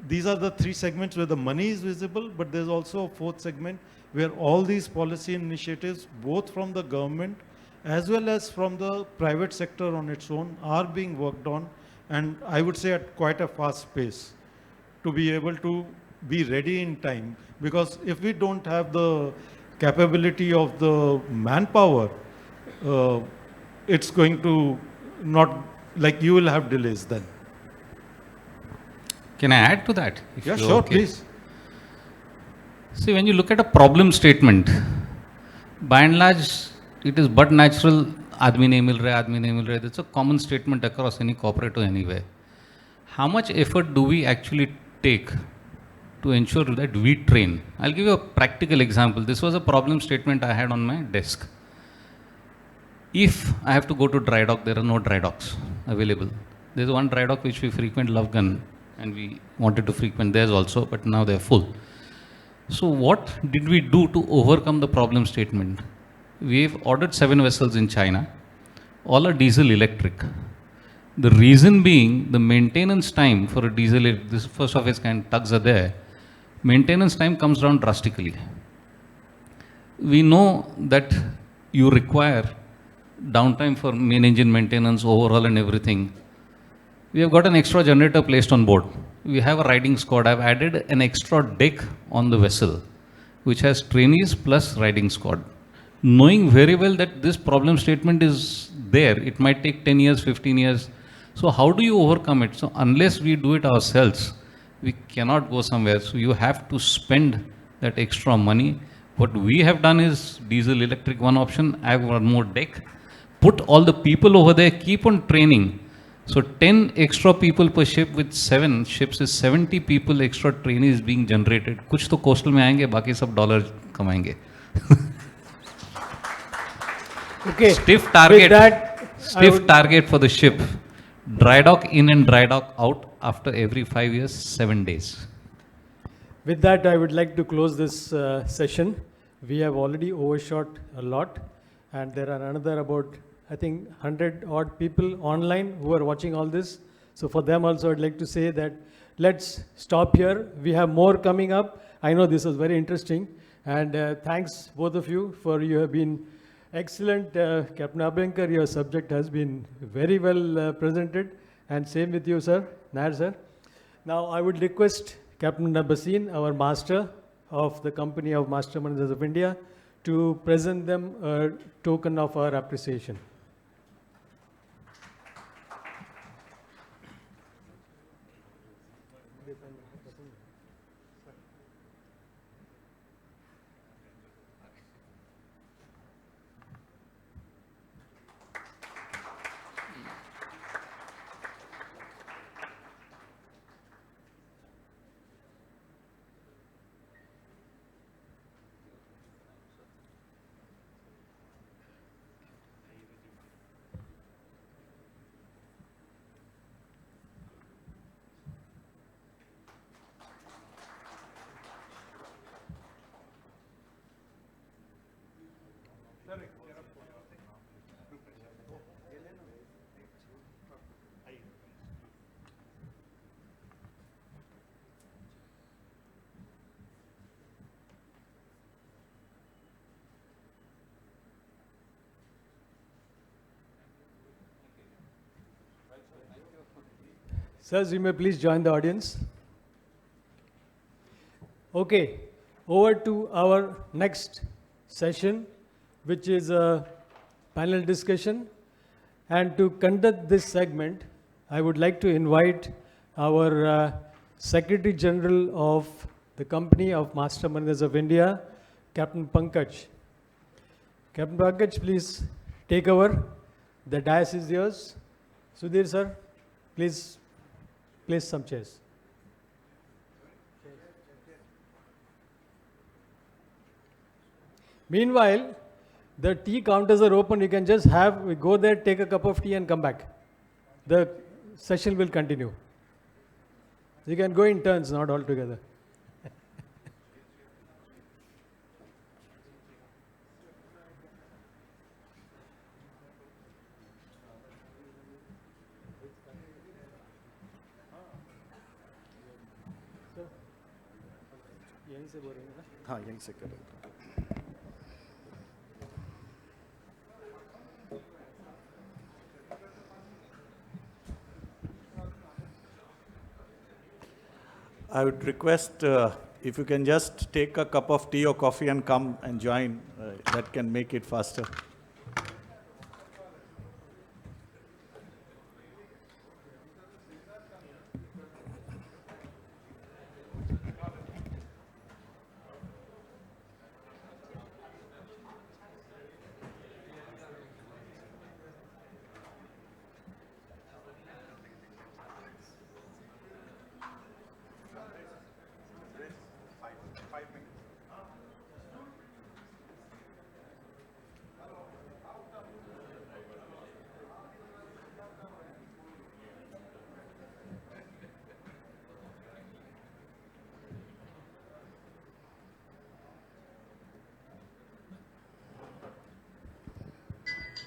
these are the three segments where the money is visible, but there's also a fourth segment where all these policy initiatives, both from the government as well as from the private sector on its own, are being worked on, and I would say at quite a fast pace to be able to be ready in time. Because if we don't have the capability of the manpower, it's going to not, like, you will have delays then. Can I add to that? Yeah, sure, please. See, when you look at a problem statement, by and large, it is but natural, aadmi nahi mil raha. That's a common statement across any corporate or anywhere. How much effort do we actually take to ensure that we train? I'll give you a practical example. This was a problem statement I had on my desk. If I have to go to dry dock, there are no dry docks available. There's one dry dock which we frequent, Lovegun, and we wanted to frequent theirs also, but now they're full. So what did we do to overcome the problem statement? We've ordered 7 vessels in China. All are diesel electric. The reason being, the maintenance time for a diesel, this first of its kind tugs are there, maintenance time comes down drastically. We know that you require downtime for main engine maintenance, overhaul and everything. We have got an extra generator placed on board. We have a riding squad. I've added an extra deck on the vessel, which has trainees plus riding squad. Knowing very well that this problem statement is there, it might take 10 years, 15 years. So how do you overcome it? So unless we do it ourselves, we cannot go somewhere. So you have to spend that extra money. What we have done is diesel electric, one option, add one more deck, put all the people over there, keep on training. So 10 extra people per ship with 7 ships is 70 people extra trainees being generated. कुछ तो coastal में आएंगे, बाकी सब dollar कमाएंगे. Okay. Stiff target for the ship. Dry dock in and dry dock out after every 5 years, 7 days. With that, I would like to close this session. We have already overshot a lot, and there are another about, I think, 100 odd people online who are watching all this. So for them also, I'd like to say that let's stop here. We have more coming up. I know this was very interesting, And thanks both of you for you have been excellent. Captain Abhinkar, your subject has been very well presented. And same with you, sir, Nair sir. Now I would request Captain Basin, our master of the Company of Master Managers of India, to present them a token of our appreciation. Sirs, you may please join the audience. Okay, over to our next session, which is a panel discussion. And to conduct this segment, I would like to invite our Secretary General of the Company of Master Managers of India, Captain Pankaj. Captain Pankaj, please take over. The dais is yours. Sudhir sir, please place some chairs. Meanwhile, the tea counters are open. You can just go there, take a cup of tea and come back. The session will continue. You can go in turns, not all together. हाँ यहीं से करें. I would request if you can just take a cup of tea or coffee and come and join. That can make it faster.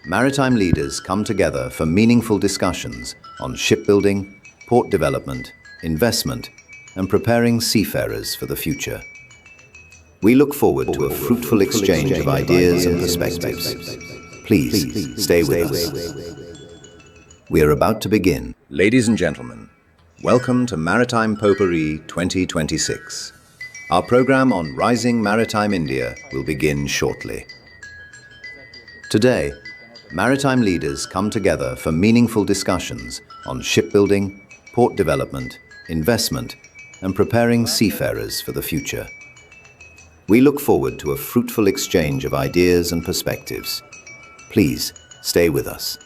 Maritime leaders come together for meaningful discussions on shipbuilding, port development, investment, and preparing seafarers for the future. We look forward to a fruitful exchange of ideas and perspectives. Please stay with us. We are about to begin. Ladies and gentlemen, welcome to Maritime Potpourri 2026. Our program on Rising Maritime India will begin shortly. Today, maritime leaders come together for meaningful discussions on shipbuilding, port development, investment, and preparing seafarers for the future. We look forward to a fruitful exchange of ideas and perspectives. Please stay with us.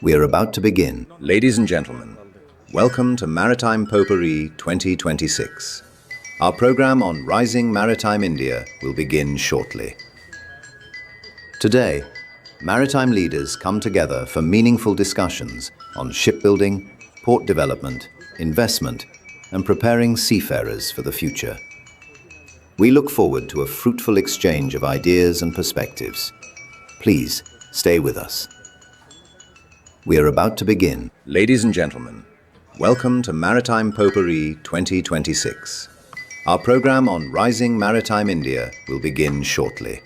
We are about to begin. Ladies and gentlemen, welcome to Maritime Potpourri 2026. Our program on Rising Maritime India will begin shortly. Today, maritime leaders come together for meaningful discussions on shipbuilding, port development, investment, and preparing seafarers for the future. We look forward to a fruitful exchange of ideas and perspectives. Please stay with us. We are about to begin. Ladies and gentlemen, welcome to Maritime Potpourri 2026. Our program on Rising Maritime India will begin shortly.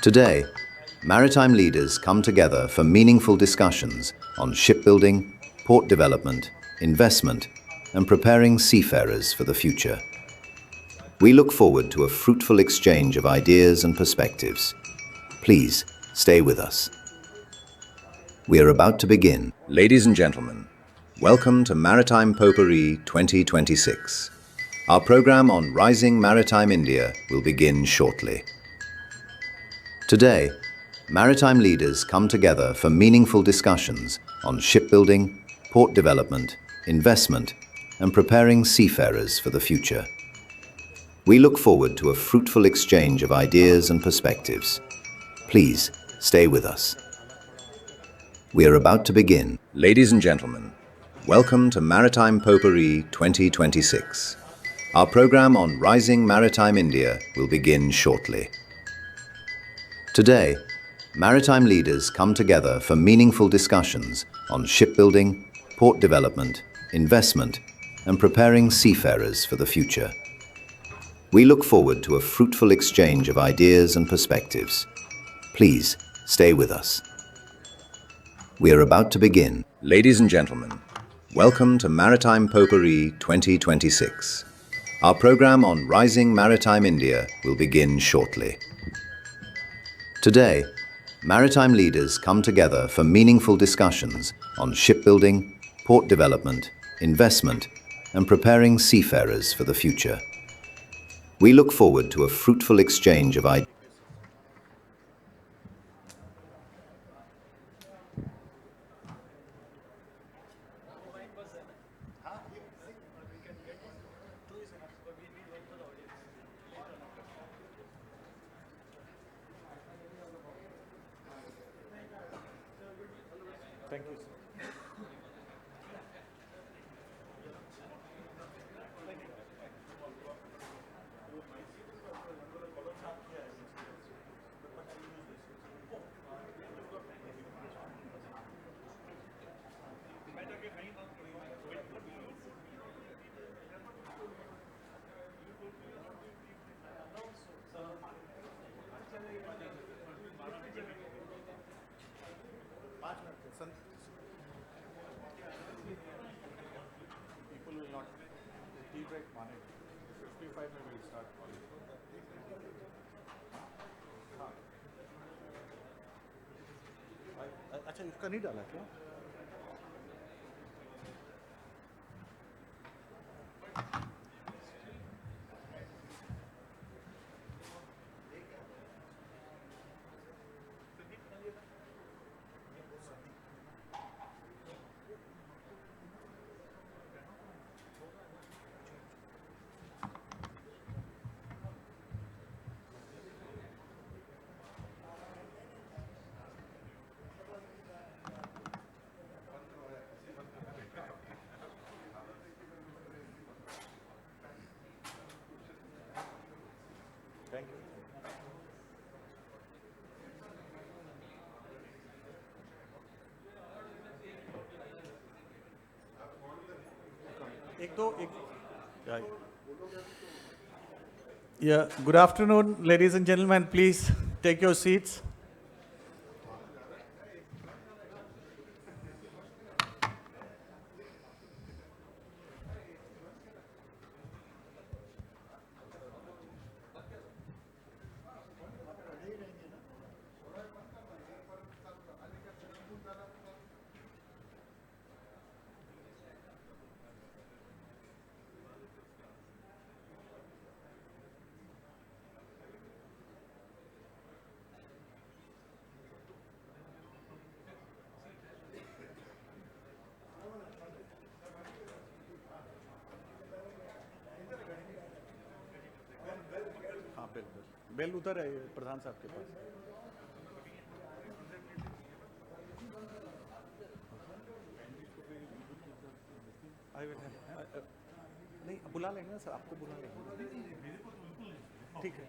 Today, maritime leaders come together for meaningful discussions on shipbuilding, port development, investment, and preparing seafarers for the future. We look forward to a fruitful exchange of ideas and perspectives. Please stay with us. We are about to begin. Ladies and gentlemen, welcome to Maritime Potpourri 2026. Our program on Rising Maritime India will begin shortly. Today, maritime leaders come together for meaningful discussions on shipbuilding, port development, investment, and preparing seafarers for the future. We look forward to a fruitful exchange of ideas and perspectives. Please stay with us. We are about to begin. Ladies and gentlemen, welcome to Maritime Potpourri 2026. Our program on Rising Maritime India will begin shortly. Today, maritime leaders come together for meaningful discussions on shipbuilding, port development, investment, and preparing seafarers for the future. We look forward to a fruitful exchange of ideas and perspectives. Please stay with us. We are about to begin. Ladies and gentlemen, welcome to Maritime Potpourri 2026. Our program on Rising Maritime India will begin shortly. Today, maritime leaders come together for meaningful discussions on shipbuilding, port development, investment, and preparing seafarers for the future. We look forward to a fruitful exchange of ideas. Thank you, sir. People will not tea break money. 55 में will start calling. अच्छा इसका नहीं डाला क्या? Thank you. Yeah, good afternoon, ladies and gentlemen. Please take your seats. Bell उधर है प्रधान साहब के पास. नहीं बुला लेंगे ना सर, आपको बुला लेंगे. ठीक है,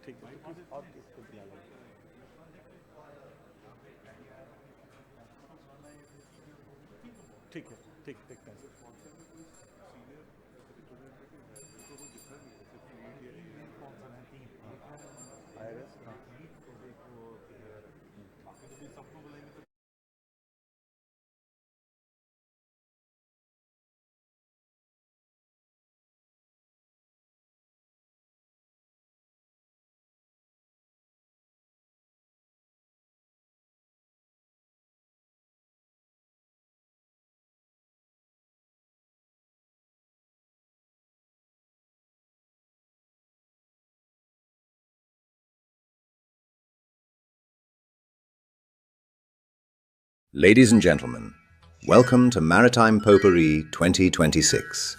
ठीक है, और किसको बुला लेंगे. ठीक है, ठीक, देखते हैं. Ladies and gentlemen, welcome to Maritime Potpourri 2026.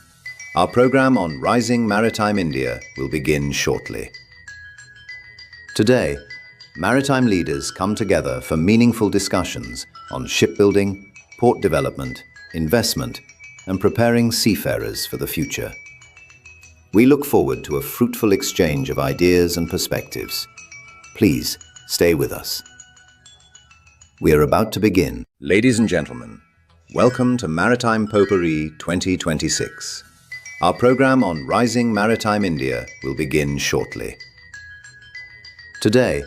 Our program on Rising Maritime India will begin shortly. Today, maritime leaders come together for meaningful discussions on shipbuilding, port development, investment, and preparing seafarers for the future. We look forward to a fruitful exchange of ideas and perspectives. Please stay with us. We are about to begin. Ladies and gentlemen, welcome to Maritime Potpourri 2026. Our program on Rising Maritime India will begin shortly. Today,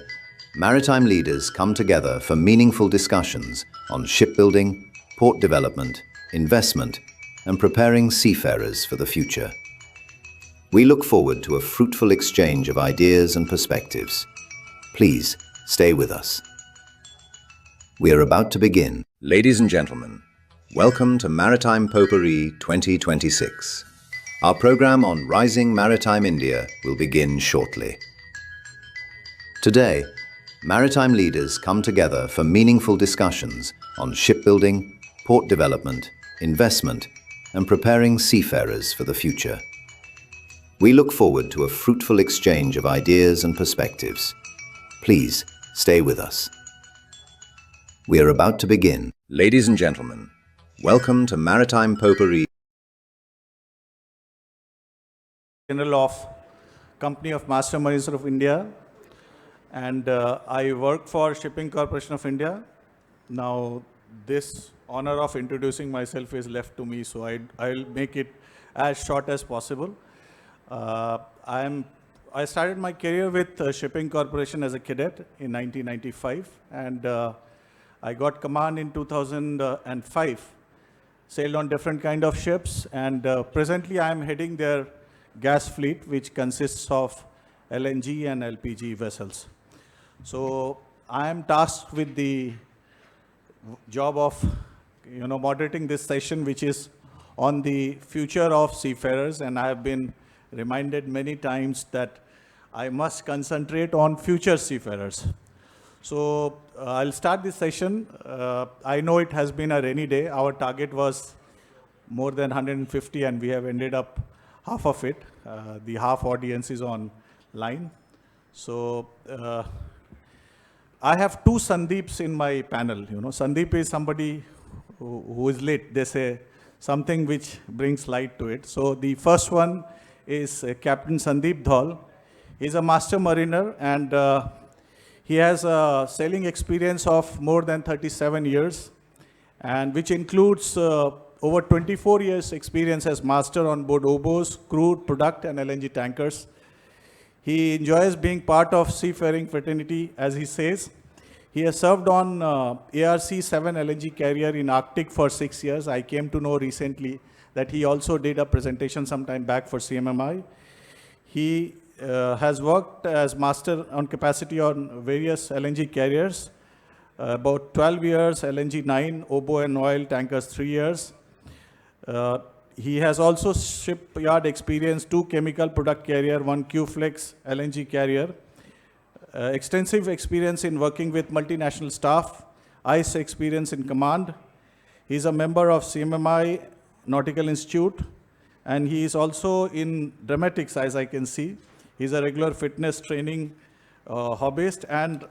maritime leaders come together for meaningful discussions on shipbuilding, port development, investment, and preparing seafarers for the future. We look forward to a fruitful exchange of ideas and perspectives. Please stay with us. We are about to begin. Ladies and gentlemen, welcome to Maritime Potpourri 2026. Our program on Rising Maritime India will begin shortly. Today, maritime leaders come together for meaningful discussions on shipbuilding, port development, investment, and preparing seafarers for the future. We look forward to a fruitful exchange of ideas and perspectives. Please stay with us. We are about to begin. Ladies and gentlemen, welcome to Maritime Potpourri. General of Company of Master Marines of India, and I work for Shipping Corporation of India. Now, this honor of introducing myself is left to me, so I'll make it as short as possible. I started my career with Shipping Corporation as a cadet in 1995, and I got command in 2005, sailed on different kind of ships, and presently I am heading their gas fleet, which consists of LNG and LPG vessels. So I am tasked with the job of moderating this session, which is on the future of seafarers, and I have been reminded many times that I must concentrate on future seafarers. So I'll start this session. I know it has been a rainy day. Our target was more than 150, and we have ended up half of it. The half audience is online. So I have two Sandeeps in my panel. Sandeep is somebody who is lit. They say something which brings light to it. So the first one is Captain Sandeep Dhol. He's a master mariner, and he has a sailing experience of more than 37 years, and which includes over 24 years experience as master on board oboes, crude, product, and LNG tankers. He enjoys being part of seafaring fraternity, as he says. He has served on ARC-7 LNG carrier in Arctic for 6 years. I came to know recently that he also did a presentation sometime back for CMMI. He has worked as master on capacity on various LNG carriers, about 12 years, LNG 9, oboe and oil tankers 3 years. He has also shipyard experience, 2 chemical product carrier, 1 Q-Flex LNG carrier, extensive experience in working with multinational staff, ICE experience in command. He's a member of CMMI Nautical Institute, and he is also in dramatics, as I can see. He's a regular fitness training hobbyist, and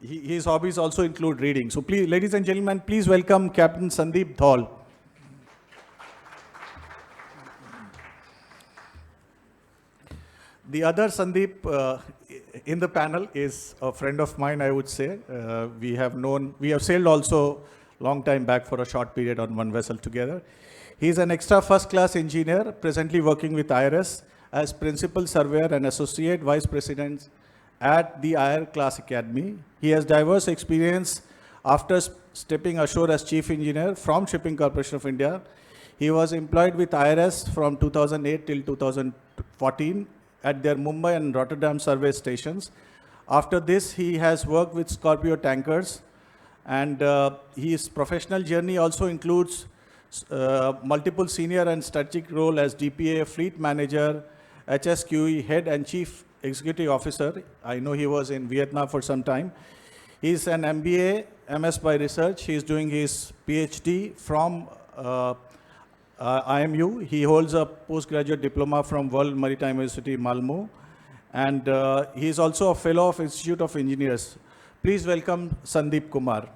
his hobbies also include reading. So please, ladies and gentlemen, please welcome Captain Sandeep Dhol. The other Sandeep in the panel is a friend of mine, I would say. We have sailed also long time back for a short period on one vessel together. He's an extra first-class engineer, presently working with IRS as principal surveyor and associate vice president at the IR Class Academy. He has diverse experience after stepping ashore as chief engineer from Shipping Corporation of India. He was employed with IRS from 2008 till 2014 at their Mumbai and Rotterdam survey stations. After this, he has worked with Scorpio Tankers, and his professional journey also includes multiple senior and strategic role as DPA, fleet manager, HSQE head and chief executive officer. I know he was in Vietnam for some time. He's an MBA, MS by research. He's doing his PhD from IMU. He holds a postgraduate diploma from World Maritime University, Malmo. And he is also a fellow of Institute of Engineers. Please welcome Sandeep Kumar.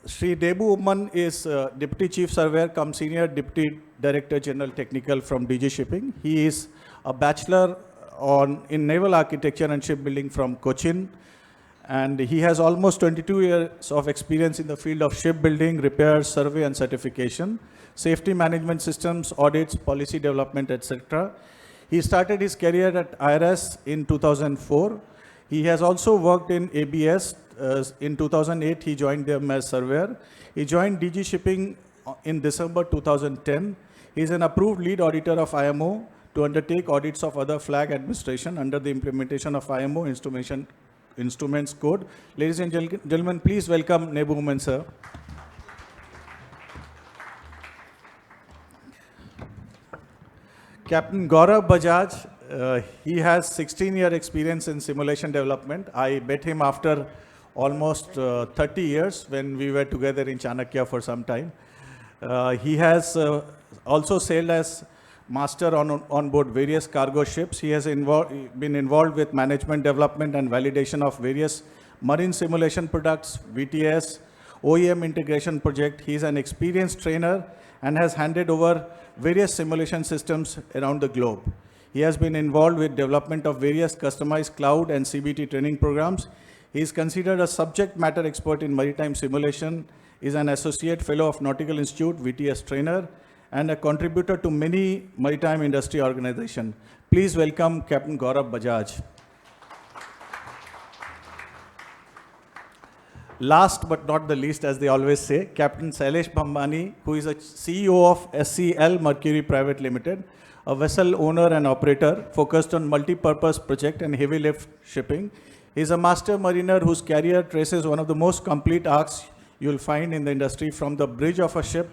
Sri Debu Umman is Deputy Chief Surveyor cum Senior Deputy Director General Technical from DG Shipping. He is a Bachelor in Naval Architecture and Shipbuilding from Cochin. And he has almost 22 years of experience in the field of shipbuilding, repair, survey and certification, safety management systems, audits, policy development, etc. He started his career at IRS in 2004. He has also worked in ABS. In 2008, he joined them as surveyor. He joined DG Shipping in December 2010. He is an approved lead auditor of IMO to undertake audits of other flag administration under the implementation of IMO Instruments Code. Ladies and gentlemen, please welcome Nebu Umman, sir. Captain Gaurav Bajaj, he has 16-year experience in simulation development. I met him after almost 30 years when we were together in Chanakya for some time. He has also sailed as master on board various cargo ships. He has been involved with management development and validation of various marine simulation products, VTS, OEM integration project. He is an experienced trainer and has handed over various simulation systems around the globe. He has been involved with development of various customized cloud and CBT training programs. He is considered a subject matter expert in maritime simulation, is an associate fellow of Nautical Institute, VTS trainer, and a contributor to many maritime industry organizations. Please welcome Captain Gaurav Bajaj. Last but not the least, as they always say, Captain Sailesh Bhambani, who is a CEO of SCL Mercury Private Limited, a vessel owner and operator focused on multi-purpose project and heavy lift shipping. He is a master mariner whose career traces one of the most complete arcs you will find in the industry, from the bridge of a ship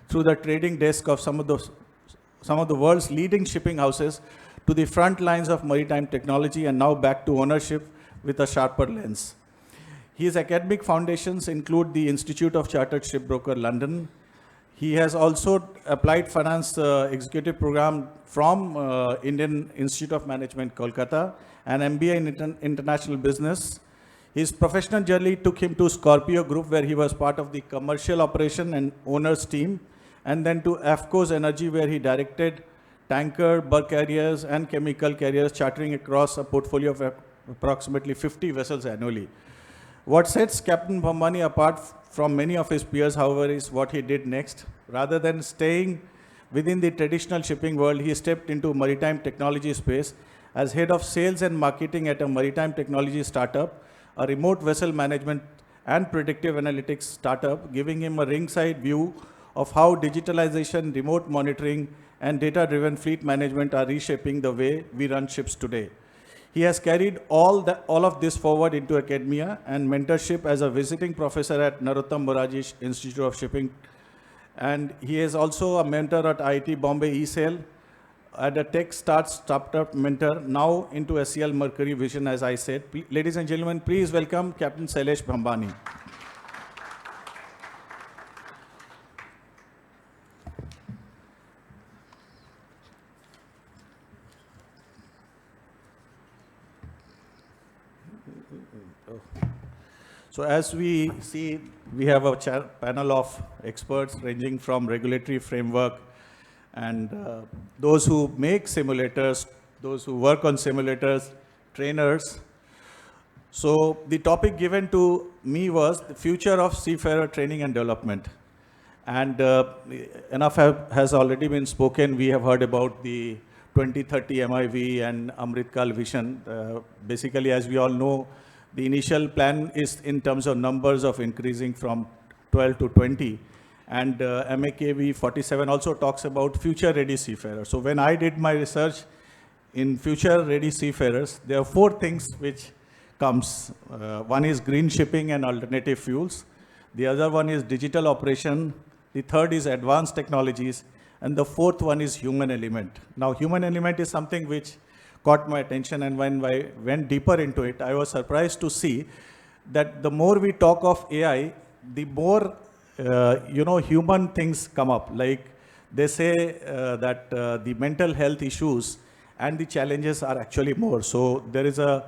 through the trading desk of some of the world's leading shipping houses to the front lines of maritime technology, and now back to ownership with a sharper lens. His academic foundations include the Institute of Chartered Shipbroker, London. He has also applied finance executive program from Indian Institute of Management, Kolkata, and MBA in international business. His professional journey took him to Scorpio Group, where he was part of the commercial operation and owners team, and then to Afcos Energy, where he directed tanker, bulk carriers, and chemical carriers, chartering across a portfolio of approximately 50 vessels annually. What sets Captain Bhambani apart from many of his peers, however, is what he did next. Rather than staying within the traditional shipping world, he stepped into maritime technology space as head of sales and marketing at a maritime technology startup, a remote vessel management and predictive analytics startup, giving him a ringside view of how digitalization, remote monitoring, and data-driven fleet management are reshaping the way we run ships today. He has carried all of this forward into academia and mentorship as a visiting professor at Narottam Moraji Institute of Shipping. And he is also a mentor at IIT Bombay eSail, at a tech startup mentor, now into SCL Mercury Vision, as I said. Ladies and gentlemen, please welcome Captain Sailesh Bhambani. So as we see, we have a panel of experts ranging from regulatory framework and those who make simulators, those who work on simulators, trainers. So the topic given to me was the future of seafarer training and development. And enough has already been spoken. We have heard about the 2030 MIV and Amritkal Vision. Basically, as we all know, the initial plan is in terms of numbers of increasing from 12 to 20. And MAKV 47 also talks about future-ready seafarers. So when I did my research in future-ready seafarers, there are 4 things which comes. One is green shipping and alternative fuels. The other one is digital operation. The third is advanced technologies. And the fourth one is human element. Now, human element is something which caught my attention, and when I went deeper into it, I was surprised to see that the more we talk of AI, the more human things come up. Like they say that the mental health issues and the challenges are actually more. So there is a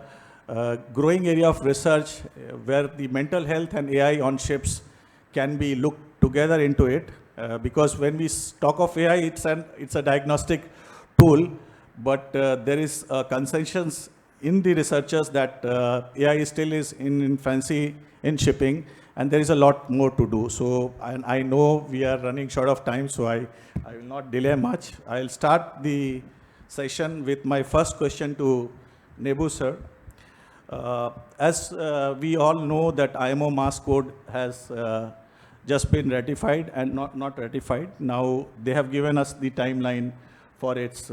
growing area of research where the mental health and AI on ships can be looked together into it. Because when we talk of AI, it's a diagnostic tool, but there is a consensus in the researchers that AI still is in infancy in shipping, and there is a lot more to do. So, and I know we are running short of time, so I will not delay much. I'll start the session with my first question to Nebu sir. As we all know that IMO Mass Code has just been ratified and not ratified. Now they have given us the timeline for its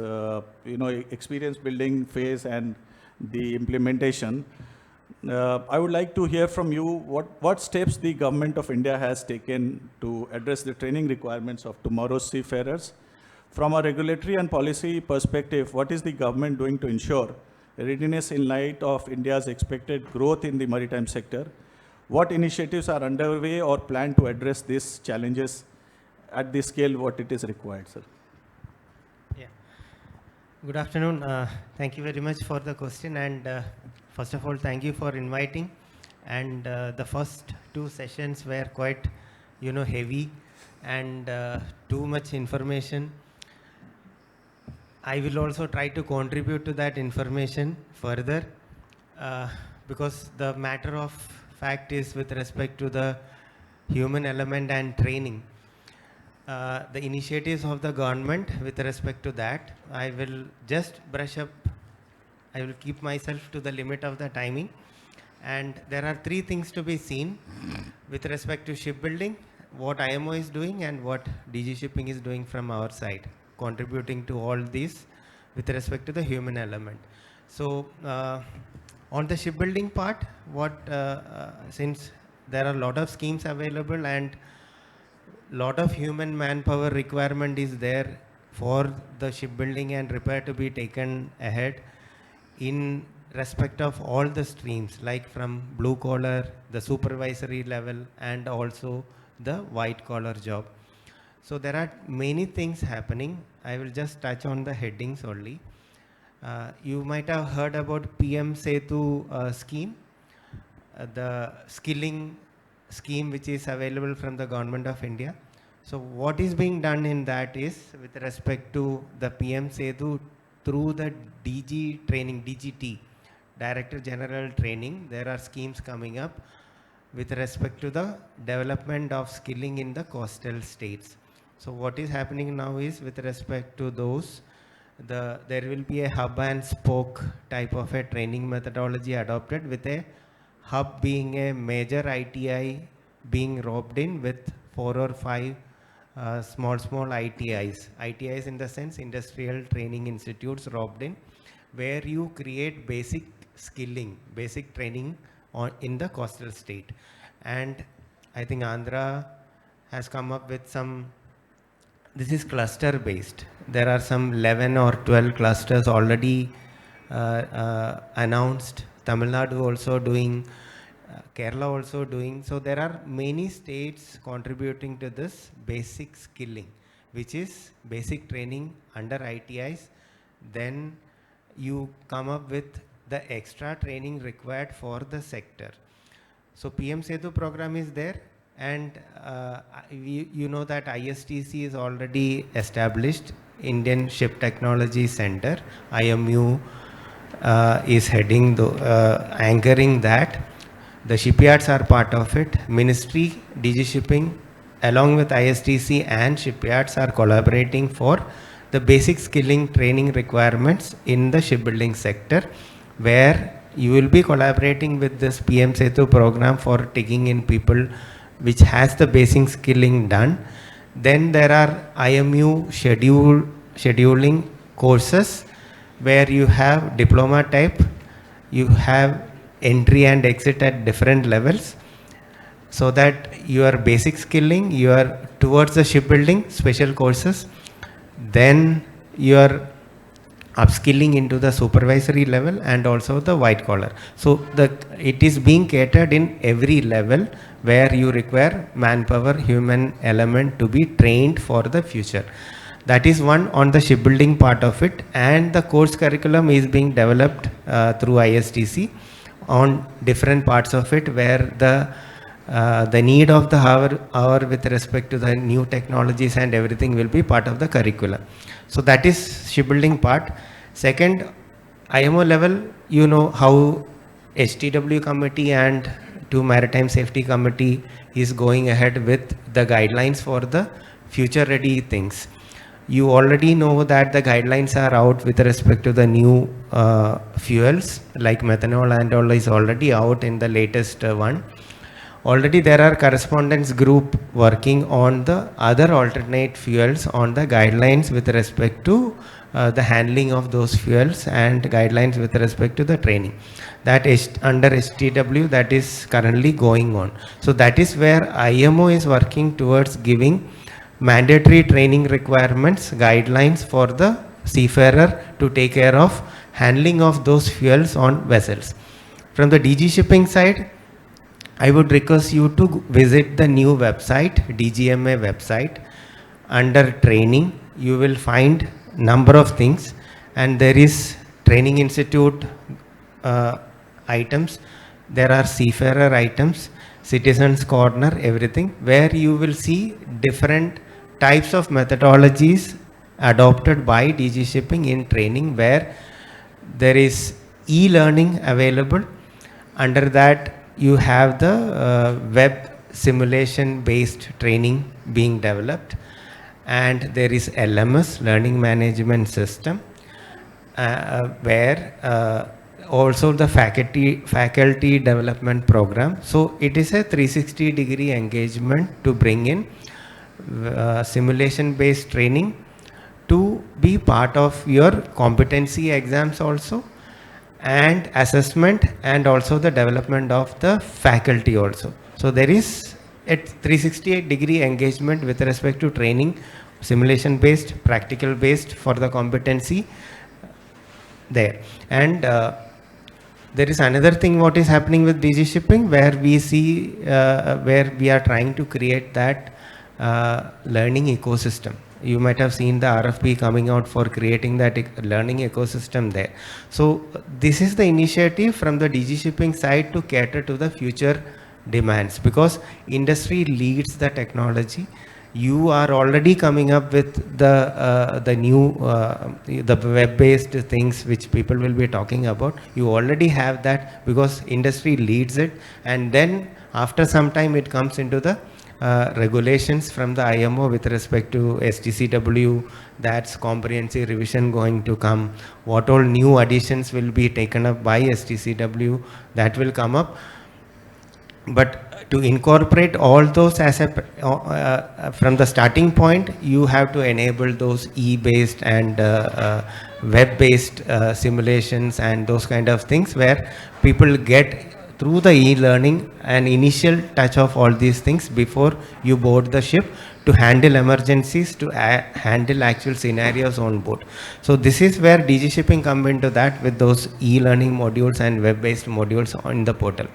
experience building phase and the implementation. I would like to hear from you what steps the government of India has taken to address the training requirements of tomorrow's seafarers. From a regulatory and policy perspective, what is the government doing to ensure readiness in light of India's expected growth in the maritime sector? What initiatives are underway or planned to address these challenges at the scale what it is required, sir? Yeah. Good afternoon. Thank you very much for the question. And first of all, thank you for inviting. And the first two sessions were quite, heavy and too much information. I will also try to contribute to that information further because the matter of fact is with respect to the human element and training. The initiatives of the government with respect to that, I will just brush up. I will keep myself to the limit of the timing. And there are three things to be seen with respect to shipbuilding, what IMO is doing and what DG Shipping is doing from our side, contributing to all these with respect to the human element. So on the shipbuilding part, since there are a lot of schemes available and lot of human manpower requirement is there for the shipbuilding and repair to be taken ahead in respect of all the streams, like from blue collar, the supervisory level, and also the white collar job. So there are many things happening. I will just touch on the headings only. You might have heard about PM Setu scheme, the skilling scheme which is available from the Government of India. So what is being done in that is with respect to the PM Setu through the DG training, DGT, Director General Training, there are schemes coming up with respect to the development of skilling in the coastal states. So what is happening now is with respect to those, there will be a hub and spoke type of a training methodology adopted, with a hub being a major ITI being roped in with 4 or 5 small ITIs. ITIs in the sense industrial training institutes roped in, where you create basic skilling, basic training in the coastal state. And I think Andhra has come up with some. This is cluster based. There are some 11 or 12 clusters already announced. Tamil Nadu also doing, Kerala also doing. So there are many states contributing to this basic skilling, which is basic training under ITIs. Then you come up with the extra training required for the sector. So PM Setu program is there. And you know that ISTC is already established, Indian Ship Technology Center. IMU is heading, anchoring that. The shipyards are part of it. Ministry, DG Shipping, along with ISTC and shipyards are collaborating for the basic skilling training requirements in the shipbuilding sector, where you will be collaborating with this PM Setu program for taking in people which has the basic skilling done. Then there are IMU scheduling courses where you have diploma type, you have entry and exit at different levels, so that your basic skilling, you are towards the shipbuilding special courses, then your upskilling into the supervisory level and also the white collar. So it is being catered in every level where you require manpower, human element to be trained for the future. That is one on the shipbuilding part of it, and the course curriculum is being developed through ISTC on different parts of it, where the need of the hour with respect to the new technologies and everything will be part of the curriculum. So that is shipbuilding part. Second, IMO level, you know how HTW committee and to Maritime Safety Committee is going ahead with the guidelines for the future ready things. You already know that the guidelines are out with respect to the new fuels like methanol and all is already out in the latest one. Already there are correspondence group working on the other alternate fuels on the guidelines with respect to the handling of those fuels and guidelines with respect to the training. That is under HTW, that is currently going on. So that is where IMO is working towards giving mandatory training requirements, guidelines for the seafarer to take care of handling of those fuels on vessels. From the DG shipping side, I would request you to visit the new website, DGMA website. Under training, you will find number of things, and there is training institute items, there are seafarer items, citizens corner, everything, where you will see different types of methodologies adopted by DG shipping in training, where there is e-learning available. Under that, you have the web simulation based training being developed, and there is LMS, learning management system, where also the faculty development program. So it is a 360-degree engagement to bring in simulation based training to be part of your competency exams also, and assessment, and also the development of the faculty also. So there is a 368-degree engagement with respect to training, simulation based, practical based for the competency there. And there is another thing what is happening with DG shipping, where we see where we are trying to create that learning ecosystem. You might have seen the RFP coming out for creating that learning ecosystem there. So this is the initiative from the DG shipping side to cater to the future demands, because industry leads the technology. You are already coming up with the new the web-based things which people will be talking about. You already have that because industry leads it, and then after some time it comes into the regulations from the IMO with respect to STCW. That's comprehensive revision going to come. What all new additions will be taken up by STCW, that will come up. But to incorporate all those as a from the starting point, you have to enable those e-based and web-based simulations and those kind of things, where people get through the e-learning an initial touch of all these things before you board the ship, to handle emergencies, to handle actual scenarios on board. So this is where DG shipping come into that with those e-learning modules and web-based modules on the portal.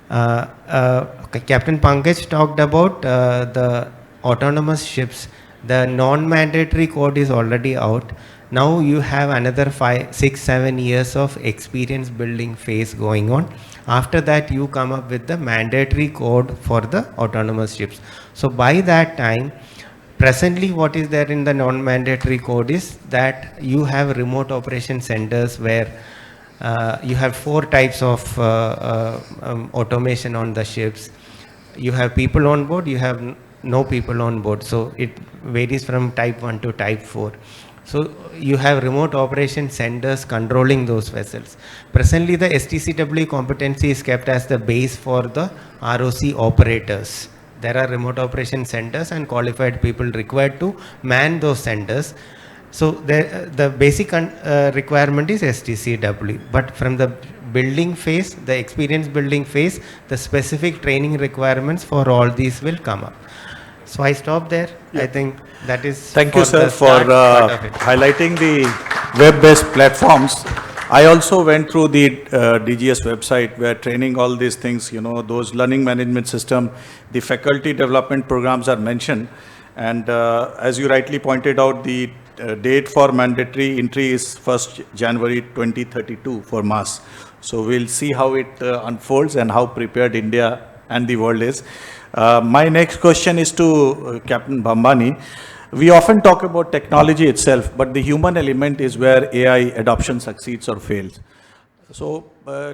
Captain Pankaj talked about the autonomous ships. The non-mandatory code is already out. Now you have another 5, 6, 7 years of experience building phase going on. After that, you come up with the mandatory code for the autonomous ships. So by that time, presently what is there in the non-mandatory code is that you have remote operation centers where you have 4 types of automation on the ships. You have people on board, you have no people on board. So it varies from type 1 to type 4. So you have remote operation centers controlling those vessels. Presently the STCW competency is kept as the base for the ROC operators. There are remote operation centers and qualified people required to man those centers. So the basic requirement is STCW, but from the building phase, the experience building phase, the specific training requirements for all these will come up. So I stop there. Yeah. I think that is. Thank you, sir, for highlighting the web-based platforms. I also went through the DGS website where training all these things, those learning management system, the faculty development programs are mentioned. And as you rightly pointed out, the date for mandatory entry is 1st January 2032 for mass. So we'll see how it unfolds and how prepared India and the world is. My next question is to Captain Bhambani. We often talk about technology itself, but the human element is where AI adoption succeeds or fails. So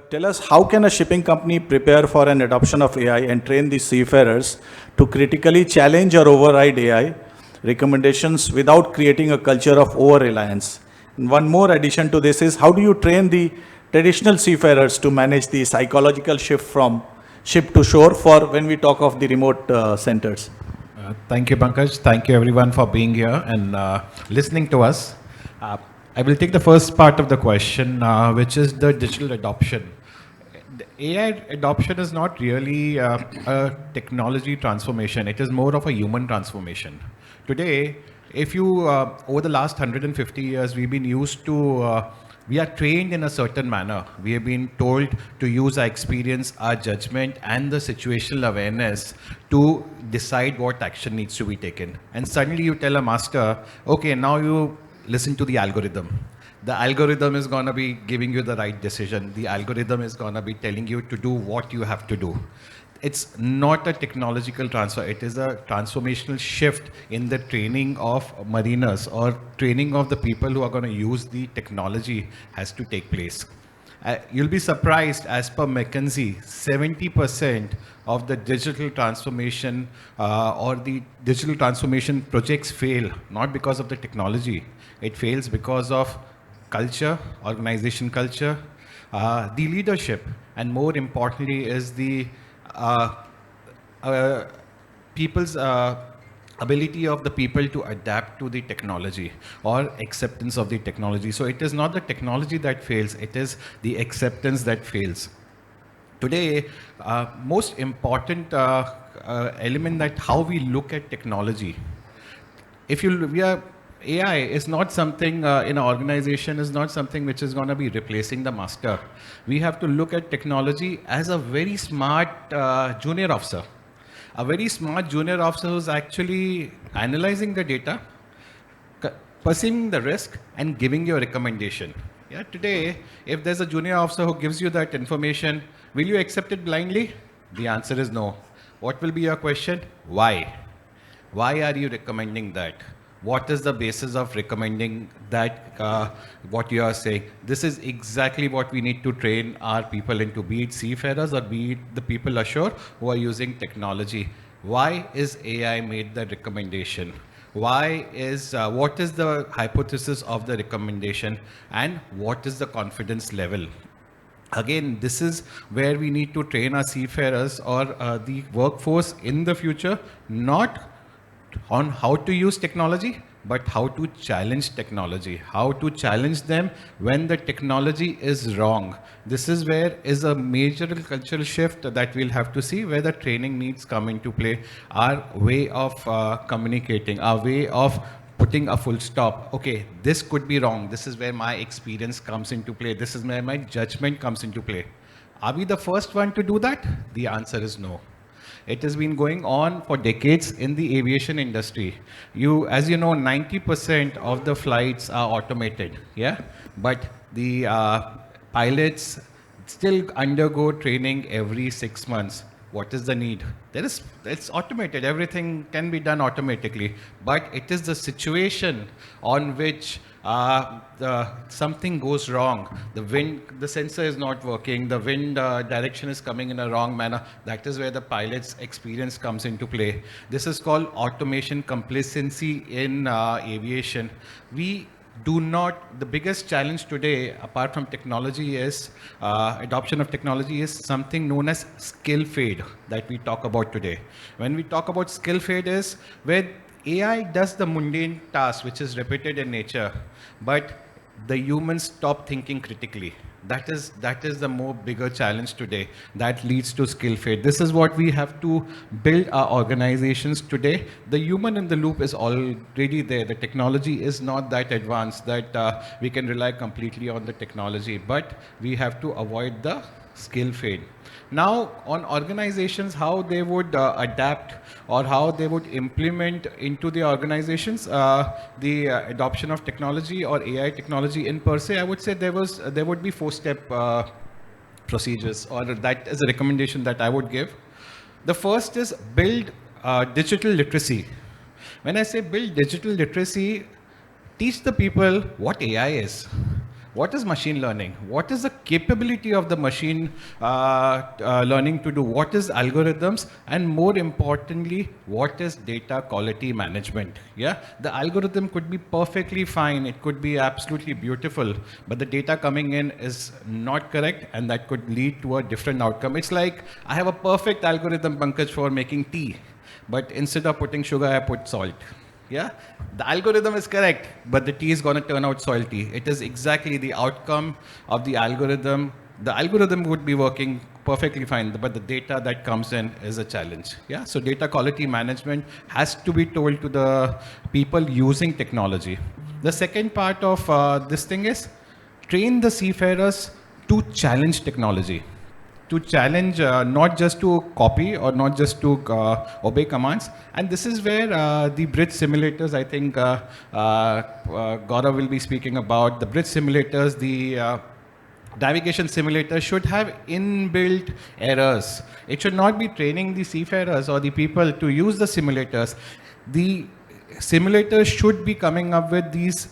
tell us, how can a shipping company prepare for an adoption of AI and train the seafarers to critically challenge or override AI recommendations without creating a culture of over-reliance? And one more addition to this is, how do you train the traditional seafarers to manage the psychological shift from ship to shore for when we talk of the remote centers? Thank you, Pankaj. Thank you, everyone, for being here and listening to us. I will take the first part of the question, which is the digital adoption. The AI adoption is not really a technology transformation. It is more of a human transformation. Today, if you, over the last 150 years, we've been used to we are trained in a certain manner. We have been told to use our experience, our judgment, and the situational awareness to decide what action needs to be taken. And suddenly you tell a master, okay, now you listen to the algorithm. The algorithm is going to be giving you the right decision. The algorithm is going to be telling you to do what you have to do. It's not a technological transfer. It is a transformational shift in the training of mariners or training of the people who are going to use the technology has to take place. You'll be surprised, as per McKinsey, 70% of the digital transformation or the digital transformation projects fail, not because of the technology. It fails because of culture, organization culture, the leadership, and more importantly is the people's ability of the people to adapt to the technology or acceptance of the technology. So it is not the technology that fails, it is the acceptance that fails. Today, most important element that how we look at technology. AI is not something in an organization, is not something which is going to be replacing the master. We have to look at technology as a very smart junior officer. A very smart junior officer who's actually analyzing the data, perceiving the risk, and giving you a recommendation. Yeah, today, if there's a junior officer who gives you that information, will you accept it blindly? The answer is no. What will be your question? Why? Why are you recommending that? What is the basis of recommending that, what you are saying? This is exactly what we need to train our people into, be it seafarers or be it the people ashore who are using technology. Why is AI made the recommendation? Why is, what is the hypothesis of the recommendation, and what is the confidence level? Again, this is where we need to train our seafarers or the workforce in the future, not on how to use technology, but how to challenge technology, how to challenge them when the technology is wrong. This is where is a major cultural shift that we'll have to see, where the training needs come into play, our way of communicating, our way of putting a full stop. Okay, this could be wrong. This is where my experience comes into play. This is where my judgment comes into play. Are we the first one to do that? The answer is no. It has been going on for decades in the aviation industry. As you know, 90% of the flights are automated, yeah? But the pilots still undergo training every 6 months. What is the need? It's automated. Everything can be done automatically. But it is the situation on which something goes wrong. The wind, the sensor is not working. The wind direction is coming in a wrong manner. That is where the pilot's experience comes into play. This is called automation complacency in aviation. The biggest challenge today, apart from technology, is adoption of technology, is something known as skill fade that we talk about today. When we talk about skill fade is where AI does the mundane task, which is repeated in nature, but the humans stop thinking critically. That is the more bigger challenge today. That leads to skill fade. This is what we have to build our organizations today. The human in the loop is already there. The technology is not that advanced that we can rely completely on the technology, but we have to avoid the skill fade. Now, on organizations, how they would adapt or how they would implement into the organizations the adoption of technology or AI technology in per se, I would say there would be 4-step procedures, or that is a recommendation that I would give. The first is build digital literacy. When I say build digital literacy, teach the people what AI is. What is machine learning? What is the capability of the machine learning to do? What is algorithms? And more importantly, what is data quality management? Yeah, the algorithm could be perfectly fine. It could be absolutely beautiful, but the data coming in is not correct, and that could lead to a different outcome. It's like I have a perfect algorithm, Pankaj, for making tea, but instead of putting sugar, I put salt. Yeah, the algorithm is correct, but the tea is going to turn out salty. It is exactly the outcome of the algorithm. The algorithm would be working perfectly fine, but the data that comes in is a challenge. Yeah, so data quality management has to be told to the people using technology. The second part of this thing is train the seafarers to challenge technology. To challenge, not just to copy or not just to obey commands. And this is where the bridge simulators, I think Gaurav will be speaking about. The bridge simulators, the navigation simulator should have inbuilt errors. It should not be training the seafarers or the people to use the simulators. The simulators should be coming up with these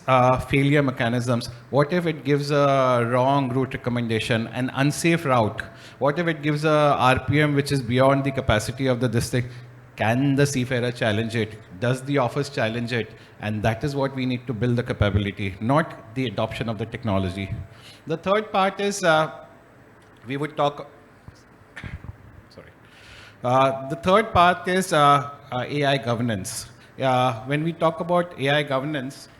failure mechanisms. What if it gives a wrong route recommendation, an unsafe route? What if it gives a RPM which is beyond the capacity of the district? Can the seafarer challenge it? Does the office challenge it? And that is what we need to build the capability, not the adoption of the technology. The third part is we would talk. Sorry. The third part is AI governance. When we talk about AI governance,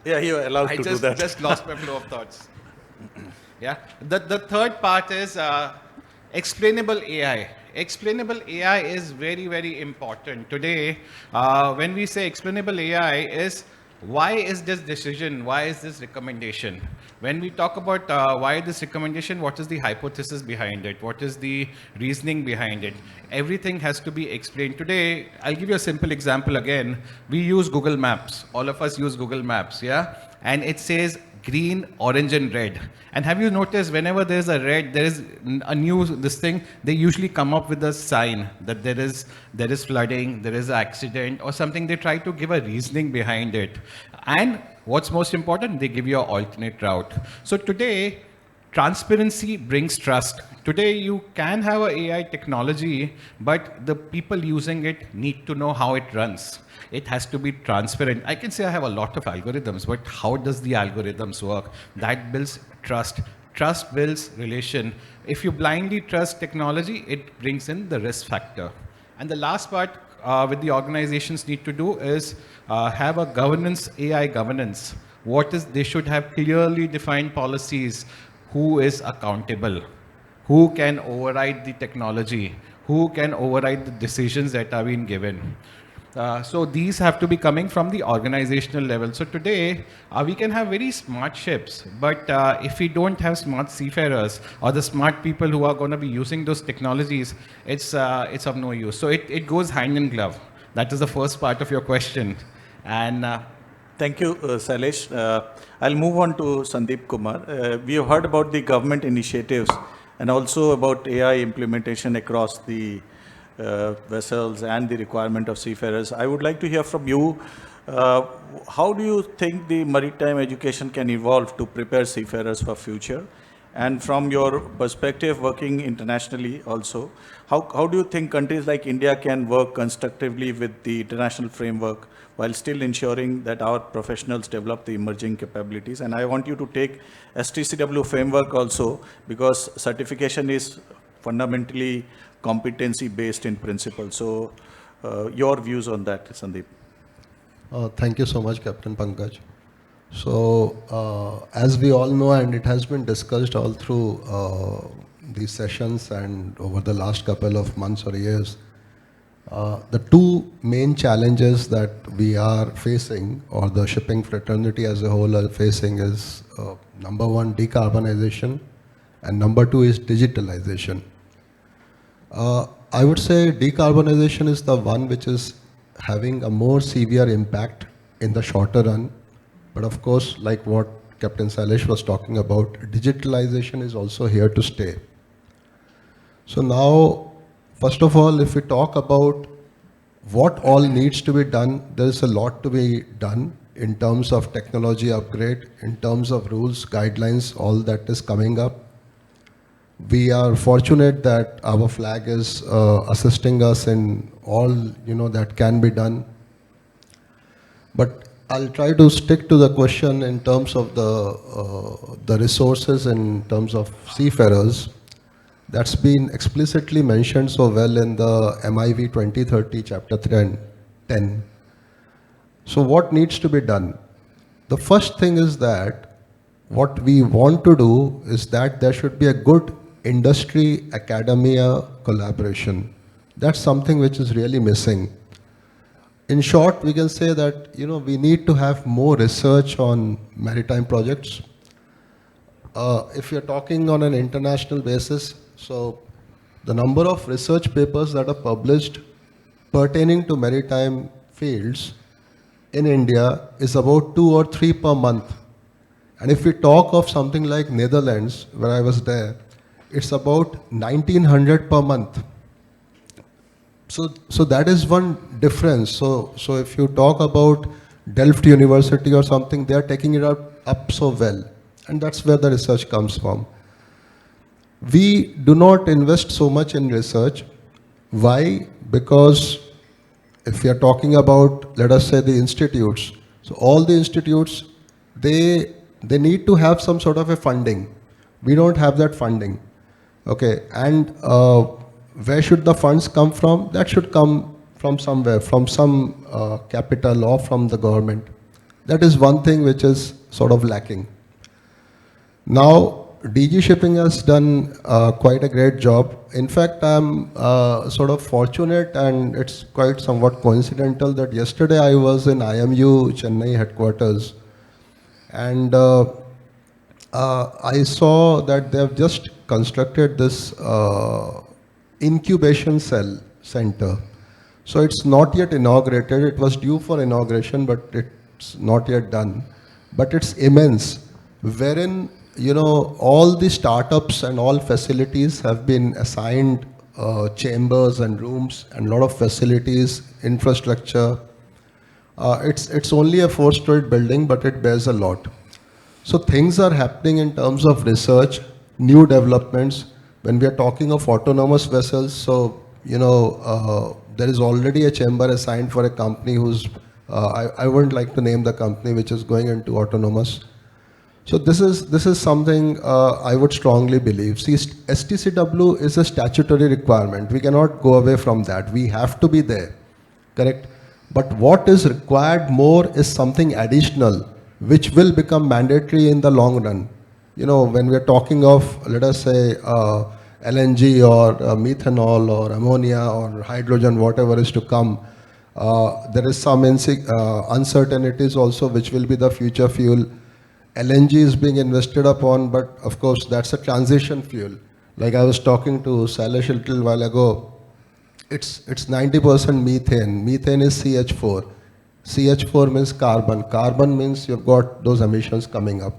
yeah, you are allowed to do that. I just lost my flow of thoughts. Yeah, the third part is explainable AI. Explainable AI is very, very important. Today, when we say explainable AI is, why is this decision? Why is this recommendation? When we talk about why this recommendation, what is the hypothesis behind it? What is the reasoning behind it? Everything has to be explained. Today, I'll give you a simple example again. We use Google Maps. All of us use Google Maps, yeah? And it says green, orange, and red. And have you noticed whenever there's a red, there is a new this thing, they usually come up with a sign that there is flooding, there is an accident or something. They try to give a reasoning behind it. And what's most important, they give you an alternate route. So today, transparency brings trust. Today, you can have an AI technology, but the people using it need to know how it runs. It has to be transparent. I can say I have a lot of algorithms, but how does the algorithms work? That builds trust. Trust builds relation. If you blindly trust technology, it brings in the risk factor. And the last part with the organizations need to do is have a governance, AI governance. They should have clearly defined policies. Who is accountable? Who can override the technology? Who can override the decisions that are being given? So these have to be coming from the organizational level. So today, we can have very smart ships, but if we don't have smart seafarers or the smart people who are going to be using those technologies, it's of no use. So it goes hand in glove. That is the first part of your question. And thank you, Sailesh. I'll move on to Sandeep Kumar. We have heard about the government initiatives and also about AI implementation across the vessels and the requirement of seafarers. I would like to hear from you, how do you think the maritime education can evolve to prepare seafarers for future? And from your perspective, working internationally also, how do you think countries like India can work constructively with the international framework while still ensuring that our professionals develop the emerging capabilities? And I want you to take STCW framework also, because certification is fundamentally competency based in principle. So your views on that, Sandeep. Thank you so much, Captain Pankaj. So, as we all know, and it has been discussed all through these sessions and over the last couple of months or years, the two main challenges that we are facing, or the shipping fraternity as a whole are facing, is number one, decarbonization, and number two is digitalization. I would say decarbonization is the one which is having a more severe impact in the shorter run. But of course, like what Captain Sailesh was talking about, digitalization is also here to stay. So now, first of all, if we talk about what all needs to be done, there is a lot to be done in terms of technology upgrade, in terms of rules, guidelines, all that is coming up. We are fortunate that our flag is assisting us in all that can be done. But I'll try to stick to the question in terms of the resources, in terms of seafarers. That's been explicitly mentioned so well in the MIV 2030 chapter 10. So what needs to be done? The first thing is that what we want to do is that there should be a good industry academia collaboration. That's something which is really missing. In short, we can say that we need to have more research on maritime projects. If you're talking on an international basis, so the number of research papers that are published pertaining to maritime fields in India is about 2 or 3 per month. And if we talk of something like Netherlands, where I was there, it's about 1900 per month. So that is one difference. So if you talk about Delft University or something, they are taking it up so well. And that's where the research comes from. We do not invest so much in research. Why? Because if we are talking about, let us say, the institutes, so all the institutes, they need to have some sort of a funding. We don't have that funding. Okay, and where should the funds come from? That should come from somewhere, from some capital or from the government. That is one thing which is sort of lacking. Now, DG Shipping has done quite a great job. In fact, I'm sort of fortunate, and it's quite somewhat coincidental that yesterday I was in IMU Chennai headquarters, and I saw that they have just constructed this incubation center. So it's not yet inaugurated. It was due for inauguration, but it's not yet done. But it's immense, wherein all the startups and all facilities have been assigned chambers and rooms and a lot of facilities, infrastructure. It's only a 4-storied building, but it bears a lot. So things are happening in terms of research, new developments. When we are talking of autonomous vessels, so there is already a chamber assigned for a company who's, I wouldn't like to name the company, which is going into autonomous. So this is something I would strongly believe. See, STCW is a statutory requirement. We cannot go away from that. We have to be there, correct? But what is required more is something additional, which will become mandatory in the long run. When we're talking of, let us say, LNG or methanol or ammonia or hydrogen, whatever is to come, there is some uncertainties also, which will be the future fuel. LNG is being invested upon, but of course that's a transition fuel. Like I was talking to Sailesh a little while ago, it's 90% methane. Methane is CH4. CH4 means carbon. Carbon means you've got those emissions coming up.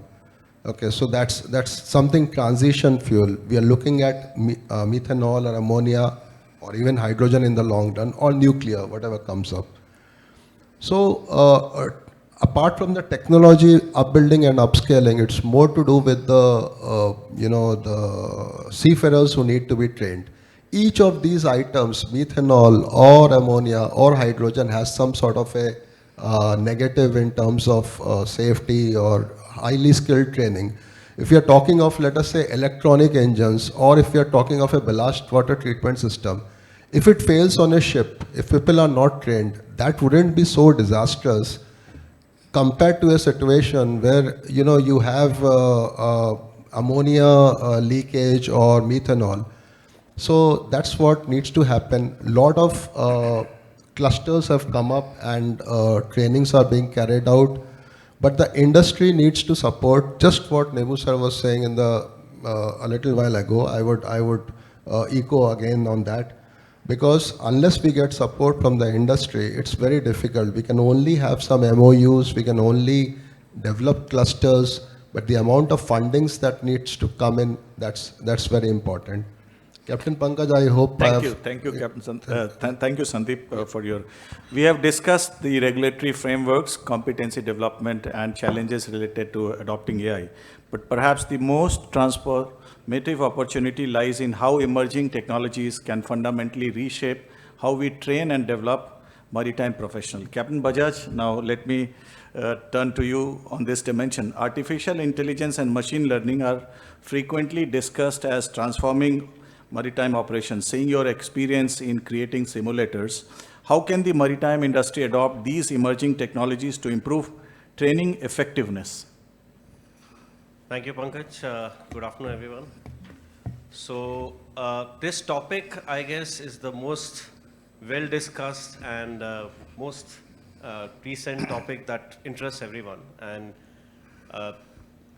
Okay, so that's something transition fuel. We are looking at methanol or ammonia or even hydrogen in the long run, or nuclear, whatever comes up. So apart from the technology upbuilding and upscaling, it's more to do with the the seafarers who need to be trained. Each of these items, methanol or ammonia or hydrogen, has some sort of a negative in terms of safety or highly skilled training. If you're talking of, let us say, electronic engines, or if you're talking of a ballast water treatment system, if it fails on a ship, if people are not trained, that wouldn't be so disastrous. compared to a situation where, you know, you have ammonia leakage or methanol. So that's what needs to happen. Lot of clusters have come up and trainings are being carried out. But the industry needs to support just what Nebu sir was saying in the a little while ago. I would echo again on that, because unless we get support from the industry, it's very difficult. We can only have some MOUs, we can only develop clusters, but the amount of fundings that needs to come in, that's very important. Captain Pankaj, I hope Thank you, Captain thank you, Sandeep, for your. We have discussed the regulatory frameworks, competency development, and challenges related to adopting AI. But perhaps the most transformative opportunity lies in how emerging technologies can fundamentally reshape how we train and develop maritime professionals. Captain Bajaj, now let me turn to you on this dimension. Artificial intelligence and machine learning are frequently discussed as transforming maritime operations. Seeing your experience in creating simulators, how can the maritime industry adopt these emerging technologies to improve training effectiveness? Thank you, Pankaj. Good afternoon, everyone. So this topic, I guess, is the most well-discussed and most recent topic that interests everyone. And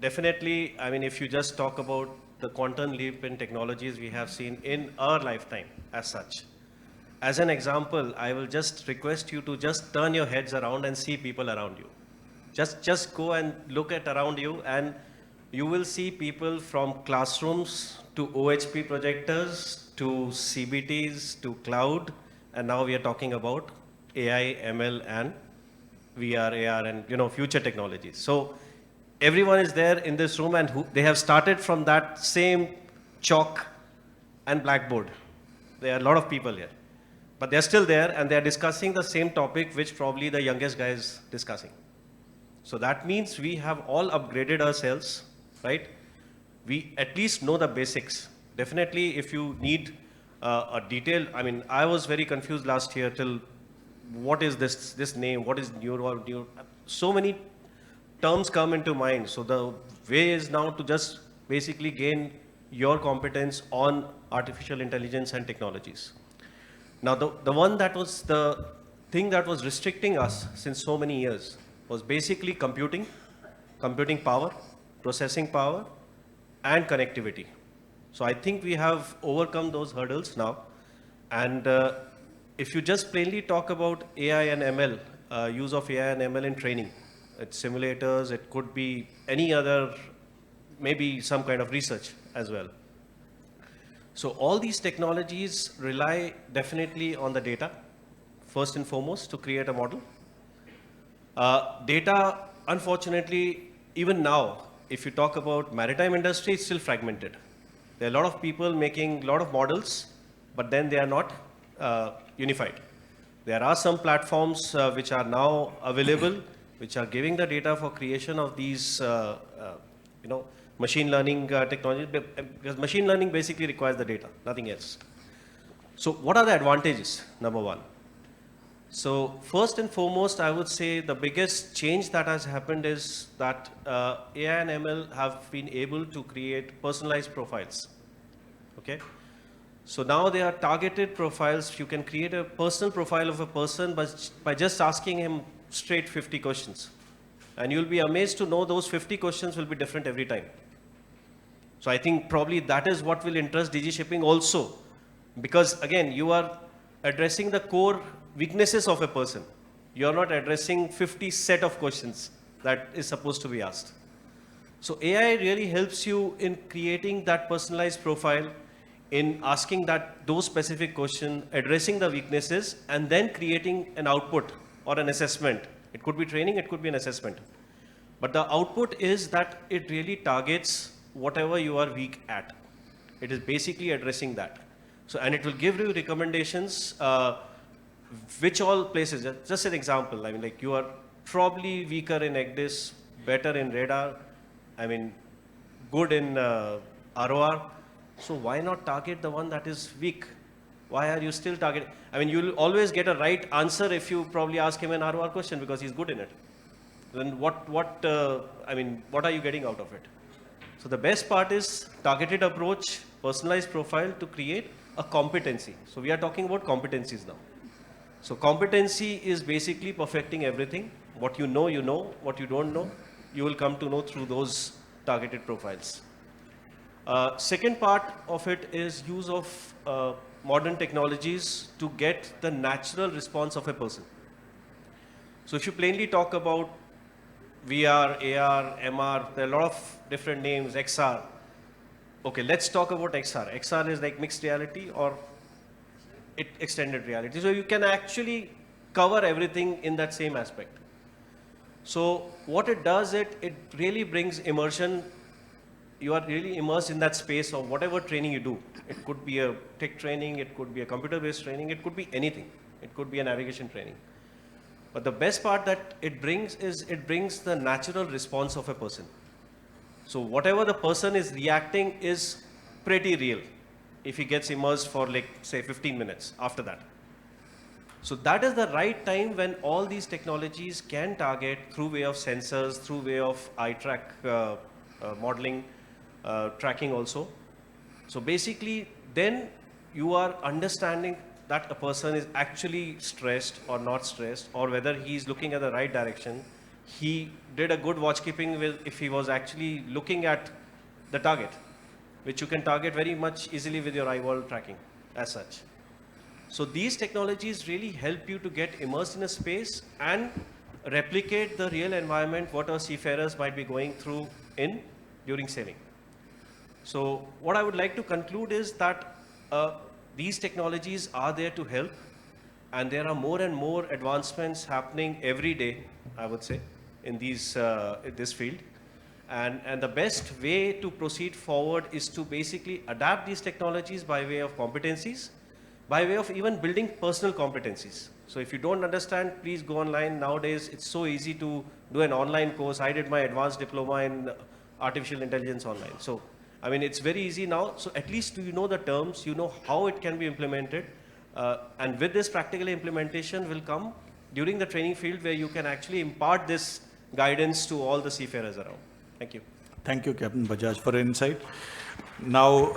definitely, I mean, if you just talk about the quantum leap in technologies we have seen in our lifetime as such. As an example, I will just request you to just turn your heads around and see people around you. Just go and look at around you, and you will see people from classrooms to OHP projectors to CBTs to cloud, and now we are talking about AI, ML, and VR, AR, and future technologies. So everyone is there in this room, and they have started from that same chalk and blackboard. There are a lot of people here, but they're still there, and they're discussing the same topic which probably the youngest guy is discussing. So that means we have all upgraded ourselves, right? We at least know the basics. Definitely, if you need a detailed, I mean, I was very confused last year till what is this name, what is neuro, so many terms come into mind. So the way is now to just basically gain your competence on artificial intelligence and technologies. Now, the one that was the thing that was restricting us since so many years was basically computing power, processing power, and connectivity. So I think we have overcome those hurdles now. And if you just plainly talk about AI and ML, use of AI and ML in training, it's simulators, it could be any other, maybe some kind of research as well. So all these technologies rely definitely on the data, first and foremost, to create a model. Data, unfortunately, even now, if you talk about maritime industry, it's still fragmented. There are a lot of people making a lot of models, but then they are not unified. There are some platforms which are now available, which are giving the data for creation of these, machine learning technology, because machine learning basically requires the data, nothing else. So what are the advantages, number one? So first and foremost, I would say the biggest change that has happened is that AI and ML have been able to create personalized profiles, okay? So now they are targeted profiles. You can create a personal profile of a person by just asking him straight 50 questions. And you'll be amazed to know those 50 questions will be different every time. So I think probably that is what will interest DG Shipping also. Because again, you are addressing the core weaknesses of a person. You're not addressing 50 set of questions that is supposed to be asked. So AI really helps you in creating that personalized profile, in asking those specific questions, addressing the weaknesses, and then creating an output or an assessment. It could be training, it could be an assessment. But the output is that it really targets whatever you are weak at. It is basically addressing that. So, and it will give you recommendations, which all places, just an example, I mean, like you are probably weaker in ECDIS, better in radar, I mean, good in ROR. So why not target the one that is weak? Why are you still targeting? I mean, you'll always get a right answer if you probably ask him an ROR question because he's good in it. then what are you getting out of it? So the best part is targeted approach, personalized profile to create a competency. So we are talking about competencies now. So competency is basically perfecting everything. What you know, you know. What you don't know, you will come to know through those targeted profiles. Second part of it is use of modern technologies to get the natural response of a person. So if you plainly talk about VR, AR, MR, there are a lot of different names, XR. Okay, let's talk about XR. XR is like mixed reality or extended reality. So you can actually cover everything in that same aspect. So what it does, it really brings immersion. You are really immersed in that space of whatever training you do. It could be a tech training, it could be a computer-based training, it could be anything. It could be a navigation training. But the best part that it brings is it brings the natural response of a person. So whatever the person is reacting is pretty real if he gets immersed for like say 15 minutes after that. So that is the right time when all these technologies can target through way of sensors, through way of eye track modeling, tracking also. So basically then you are understanding that a person is actually stressed or not stressed, or whether he is looking at the right direction. He did a good watch keeping with if he was actually looking at the target, which you can target very much easily with your eyeball tracking as such. So these technologies really help you to get immersed in a space and replicate the real environment what our seafarers might be going through during sailing. So what I would like to conclude is that these technologies are there to help, and there are more and more advancements happening every day, I would say, in this field. And the best way to proceed forward is to basically adapt these technologies by way of competencies, by way of even building personal competencies. So if you don't understand, please go online. Nowadays, it's so easy to do an online course. I did my advanced diploma in artificial intelligence online. So, I mean, it's very easy now. So at least you know the terms, you know how it can be implemented. And with this practical implementation will come during the training field where you can actually impart this guidance to all the seafarers around. Thank you. Thank you, Captain Bajaj, for your insight. Now,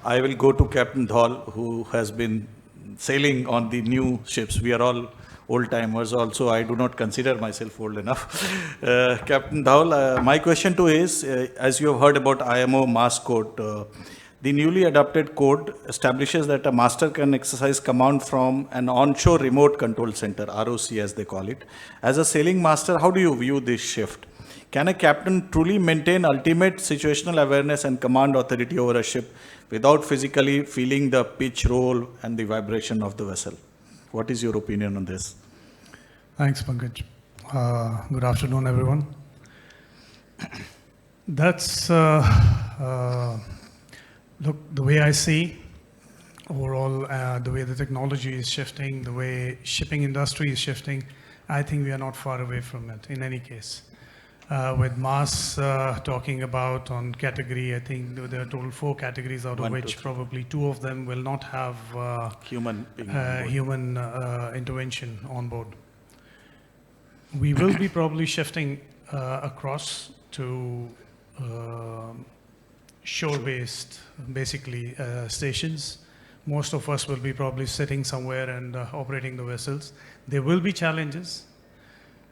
I will go to Captain Dhol, who has been sailing on the new ships. We are all old-timers also. I do not consider myself old enough. Captain Dhol, my question to you is, as you have heard about IMO MAST code, the newly adopted code establishes that a master can exercise command from an onshore remote control center, ROC as they call it. As a sailing master, how do you view this shift? Can a captain truly maintain ultimate situational awareness and command authority over a ship without physically feeling the pitch, roll, and the vibration of the vessel? What is your opinion on this? Thanks, Pankaj. Good afternoon, everyone. That's, look, the way I see overall, the way the technology is shifting, the way shipping industry is shifting, I think we are not far away from it in any case. With MAS talking about on category, I think there are total 4 categories, out of which probably 2 of them will not have human intervention on board. We will be probably shifting across to shore-based, basically, stations. Most of us will be probably sitting somewhere and operating the vessels. There will be challenges.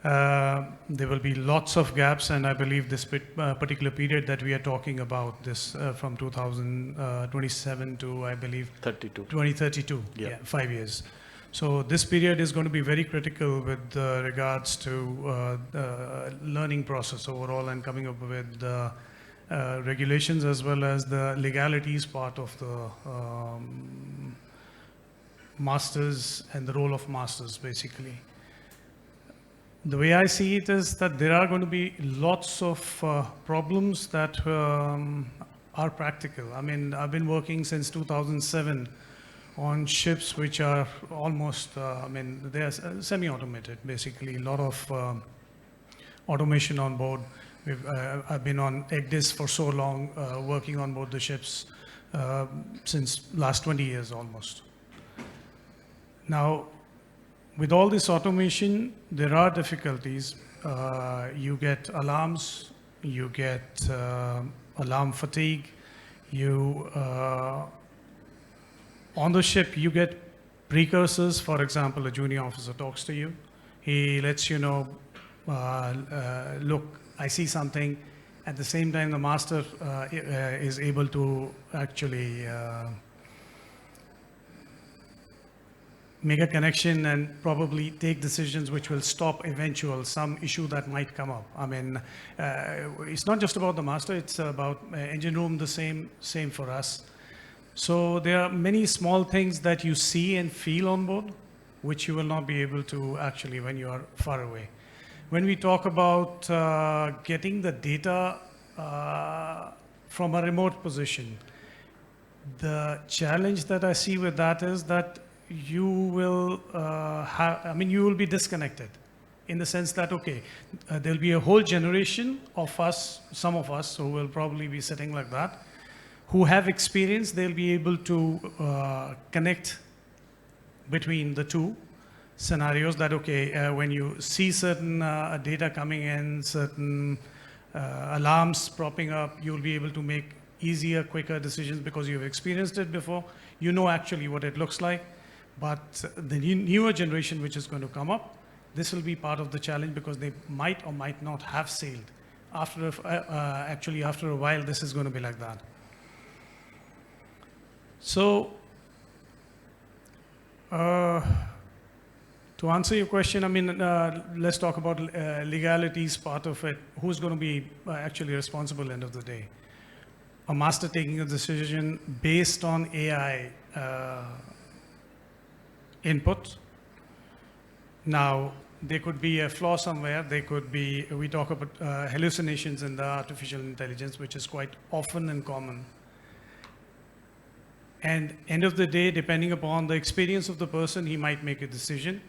There will be lots of gaps, and I believe this particular period that we are talking about, this from 2027 to, I believe, 2032, yeah, 5 years. So this period is going to be very critical with regards to the learning process overall and coming up with regulations as well as the legalities part of the masters and the role of masters, basically. The way I see it is that there are going to be lots of problems that are practical. I mean, I've been working since 2007 on ships which are almost, I mean, they are semi-automated, basically. A lot of automation on board. I've been on EGDIS for so long, working on board the ships since last 20 years almost. Now, with all this automation, there are difficulties. you get alarms, you get alarm fatigue, you on the ship you get precursors. For example, a junior officer talks to you, he lets you know, look, I see something. At the same time, the master is able to actually make a connection and probably take decisions which will stop some issue that might come up. I mean, it's not just about the master, it's about engine room, the same for us. So there are many small things that you see and feel on board, which you will not be able to actually when you are far away. When we talk about getting the data from a remote position, the challenge that I see with that is that you will you will be disconnected in the sense that, okay, there'll be a whole generation of us, some of us who will probably be sitting like that, who have experience. They'll be able to connect between the two scenarios that, okay, when you see certain data coming in, certain alarms propping up, you'll be able to make easier, quicker decisions because you've experienced it before. You know actually what it looks like. But the newer generation which is going to come up, this will be part of the challenge because they might or might not have sailed. After a while, this is going to be like that. So, to answer your question, I mean, let's talk about legalities part of it. Who's going to be actually responsible end of the day? A master taking a decision based on AI input. Now, there could be a flaw somewhere. There could be, we talk about hallucinations in the artificial intelligence, which is quite often and common. And end of the day, depending upon the experience of the person, he might make a decision.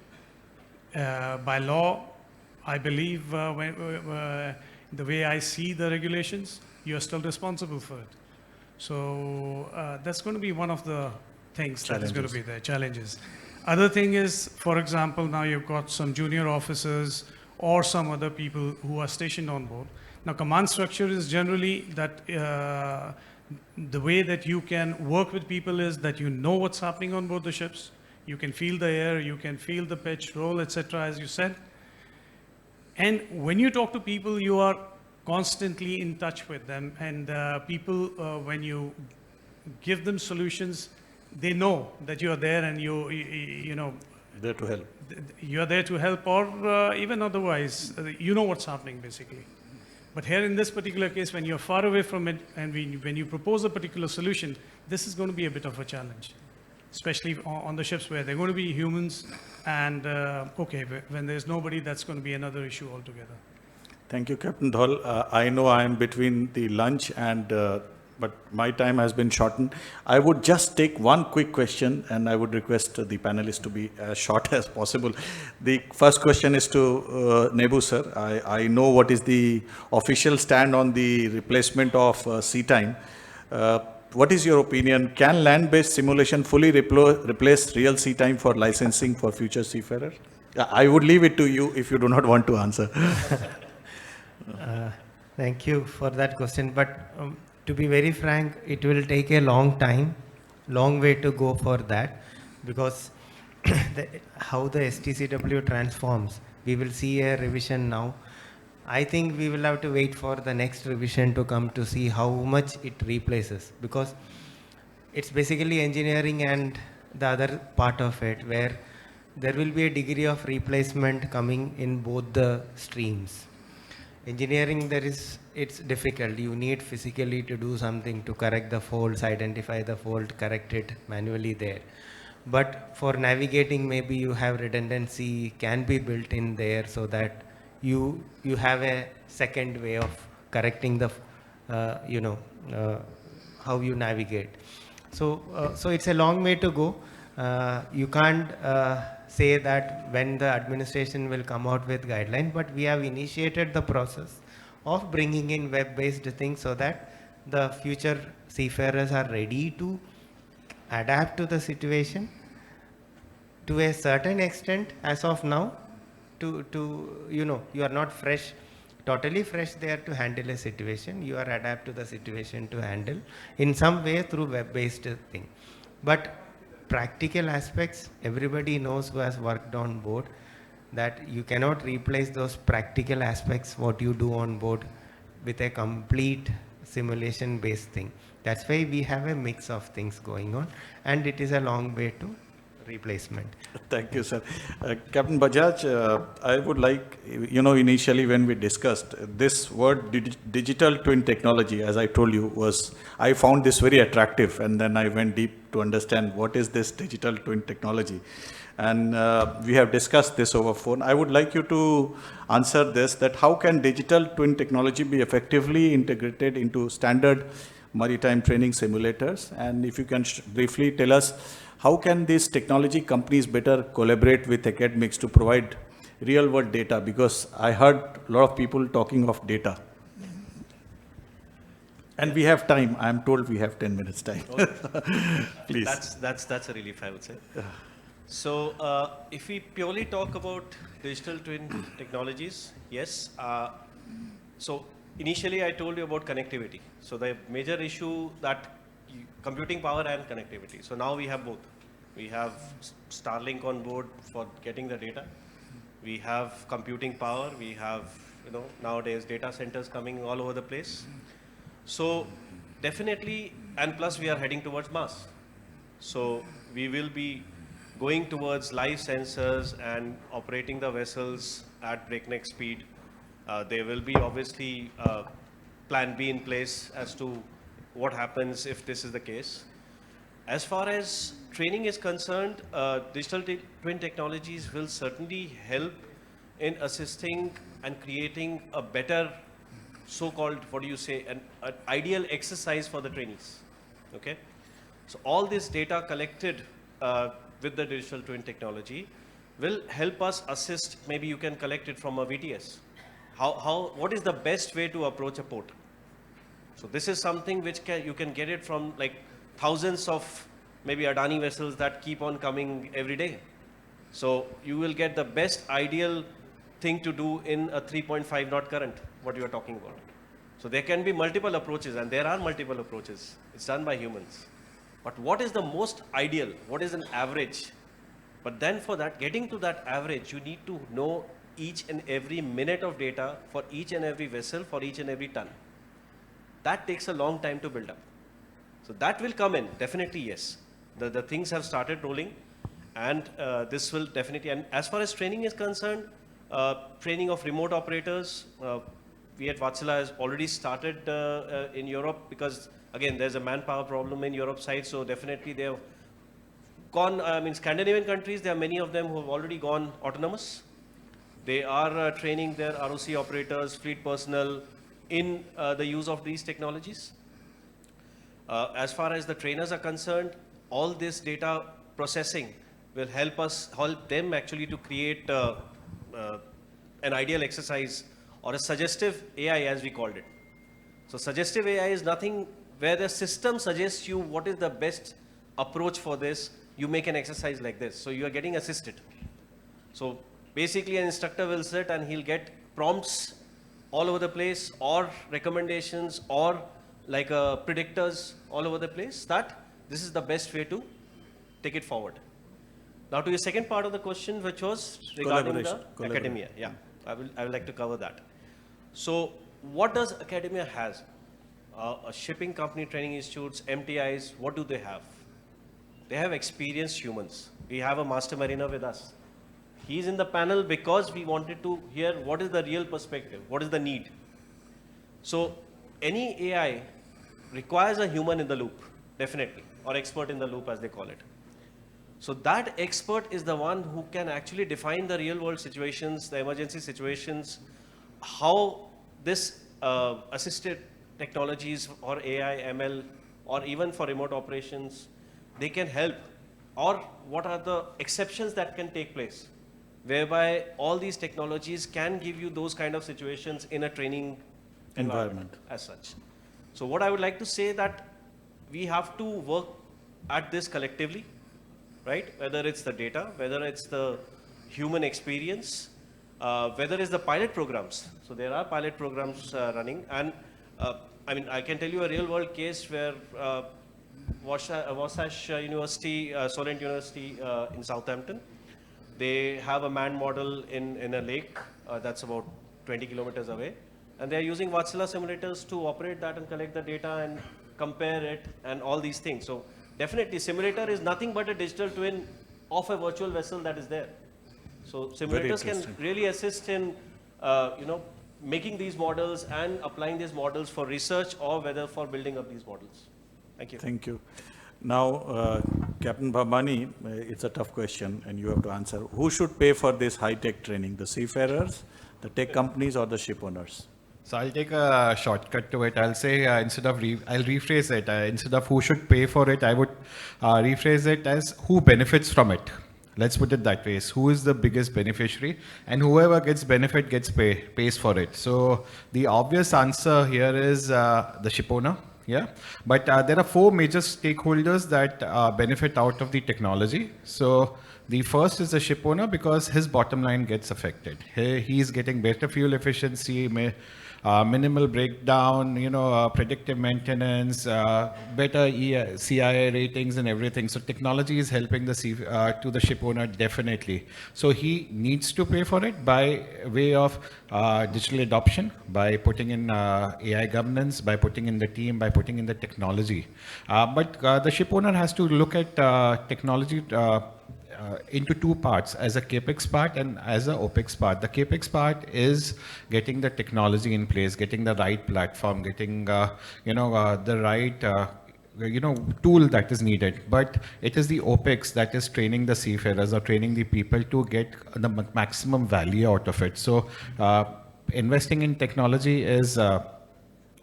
By law, I believe the way I see the regulations, you're still responsible for it. So that's going to be one of the things that is going to be there, challenges. Other thing is, for example, now you've got some junior officers or some other people who are stationed on board. Now, command structure is generally that the way that you can work with people is that you know what's happening on board the ships. You can feel the air, you can feel the pitch, roll, etc., as you said. And when you talk to people, you are constantly in touch with them. And people, when you give them solutions, they know that you are there and you know. There to help. You are there to help, or even otherwise, you know what's happening basically. But here in this particular case, when you're far away from it and when you propose a particular solution, this is going to be a bit of a challenge, especially on the ships where they're going to be humans and, okay, when there's nobody, that's going to be another issue altogether. Thank you, Captain Dhol. I know I am between the lunch and but my time has been shortened. I would just take one quick question and I would request the panelists to be as short as possible. The first question is to Nebu sir. I know what is the official stand on the replacement of sea time. What is your opinion? Can land-based simulation fully replace real sea time for licensing for future seafarers? I would leave it to you if you do not want to answer. Thank you for that question, but to be very frank, it will take a long time, long way to go for that, because how the STCW transforms, we will see a revision now. I think we will have to wait for the next revision to come to see how much it replaces, because it's basically engineering and the other part of it, where there will be a degree of replacement coming in both the streams. Engineering, it's difficult. You need physically to do something to correct the faults, identify the fault, correct it manually there. But for navigating, maybe you have redundancy can be built in there so that you have a second way of correcting the, how you navigate. So it's a long way to go. You can't say that when the administration will come out with guidelines, but we have initiated the process of bringing in web-based things so that the future seafarers are ready to adapt to the situation. To a certain extent, as of now, you are not fresh, totally fresh there to handle a situation. You are adapt to the situation to handle in some way through web-based thing. But practical aspects, everybody knows who has worked on board that you cannot replace those practical aspects what you do on board with a complete simulation based thing. That's why we have a mix of things going on, and it is a long way to replacement. Thank you, sir. Captain Bajaj, I would like, initially when we discussed this word digital twin technology, as I told you, I found this very attractive, and then I went deep to understand what is this digital twin technology. And we have discussed this over phone. I would like you to answer this, that how can digital twin technology be effectively integrated into standard maritime training simulators? And if you can briefly tell us, how can these technology companies better collaborate with academics to provide real world data? Because I heard a lot of people talking of data. And we have time. I'm told we have 10 minutes time. Okay. Please. That's a relief, I would say. So if we purely talk about digital twin technologies, yes. So initially I told you about connectivity. So the major issue that computing power and connectivity. So now we have both. We have Starlink on board for getting the data. We have computing power. We have, nowadays data centers coming all over the place. So definitely, and plus we are heading towards Mars. So we will be going towards live sensors and operating the vessels at breakneck speed. There will be obviously plan B in place as to what happens if this is the case. As far as training is concerned, digital twin technologies will certainly help in assisting and creating a better so-called, an ideal exercise for the trainees. Okay, so all this data collected with the digital twin technology will help us assist. Maybe you can collect it from a VTS. What is the best way to approach a port? So this is something which you can get it from like thousands of maybe Adani vessels that keep on coming every day. So you will get the best ideal thing to do in a 3.5 knot current, what you are talking about. So there can be multiple approaches, and there are multiple approaches. It's done by humans. But what is the most ideal? What is an average? But then for that, getting to that average, you need to know each and every minute of data for each and every vessel, for each and every ton. That takes a long time to build up. So that will come in, definitely yes. The things have started rolling, and this will definitely, and as far as training is concerned, training of remote operators, we at Vatsala has already started in Europe, because again, there's a manpower problem in Europe side, so definitely they have gone, Scandinavian countries, there are many of them who have already gone autonomous. They are training their ROC operators, fleet personnel in the use of these technologies. As far as the trainers are concerned, all this data processing will help them actually to create an ideal exercise, or a suggestive AI as we called it. So suggestive AI is nothing where the system suggests you what is the best approach for this. You make an exercise like this. So you are getting assisted. So basically an instructor will sit and he'll get prompts all over the place, or recommendations, or like predictors all over the place, that this is the best way to take it forward. Now to your second part of the question, which was regarding the academia. Yeah, I would like to cover that. So what does academia has? A shipping company training institutes, MTIs, what do they have? They have experienced humans. We have a master mariner with us. He's in the panel because we wanted to hear what is the real perspective, what is the need. So any AI requires a human in the loop, definitely, or expert in the loop as they call it. So that expert is the one who can actually define the real world situations, the emergency situations, how this assisted technologies or AI, ML, or even for remote operations, they can help, or what are the exceptions that can take place, whereby all these technologies can give you those kind of situations in a training environment as such. So what I would like to say that we have to work at this collectively, right? Whether it's the data, whether it's the human experience, whether it's the pilot programs. So there are pilot programs running, and I mean, I can tell you a real world case where Wasatch University, Solent University in Southampton, they have a manned model in a lake that's about 20 kilometers away, and they're using Vatsala simulators to operate that and collect the data and compare it and all these things. So definitely simulator is nothing but a digital twin of a virtual vessel that is there. So simulators can really assist in making these models and applying these models for research or whether for building up these models. Thank you. Thank you. Now, Captain Bhabani, it's a tough question and you have to answer. Who should pay for this high-tech training? The seafarers, the tech companies, or the ship owners? So I'll take a shortcut to it. I'll say I'll rephrase it. Instead of who should pay for it, I would rephrase it as who benefits from it. Let's put it that way. Who is the biggest beneficiary, and whoever gets benefit pays for it. So the obvious answer here is the ship owner. Yeah, but there are 4 major stakeholders that benefit out of the technology. So the first is the ship owner, because his bottom line gets affected. He is getting better fuel efficiency, minimal breakdown, predictive maintenance, better CII ratings and everything. So technology is helping to the ship owner definitely. So he needs to pay for it by way of digital adoption, by putting in AI governance, by putting in the team, by putting in the technology. But the ship owner has to look at technology into 2 parts, as a CAPEX part and as a OPEX part. The CAPEX part is getting the technology in place, getting the right platform, getting the right tool that is needed. But it is the OPEX that is training the seafarers or training the people to get the maximum value out of it. So investing in technology is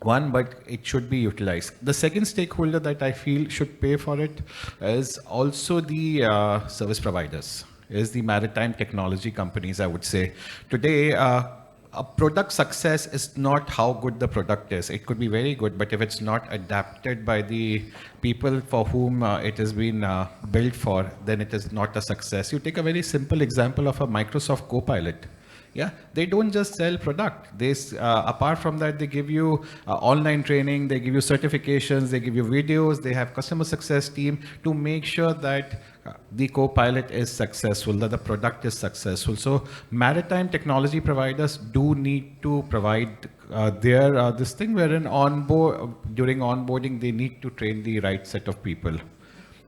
one, but it should be utilized. The second stakeholder that I feel should pay for it is also the service providers, is the maritime technology companies, I would say. Today, a product success is not how good the product is. It could be very good, but if it's not adapted by the people for whom it has been built for, then it is not a success. You take a very simple example of a Microsoft Copilot. Yeah, they don't just sell product. They, apart from that, they give you online training, they give you certifications, they give you videos, they have customer success team to make sure that the Copilot is successful, that the product is successful. So maritime technology providers do need to provide this thing wherein during onboarding, they need to train the right set of people.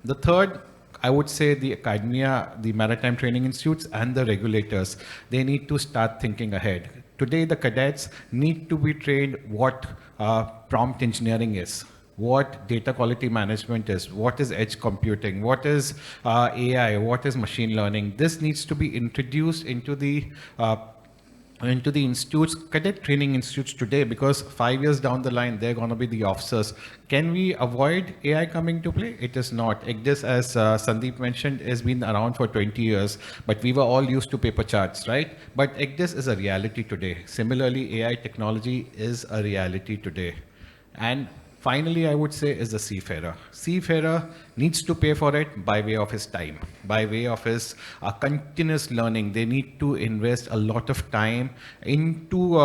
The third, I would say the academia, the maritime training institutes and the regulators, they need to start thinking ahead. Today, the cadets need to be trained what prompt engineering is, what data quality management is, what is edge computing, what is AI, what is machine learning. This needs to be introduced into the institutes, cadet training institutes today, because 5 years down the line, they're going to be the officers. Can we avoid AI coming to play? It is not. ECDIS, as Sandeep mentioned, has been around for 20 years, but we were all used to paper charts, right? But ECDIS is a reality today. Similarly, AI technology is a reality today. And finally, I would say is the seafarer. Seafarer needs to pay for it by way of his time, by way of his continuous learning. They need to invest a lot of time into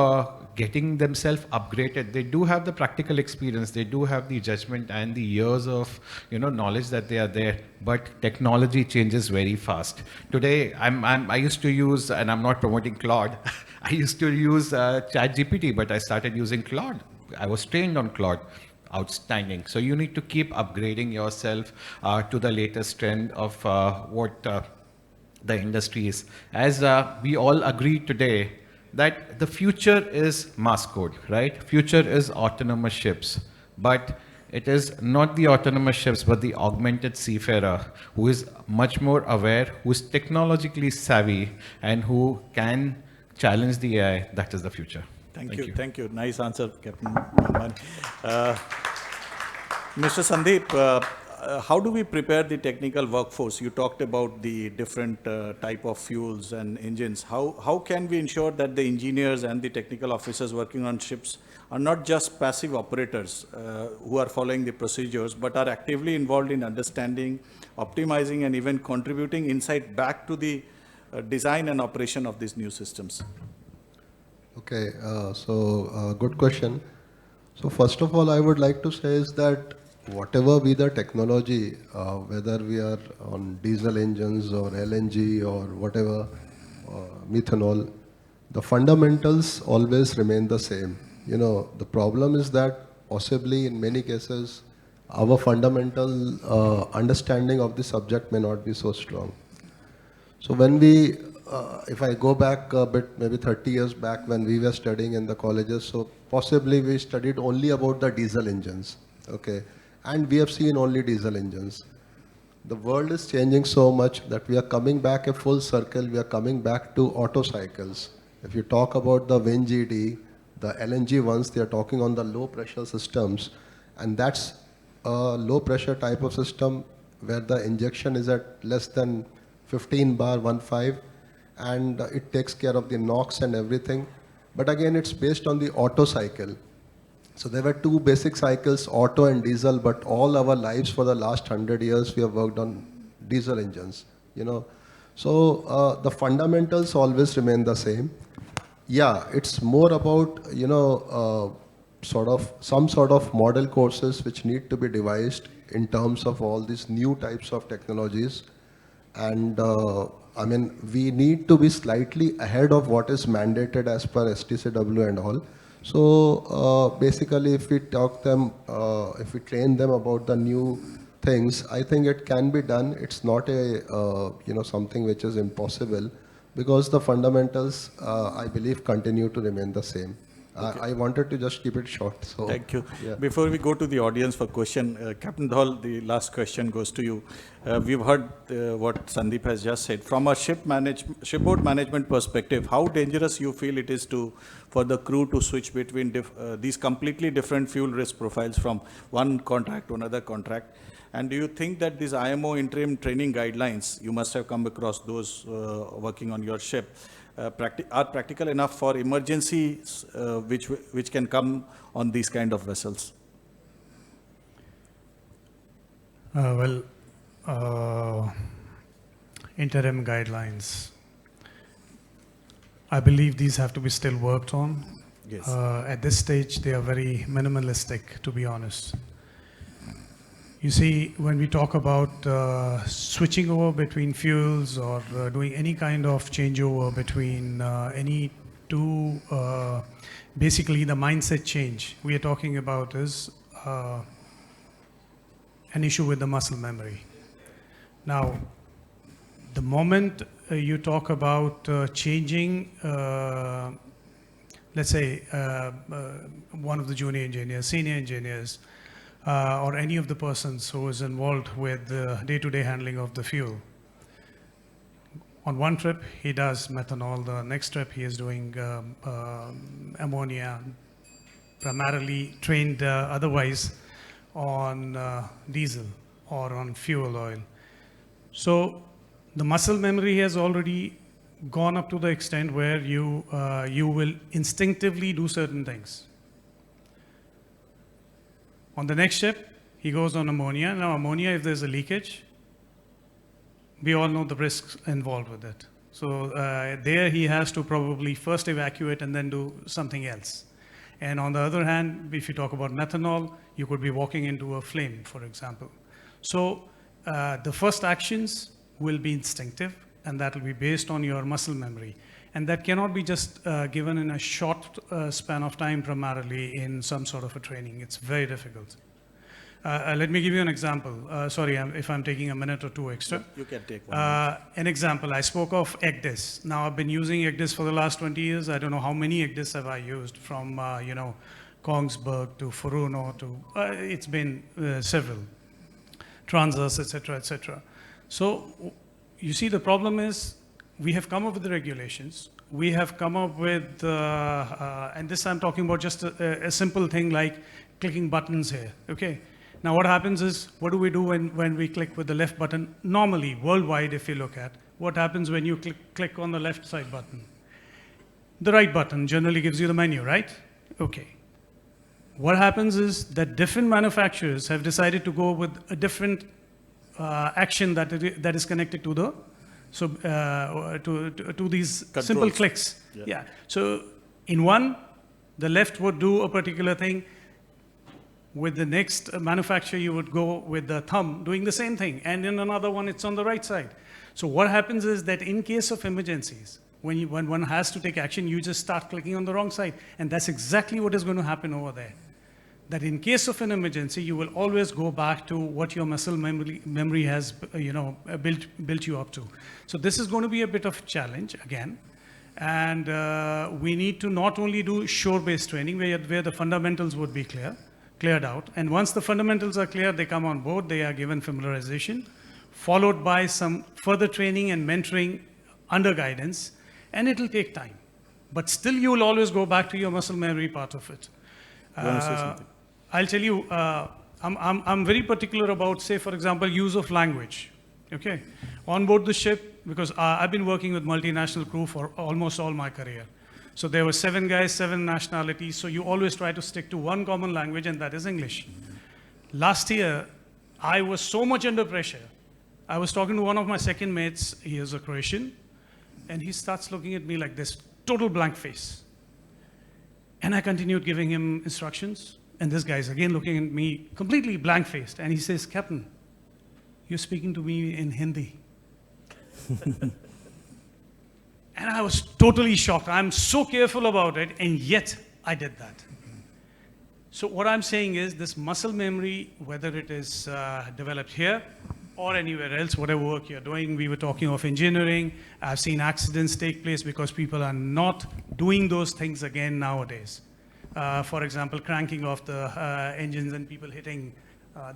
getting themselves upgraded. They do have the practical experience, they do have the judgment and the years of knowledge that they are there, but technology changes very fast. Today, I used to use, and I'm not promoting Claude, I used to use ChatGPT, but I started using Claude. I was trained on Claude. Outstanding. So you need to keep upgrading yourself to the latest trend of what the industry is. As we all agree today that the future is mass code, right? Future is autonomous ships, but it is not the autonomous ships, but the augmented seafarer who is much more aware, who is technologically savvy, and who can challenge the AI. That is the future. Thank you. Thank you. Nice answer, Captain Bhabani. Mr. Sandeep, how do we prepare the technical workforce? You talked about the different type of fuels and engines. How can we ensure that the engineers and the technical officers working on ships are not just passive operators who are following the procedures, but are actively involved in understanding, optimizing, and even contributing insight back to the design and operation of these new systems? Okay, good question. So first of all, I would like to say is that whatever be the technology, whether we are on diesel engines or LNG or whatever, methanol, the fundamentals always remain the same. You know, the problem is that possibly in many cases, our fundamental understanding of the subject may not be so strong. So when we, if I go back a bit, maybe 30 years back when we were studying in the colleges, so possibly we studied only about the diesel engines, okay? And we have seen only diesel engines. The world is changing so much that we are coming back a full circle, we are coming back to auto cycles. If you talk about the WinGD, the LNG ones, they are talking on the low pressure systems, and that's a low pressure type of system where the injection is at less than 15 bar 1.5, and it takes care of the NOx and everything. But again, it's based on the auto cycle. So there were two basic cycles, auto and diesel, but all our lives for the last 100 years, we have worked on diesel engines, you know. So the fundamentals always remain the same. Yeah, it's more about, you know, some sort of model courses which need to be devised in terms of all these new types of technologies. And I mean, we need to be slightly ahead of what is mandated as per STCW and all. So basically, if we talk them, if we train them about the new things, I think it can be done. It's not a, you know, something which is impossible, because the fundamentals, I believe, continue to remain the same. Okay. I wanted to just keep it short. So thank you. Yeah. Before we go to the audience for question, Captain Dhol, the last question goes to you. We've heard what Sandeep has just said. From a shipboard management perspective, how dangerous you feel it is for the crew to switch between these completely different fuel risk profiles from one contract to another contract? And do you think that these IMO interim training guidelines, you must have come across those working on your ship, are practical enough for emergencies which can come on these kind of vessels? Interim guidelines. I believe these have to be still worked on. Yes. At this stage, they are very minimalistic, to be honest. You see, when we talk about switching over between fuels or doing any kind of changeover between any two, basically the mindset change we are talking about is an issue with the muscle memory. Now, the moment you talk about changing, let's say, one of the junior engineers, senior engineers, or any of the persons who is involved with the day-to-day handling of the fuel. On one trip, he does methanol. The next trip, he is doing ammonia, primarily trained otherwise on diesel or on fuel oil. So the muscle memory has already gone up to the extent where you will instinctively do certain things. On the next ship, he goes on ammonia. Now, ammonia, if there's a leakage, we all know the risks involved with it. So there he has to probably first evacuate and then do something else. And on the other hand, if you talk about methanol, you could be walking into a flame, for example. So the first actions will be instinctive, and that will be based on your muscle memory. And that cannot be just given in a short span of time, primarily in some sort of a training. It's very difficult. Let me give you an example. Sorry if I'm taking a minute or two extra. You can take one minute. An example, I spoke of ECDIS. Now, I've been using ECDIS for the last 20 years. I don't know how many ECDIS have I used, from, you know, Kongsberg to Furuno to, it's been several, Transas, etc., etc. So, you see, the problem is, we have come up with the regulations. We have come up with, and this I'm talking about just a simple thing like clicking buttons here, okay? Now what happens is, what do we do when we click with the left button? Normally, worldwide, if you look at, what happens when you click on the left side button? The right button generally gives you the menu, right? Okay. What happens is that different manufacturers have decided to go with a different action that is connected to the So to these Controls. simple clicks. Yeah. Yeah. So in one, the left would do a particular thing. With the next manufacturer, you would go with the thumb doing the same thing. And in another one, it's on the right side. So what happens is that in case of emergencies, when one has to take action, you just start clicking on the wrong side. And that's exactly what is going to happen over there. That in case of an emergency, you will always go back to what your muscle memory has, built you up to. So this is going to be a bit of a challenge again. And we need to not only do shore-based training where the fundamentals would be cleared out. And once the fundamentals are clear, they come on board, they are given familiarization, followed by some further training and mentoring under guidance, and it'll take time. But still, you will always go back to your muscle memory part of it. You want to say something? I'll tell you, I'm very particular about, say, for example, use of language. Okay, on board the ship, because I've been working with multinational crew for almost all my career. So there were 7 guys, 7 nationalities. So you always try to stick to one common language, and that is English. Last year, I was so much under pressure. I was talking to one of my second mates. He is a Croatian, and he starts looking at me like this, total blank face. And I continued giving him instructions. And this guy's again looking at me completely blank-faced. And he says, "Captain, you're speaking to me in Hindi." And I was totally shocked. I'm so careful about it, and yet I did that. So what I'm saying is this muscle memory, whether it is developed here or anywhere else, whatever work you're doing, we were talking of engineering. I've seen accidents take place because people are not doing those things again nowadays. For example, cranking off the engines and people hitting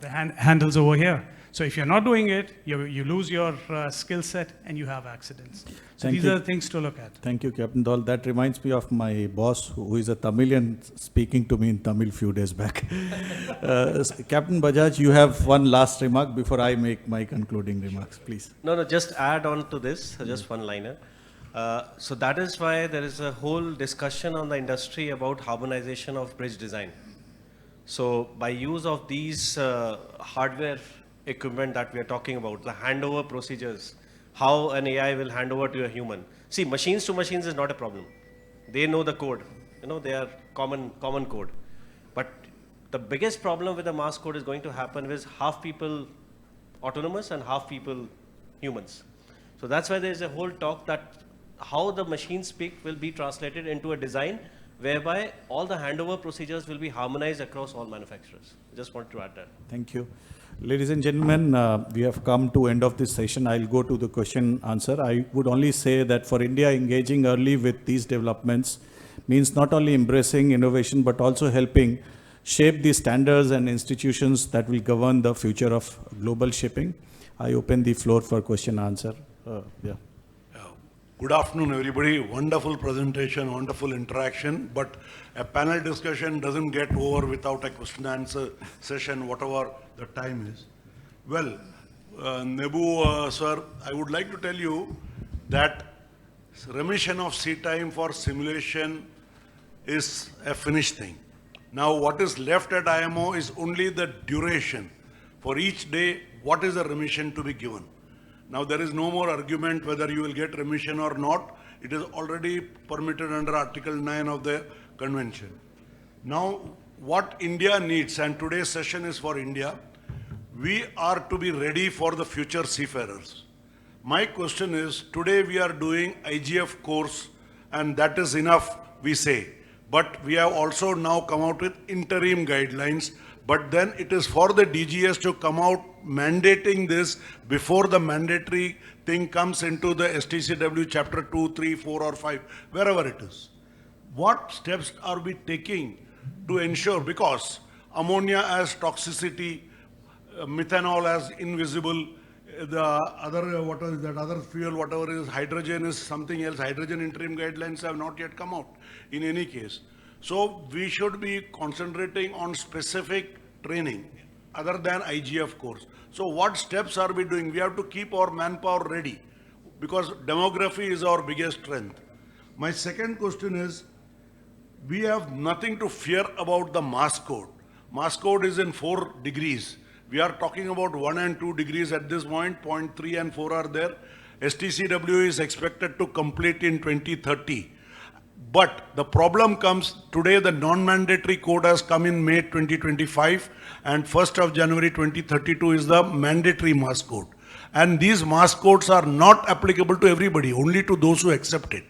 the handles over here. So if you're not doing it, you lose your skill set and you have accidents. So these are the things to look at. Thank you, Captain Dol. That reminds me of my boss, who is a Tamilian, speaking to me in Tamil few days back. Captain Bajaj, you have one last remark before I make my concluding remarks, please. No, just add on to this, just one liner. So that is why there is a whole discussion on the industry about harmonization of bridge design. So by use of these hardware equipment that we are talking about, the handover procedures, how an AI will hand over to a human. See, machines to machines is not a problem. They know the code. They are common code. But the biggest problem with the mass code is going to happen with half people autonomous and half people humans. So that's why there is a whole talk that how the machine speak will be translated into a design whereby all the handover procedures will be harmonized across all manufacturers. Just wanted to add that. Thank you. Ladies and gentlemen, we have come to end of this session. I'll go to the question answer. I would only say that for India, engaging early with these developments means not only embracing innovation, but also helping shape the standards and institutions that will govern the future of global shipping. I open the floor for question answer. Good afternoon, everybody. Wonderful presentation, wonderful interaction, but a panel discussion doesn't get over without a question answer session, whatever the time is. Well, Nebu, sir, I would like to tell you that remission of sea time for simulation is a finished thing. Now, what is left at IMO is only the duration. For each day, what is the remission to be given? Now, there is no more argument whether you will get remission or not. It is already permitted under Article 9 of the Convention. Now, what India needs, and today's session is for India, we are to be ready for the future seafarers. My question is, today we are doing IGF course, and that is enough, we say. But we have also now come out with interim guidelines. But then it is for the DGS to come out mandating this before the mandatory thing comes into the STCW chapter 2, 3, 4 or 5, wherever it is. What steps are we taking to ensure, because ammonia as toxicity, methanol as invisible, the other, what is that other fuel, whatever is, hydrogen is something else. Hydrogen interim guidelines have not yet come out in any case. So we should be concentrating on specific training other than IGF course. So what steps are we doing? We have to keep our manpower ready because demography is our biggest strength. My second question is, we have nothing to fear about the mass code. Mass code is in 4 degrees. We are talking about 1 and 2 degrees at this point, 0.3 and 4 are there. STCW is expected to complete in 2030. But the problem comes today, the non-mandatory code has come in May 2025 and 1st of January 2032 is the mandatory mask code. And these mask codes are not applicable to everybody, only to those who accept it.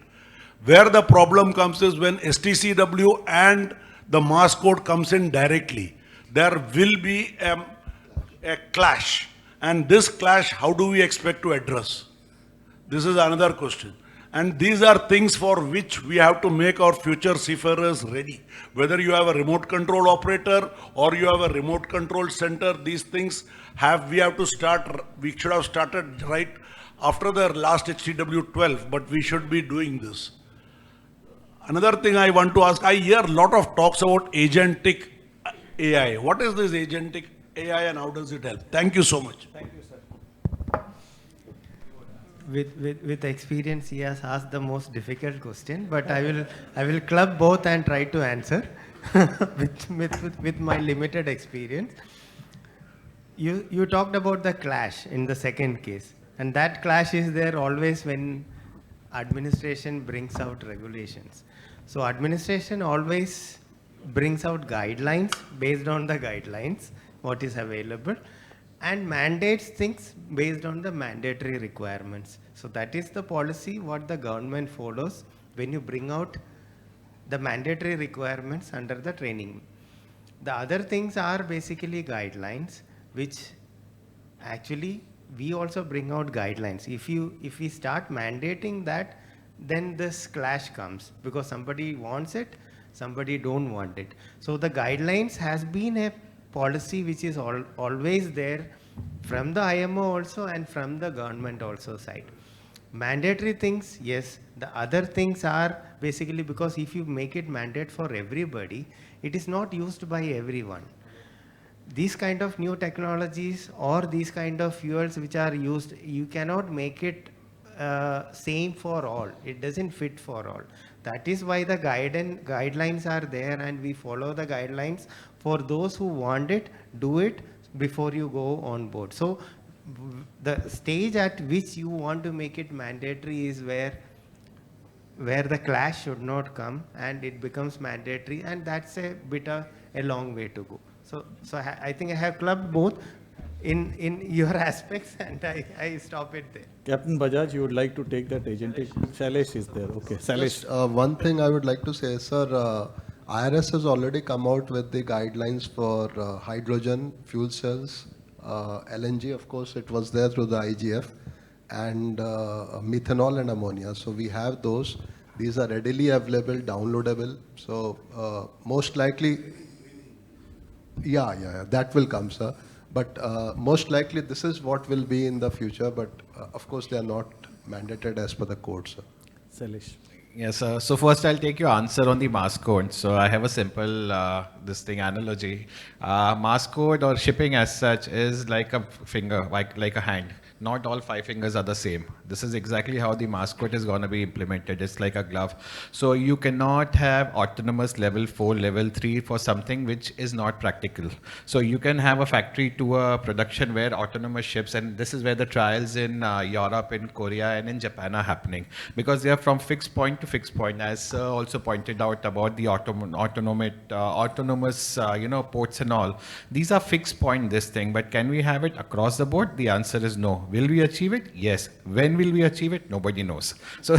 Where the problem comes is when STCW and the mask code comes in directly, there will be a clash. And this clash, how do we expect to address? This is another question. And these are things for which we have to make our future seafarers ready. Whether you have a remote control operator or you have a remote control center, these things we have to start, we should have started right after the last HTW 12, but we should be doing this. Another thing I want to ask, I hear a lot of talks about agentic AI. What is this agentic AI and how does it help? Thank you so much. Thank you, sir. With experience, he has asked the most difficult question, but I will club both and try to answer with my limited experience. You talked about the clash in the second case, and that clash is there always when administration brings out regulations. So administration always brings out guidelines based on the guidelines, what is available, and mandates things based on the mandatory requirements. So that is the policy what the government follows when you bring out the mandatory requirements under the training. The other things are basically guidelines, which actually we also bring out guidelines. If we start mandating that, then this clash comes because somebody wants it, somebody don't want it. So the guidelines has been a policy which is always there from the IMO also and from the government also side. Mandatory things, yes. The other things are basically because if you make it mandate for everybody, it is not used by everyone. These kind of new technologies or these kind of fuels which are used, you cannot make it same for all. It doesn't fit for all. That is why the guidelines are there and we follow the guidelines. For those who want it, do it before you go on board. So the stage at which you want to make it mandatory is where the clash should not come and it becomes mandatory, and that's a bit a long way to go. So I think I have clubbed both in your aspects and I stop it there. Captain Bajaj, you would like to take that agentic? Shailesh is there. Okay, Shailesh. Just, one thing I would like to say, sir, IRS has already come out with the guidelines for hydrogen fuel cells, LNG, of course, it was there through the IGF, and methanol and ammonia. So we have those. These are readily available, downloadable. So most likely, yeah, that will come, sir. But most likely this is what will be in the future, but of course they are not mandated as per the code, sir. Shailesh. Yes, so first I'll take your answer on the mask code. So I have a simple analogy. Mask code or shipping as such is like a finger, like a hand. Not all 5 fingers are the same. This is exactly how the mask code is going to be implemented. It's like a glove. So you cannot have autonomous level 4, level 3 for something which is not practical. So you can have a factory to a production where autonomous ships, and this is where the trials in Europe, in Korea and in Japan are happening, because they are from fixed point to fixed point, as also pointed out about the autonomous ports and all. These are fixed point, this thing, but can we have it across the board? The answer is no. Will we achieve it? Yes. When will we achieve it? Nobody knows. So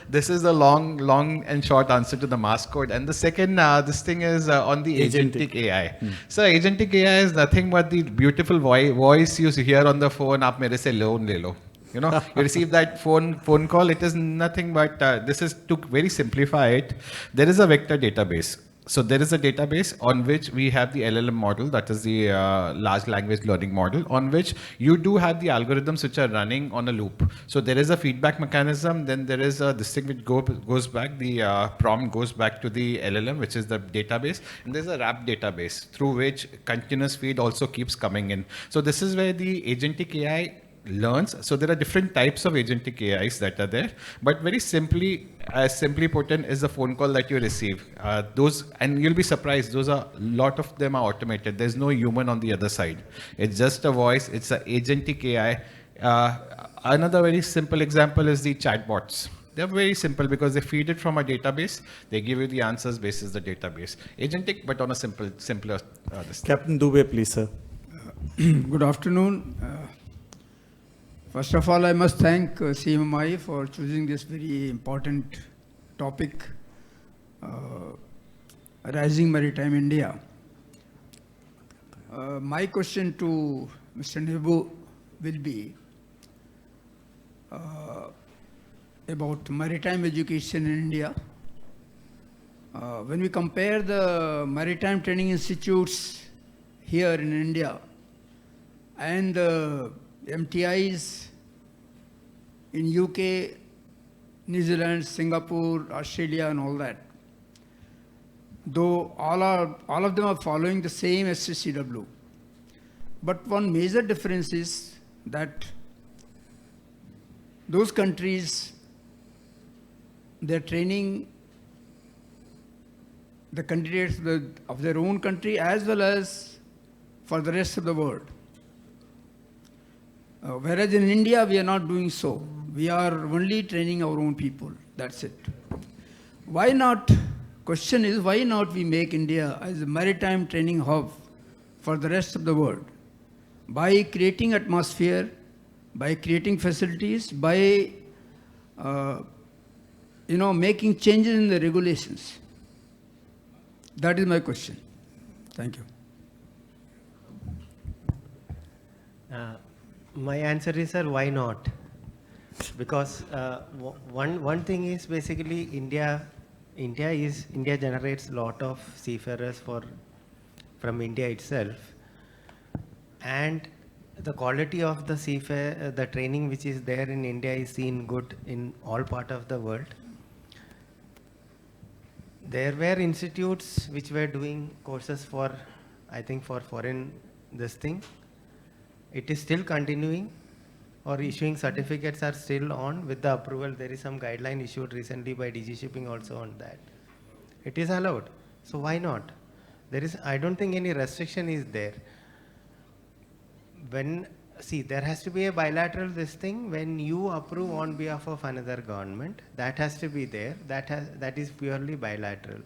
this is the long and short answer to the mask code. And the second, this thing is on the agentic AI. So agentic AI is nothing but the beautiful voice you hear on the phone, aap mere se loan le lo. You receive that phone call. It is nothing but, this is to very simplify it. There is a vector database. So there is a database on which we have the LLM model, that is the large language learning model, on which you do have the algorithms which are running on a loop. So there is a feedback mechanism, then there is this thing which goes back, the prompt goes back to the LLM, which is the database, and there's a wrap database through which continuous feed also keeps coming in. So this is where the agentic AI learns. So there are different types of agentic AIs that are there, but very simply, as simply put in, is the phone call that you receive. Those, and you'll be surprised, a lot of them are automated. There's no human on the other side. It's just a voice. It's an agentic AI. Another very simple example is the chatbots. They're very simple because they feed it from a database. They give you the answers basis the database. Agentic, but on a simpler. Captain Dubey, please, sir. Good afternoon. First of all, I must thank CMI for choosing this very important topic, Rising Maritime India. My question to Mr. Nebu will be about maritime education in India. When we compare the maritime training institutes here in India and the MTIs in UK, New Zealand, Singapore, Australia and all that, though all of them are following the same SCCW. But one major difference is that those countries, they're training the candidates of their own country as well as for the rest of the world. Whereas in India, we are not doing so. We are only training our own people. That's it. Why not? Question is, why not we make India as a maritime training hub for the rest of the world? By creating atmosphere, by creating facilities, by making changes in the regulations. That is my question. Thank you. My answer is, sir, why not? Because one thing is basically India generates a lot of seafarers from India itself, and the quality of the training which is there in India is seen good in all part of the world. There were institutes which were doing courses for, I think, for foreign this thing. It is still continuing, or issuing certificates are still on with the approval. There is some guideline issued recently by DG Shipping also on that. It is allowed. So why not? I don't think any restriction is there. There has to be a bilateral this thing when you approve on behalf of another government. That has to be there. That is purely bilateral.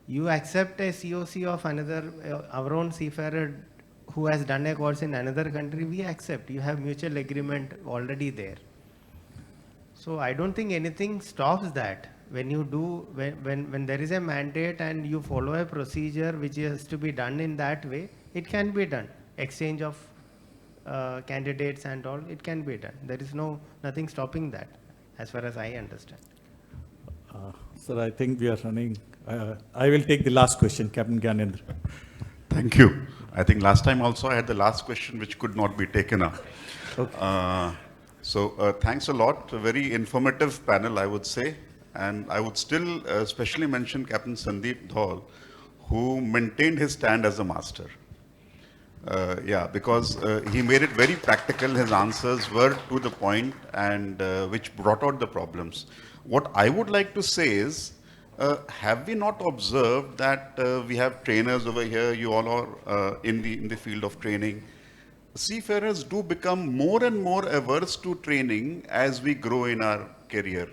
You accept a COC of our own seafarer who has done a course in another country, we accept. You have mutual agreement already there. So I don't think anything stops that. When there is a mandate and you follow a procedure which has to be done in that way, it can be done. Exchange of candidates and all, it can be done. There is nothing stopping that, as far as I understand. Sir, I think we are running. I will take the last question, Captain Gyanendra. Thank you. I think last time also I had the last question which could not be taken up. Okay. Thanks a lot. A very informative panel, I would say. And I would still especially mention Captain Sandeep Dhol, who maintained his stand as a master. Because he made it very practical. His answers were to the point and which brought out the problems. What I would like to say is, have we not observed that we have trainers over here, you all are in the field of training. Seafarers do become more and more averse to training as we grow in our career.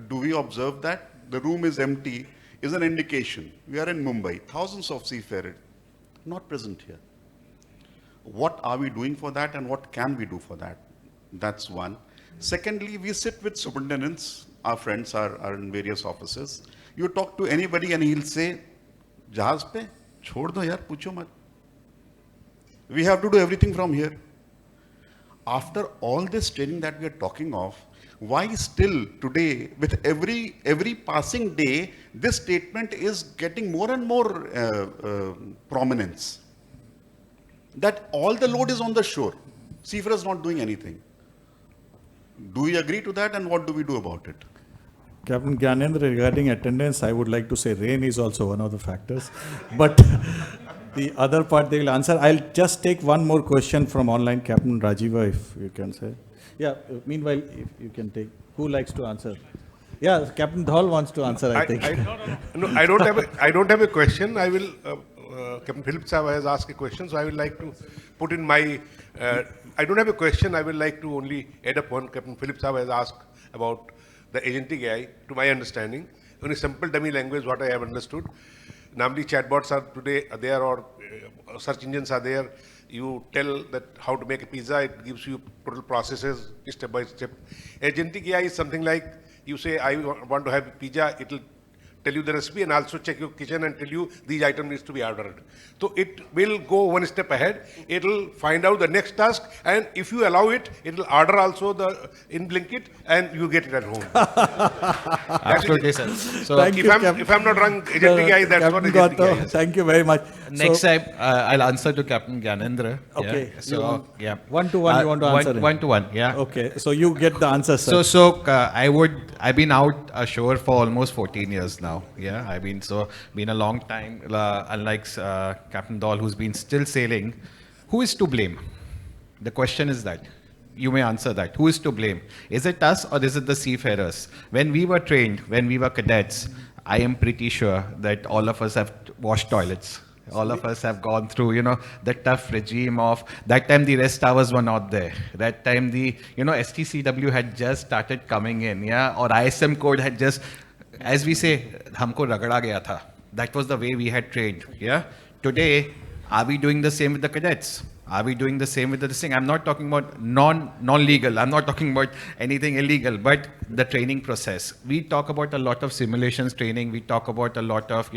Do we observe that? The room is empty is an indication. We are in Mumbai, thousands of seafarers not present here. What are we doing for that and what can we do for that? That's one. Secondly, we sit with superintendents, our friends are in various offices. You talk to anybody and he'll say, "Jahaz pe, chhod do yaar, pucho mat." We have to do everything from here. After all this training that we are talking of, why still today, with every passing day, this statement is getting more and more prominence? That all the load is on the shore. Seafarers not doing anything. Do we agree to that, and what do we do about it? Captain Gyanendra, regarding attendance, I would like to say rain is also one of the factors. But the other part they will answer. I'll just take one more question from online. Captain Rajiva, if you can say. Yeah, meanwhile, if you can take. Who likes to answer? Yeah, Captain Dhol wants to answer, I think. I don't have a question. I will Captain Phillips has asked a question, so I would like to put in my, I don't have a question, I would like to only add up one. Captain Phillips has asked about the agentic AI, to my understanding, in a simple dummy language, what I have understood. Namely, chatbots are today there, or search engines are there. You tell that how to make a pizza, it gives you total processes step by step. Agentic AI is something like, you say, I want to have a pizza, it will tell you the recipe and also check your kitchen and tell you these items needs to be ordered. So it will go one step ahead. It will find out the next task, and if you allow it, it will order also in Blinkit, and you get it at home. Absolutely, sir. So if I'm not wrong, agentic AI, that's what agentic AI is. Thank you very much. Next time, I'll answer to Captain Gyanendra. Okay. Yeah. So, yeah. One to one, you want to answer him? 1-to-1, yeah. Okay. So you get the answer, sir. I've been out ashore for almost 14 years now. Yeah. Been a long time, unlike Captain Dahl, who's been still sailing. Who is to blame? The question is that. You may answer that. Who is to blame? Is it us or is it the seafarers? When we were trained, when we were cadets, I am pretty sure that all of us have washed toilets. All of us have gone through, the tough regime of, that time the rest hours were not there. That time the, STCW had just started coming in, yeah, or ISM code had just, as we say, humko ragada gaya tha. That was the way we had trained, yeah. Today, are we doing the same with the cadets? Are we doing the same with this thing? I'm not talking about non-legal. I'm not talking about anything illegal, but the training process. We talk about a lot of simulations training. We talk about a lot of,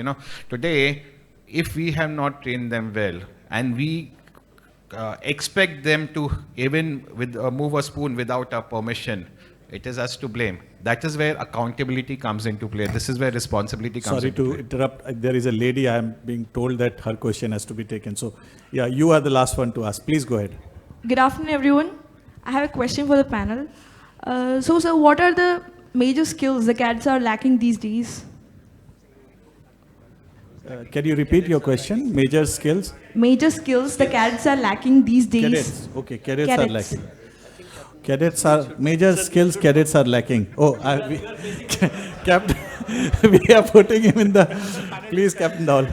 today, if we have not trained them well and we expect them to even move a spoon without our permission, it is us to blame. That is where accountability comes into play. This is where responsibility comes into play. Sorry to interrupt. There is a lady, I am being told that her question has to be taken. So, yeah, you are the last one to ask. Please go ahead. Good afternoon, everyone. I have a question for the panel. So, sir, what are the major skills the cadets are lacking these days? Can you repeat your question? Major skills? Major skills the cadets are lacking these days. Cadets. Okay, cadets are lacking. Cadets are, major skills cadets are lacking. Oh, Captain, we are putting him in the, please, Captain Dahl.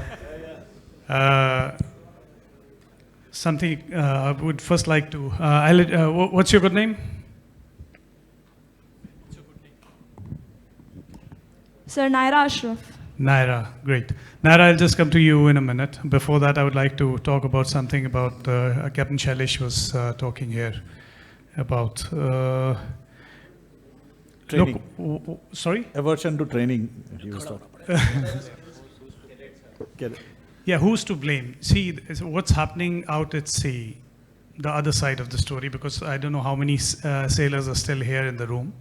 Something I would first like to, what's your good name? Sir, Naira Ashraf. Naira, great. Naira, I'll just come to you in a minute. Before that, I would like to talk about something about Captain Shailesh was talking here about. Training. Sorry? Aversion to training. He was talking. Yeah, who's to blame? See, what's happening out at sea, the other side of the story, because I don't know how many sailors are still here in the room.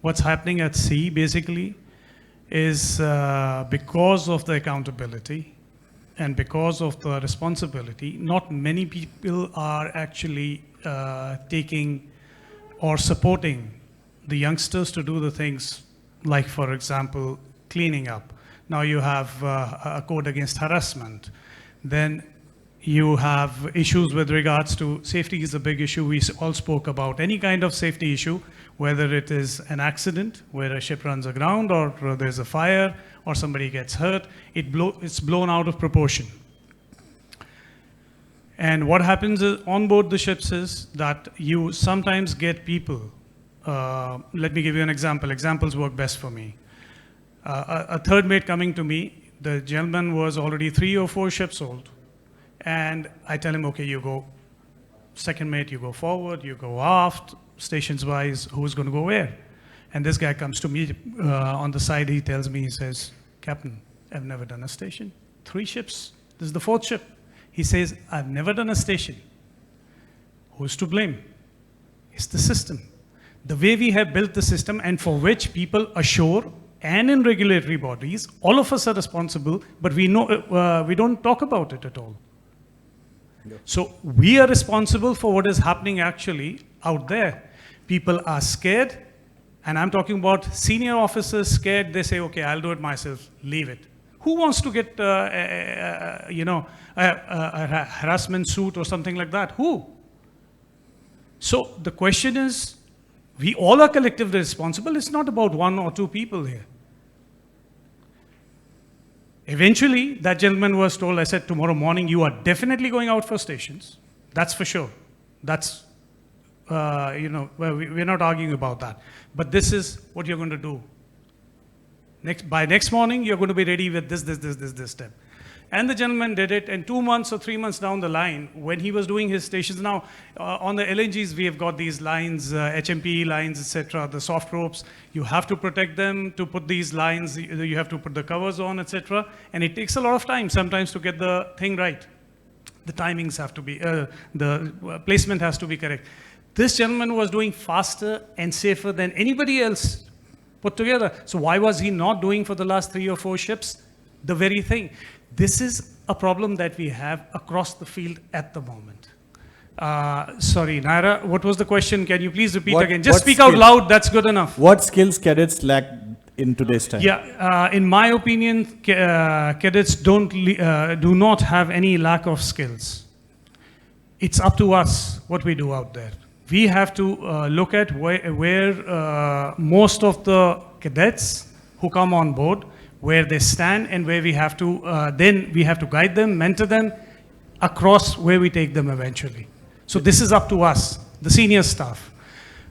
What's happening at sea, basically, is because of the accountability and because of the responsibility, not many people are actually taking or supporting the youngsters to do the things like, for example, cleaning up. Now you have a code against harassment. Then you have issues with regards to safety is a big issue. We all spoke about any kind of safety issue, whether it is an accident where a ship runs aground or there's a fire or somebody gets hurt, it's blown out of proportion. And what happens on board the ships is that you sometimes get people, let me give you an example. Examples work best for me. A third mate coming to me, the gentleman was already 3 or 4 ships old. And I tell him, okay, you go, second mate, you go forward, you go aft, stations wise, who's going to go where? And this guy comes to me on the side, he tells me, he says, Captain, I've never done a station. 3 ships, this is the 4th ship. He says, I've never done a station. Who's to blame? It's the system. The way we have built the system and for which people ashore and in regulatory bodies, all of us are responsible, but we don't talk about it at all. Yeah. So we are responsible for what is happening actually out there. People are scared, and I'm talking about senior officers scared. They say, okay, I'll do it myself, leave it. Who wants to get, a harassment suit or something like that? Who? So the question is, we all are collectively responsible. It's not about 1 or 2 people here. Eventually, that gentleman was told, I said, tomorrow morning you are definitely going out for stations. That's for sure. That's, we're not arguing about that. But this is what you're going to do. By next morning, you're going to be ready with this step. And the gentleman did it, and 2 months or 3 months down the line, when he was doing his stations, now on the LNGs, we have got these lines, HMP lines, etc., the soft ropes. You have to protect them to put these lines, you have to put the covers on, etc. And it takes a lot of time sometimes to get the thing right. The timings have to be, the placement has to be correct. This gentleman was doing faster and safer than anybody else put together. So why was he not doing for the last 3 or 4 ships the very thing? This is a problem that we have across the field at the moment. Sorry, Naira, what was the question? Can you please repeat again? Just speak out loud, that's good enough. What skills cadets lack in today's time? Yeah, in my opinion, cadets do not have any lack of skills. It's up to us what we do out there. We have to look at where most of the cadets who come on board, where they stand, and where we have to, then we have to guide them, mentor them across where we take them eventually. So this is up to us, the senior staff.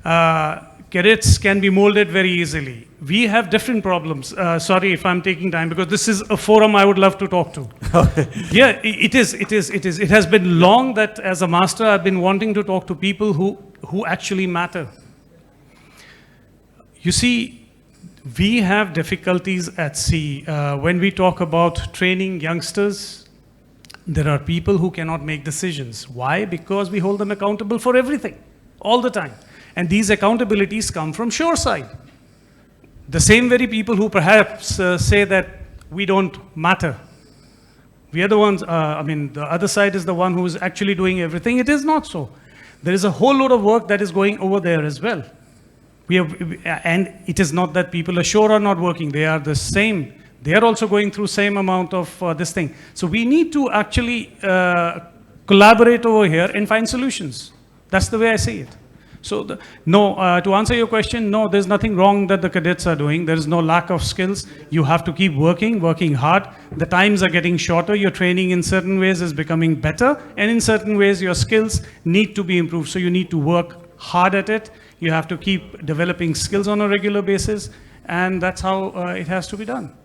Cadets can be molded very easily. We have different problems. Sorry if I'm taking time, because this is a forum I would love to talk to. Yeah, it is. It has been long that as a master I've been wanting to talk to people who actually matter. You see, we have difficulties at sea. When we talk about training youngsters, there are people who cannot make decisions. Why? Because we hold them accountable for everything, all the time. And these accountabilities come from shoreside. The same very people who perhaps say that we don't matter. We are the ones, the other side is the one who is actually doing everything. It is not so. There is a whole load of work that is going over there as well. And it is not that people ashore are not working. They are the same. They are also going through same amount of this thing. So we need to actually collaborate over here and find solutions. That's the way I see it. So to answer your question, no, there's nothing wrong that the cadets are doing. There is no lack of skills. You have to keep working hard. The times are getting shorter. Your training in certain ways is becoming better. And in certain ways, your skills need to be improved. So you need to work hard at it. You have to keep developing skills on a regular basis, and that's how it has to be done.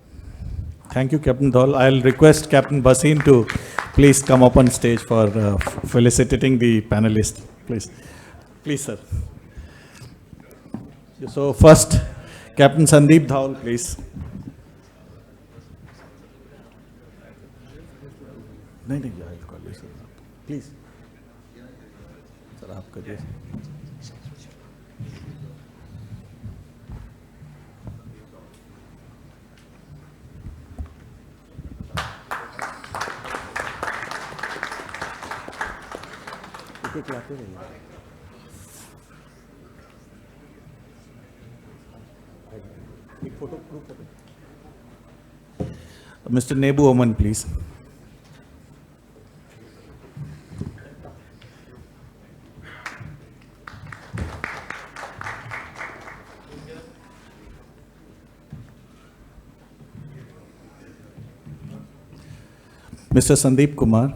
Thank you, Captain Dhol. I'll request Captain Bhasin to please come up on stage for felicitating the panelists. Please, sir. So first, Captain Sandeep Dhol, please. I'll call you, sir. Please. Sir, आप करिए. Mr. Nebu Oman, please. Mr. Sandeep Kumar.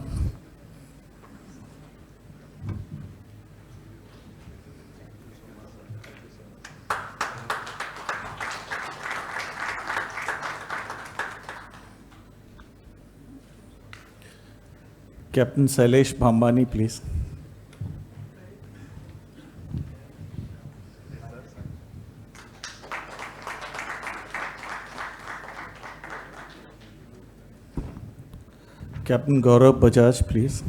Captain Sailesh Bhambani, please. Captain Gaurav Bajaj, please.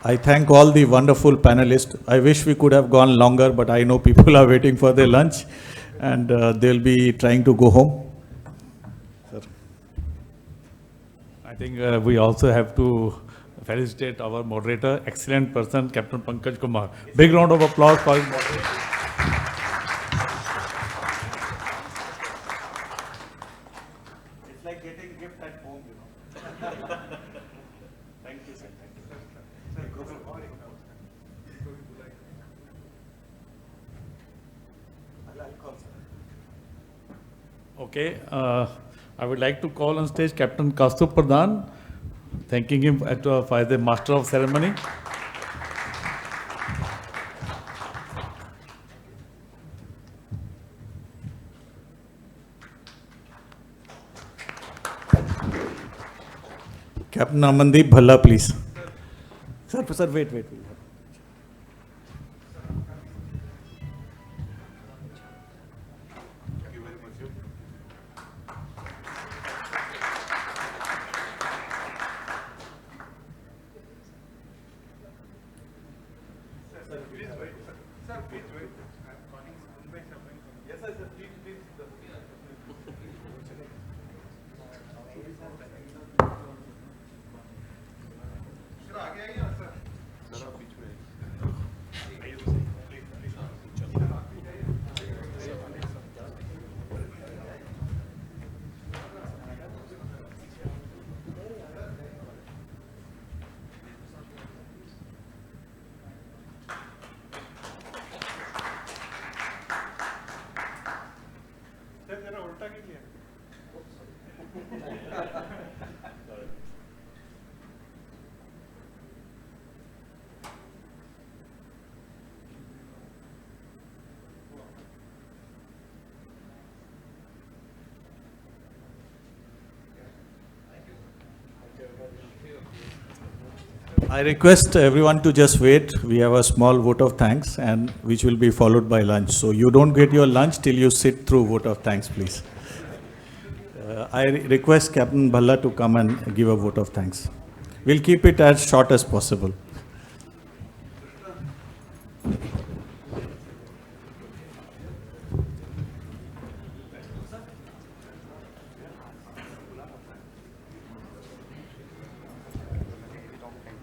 I thank all the wonderful panelists. I wish we could have gone longer, but I know people are waiting for their lunch and they'll be trying to go home. Sir. I think we also have to felicitate our moderator, excellent person, Captain Pankaj Kumar. Big round of applause for his moderator. It's like getting a gift at home, you know. Thank you, sir. Thank you. Okay, I would like to call on stage Captain Kaustubh Pradhan, thanking him for the Master of Ceremony. Captain Amandeep Bhalla, please. Sir, wait. I request everyone to just wait. We have a small vote of thanks, and which will be followed by lunch. So you don't get your lunch till you sit through vote of thanks, please. I request Captain Bhalla to come and give a vote of thanks. We'll keep it as short as possible.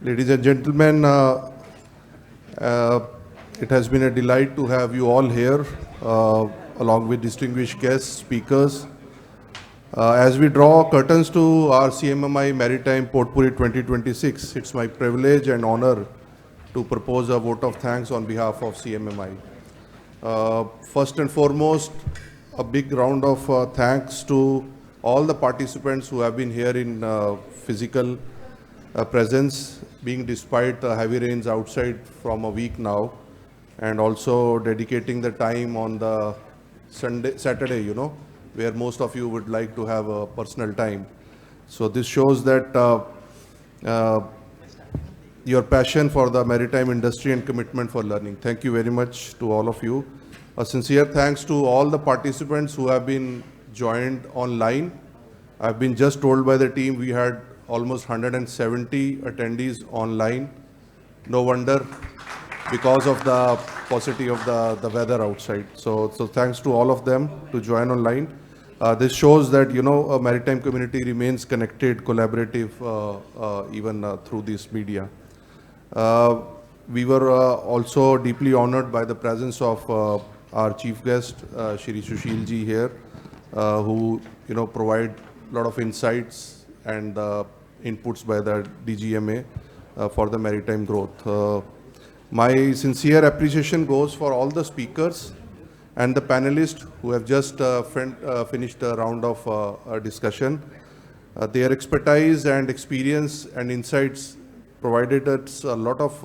Ladies and gentlemen, it has been a delight to have you all here, along with distinguished guests, speakers. As we draw curtains to our CMMI Maritime Potpourri 2026, it's my privilege and honor to propose a vote of thanks on behalf of CMMI. First and foremost, a big round of thanks to all the participants who have been here in physical presence, being despite heavy rains outside from a week now, and also dedicating the time on the Saturday, where most of you would like to have a personal time. So this shows that your passion for the maritime industry and commitment for learning. Thank you very much to all of you. A sincere thanks to all the participants who have been joined online. I've been just told by the team we had almost 170 attendees online. No wonder, because of the paucity of the weather outside. So thanks to all of them to join online. This shows that, a maritime community remains connected, collaborative, even through this media. We were also deeply honored by the presence of our chief guest, Shri Sushil ji here, who, provide a lot of insights and inputs by the DGMA for the maritime growth. My sincere appreciation goes for all the speakers and the panelists who have just finished a round of discussion. Their expertise and experience and insights provided us a lot of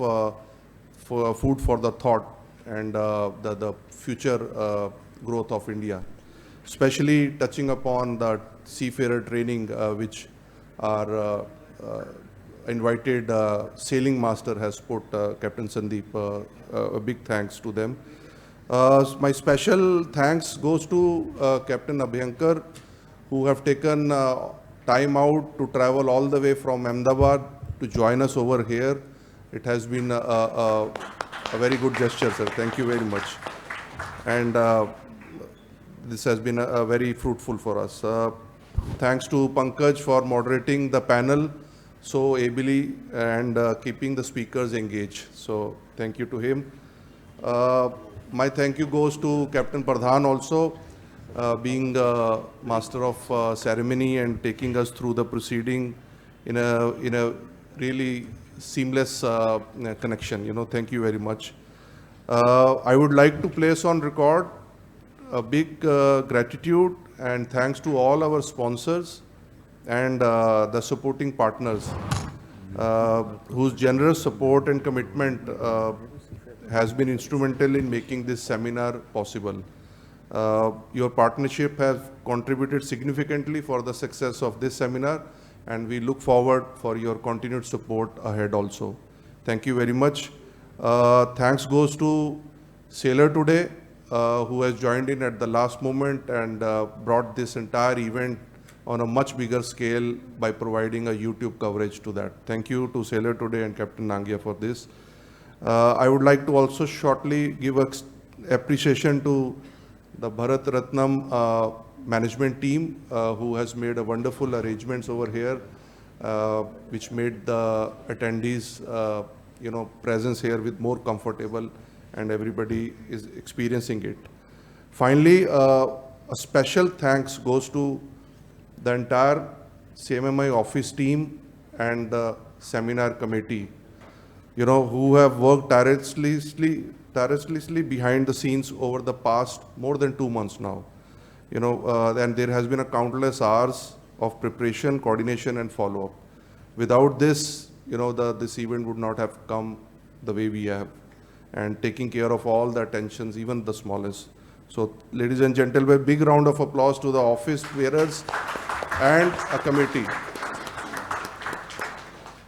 food for the thought and the future growth of India, especially touching upon the seafarer training, which our invited sailing master has put, Captain Sandeep. A big thanks to them. My special thanks goes to Captain Abhyankar, who have taken time out to travel all the way from Ahmedabad to join us over here. It has been a very good gesture, sir. Thank you very much. And this has been very fruitful for us. Thanks to Pankaj for moderating the panel so ably and keeping the speakers engaged. So thank you to him. My thank you goes to Captain Pradhan also, being the master of ceremony and taking us through the proceeding in a really seamless connection. Thank you very much. I would like to place on record a big gratitude and thanks to all our sponsors and the supporting partners whose generous support and commitment has been instrumental in making this seminar possible. Your partnership has contributed significantly for the success of this seminar, and we look forward for your continued support ahead also. Thank you very much. Thanks goes to Sailor Today, who has joined in at the last moment and brought this entire event on a much bigger scale by providing a YouTube coverage to that. Thank you to Sailor Today and Captain Nangia for this. I would like to also shortly give appreciation to the Bharat Ratnam management team who has made a wonderful arrangements over here, which made the attendees presence here with more comfortable, and everybody is experiencing it. Finally, a special thanks goes to the entire CMMI office team and the seminar committee, who have worked tirelessly behind the scenes over the past more than 2 months now. And there has been a countless hours of preparation, coordination, and follow-up. Without this, this event would not have come the way we have, and taking care of all the attentions, even the smallest. So, ladies and gentlemen, big round of applause to the office bearers and a committee.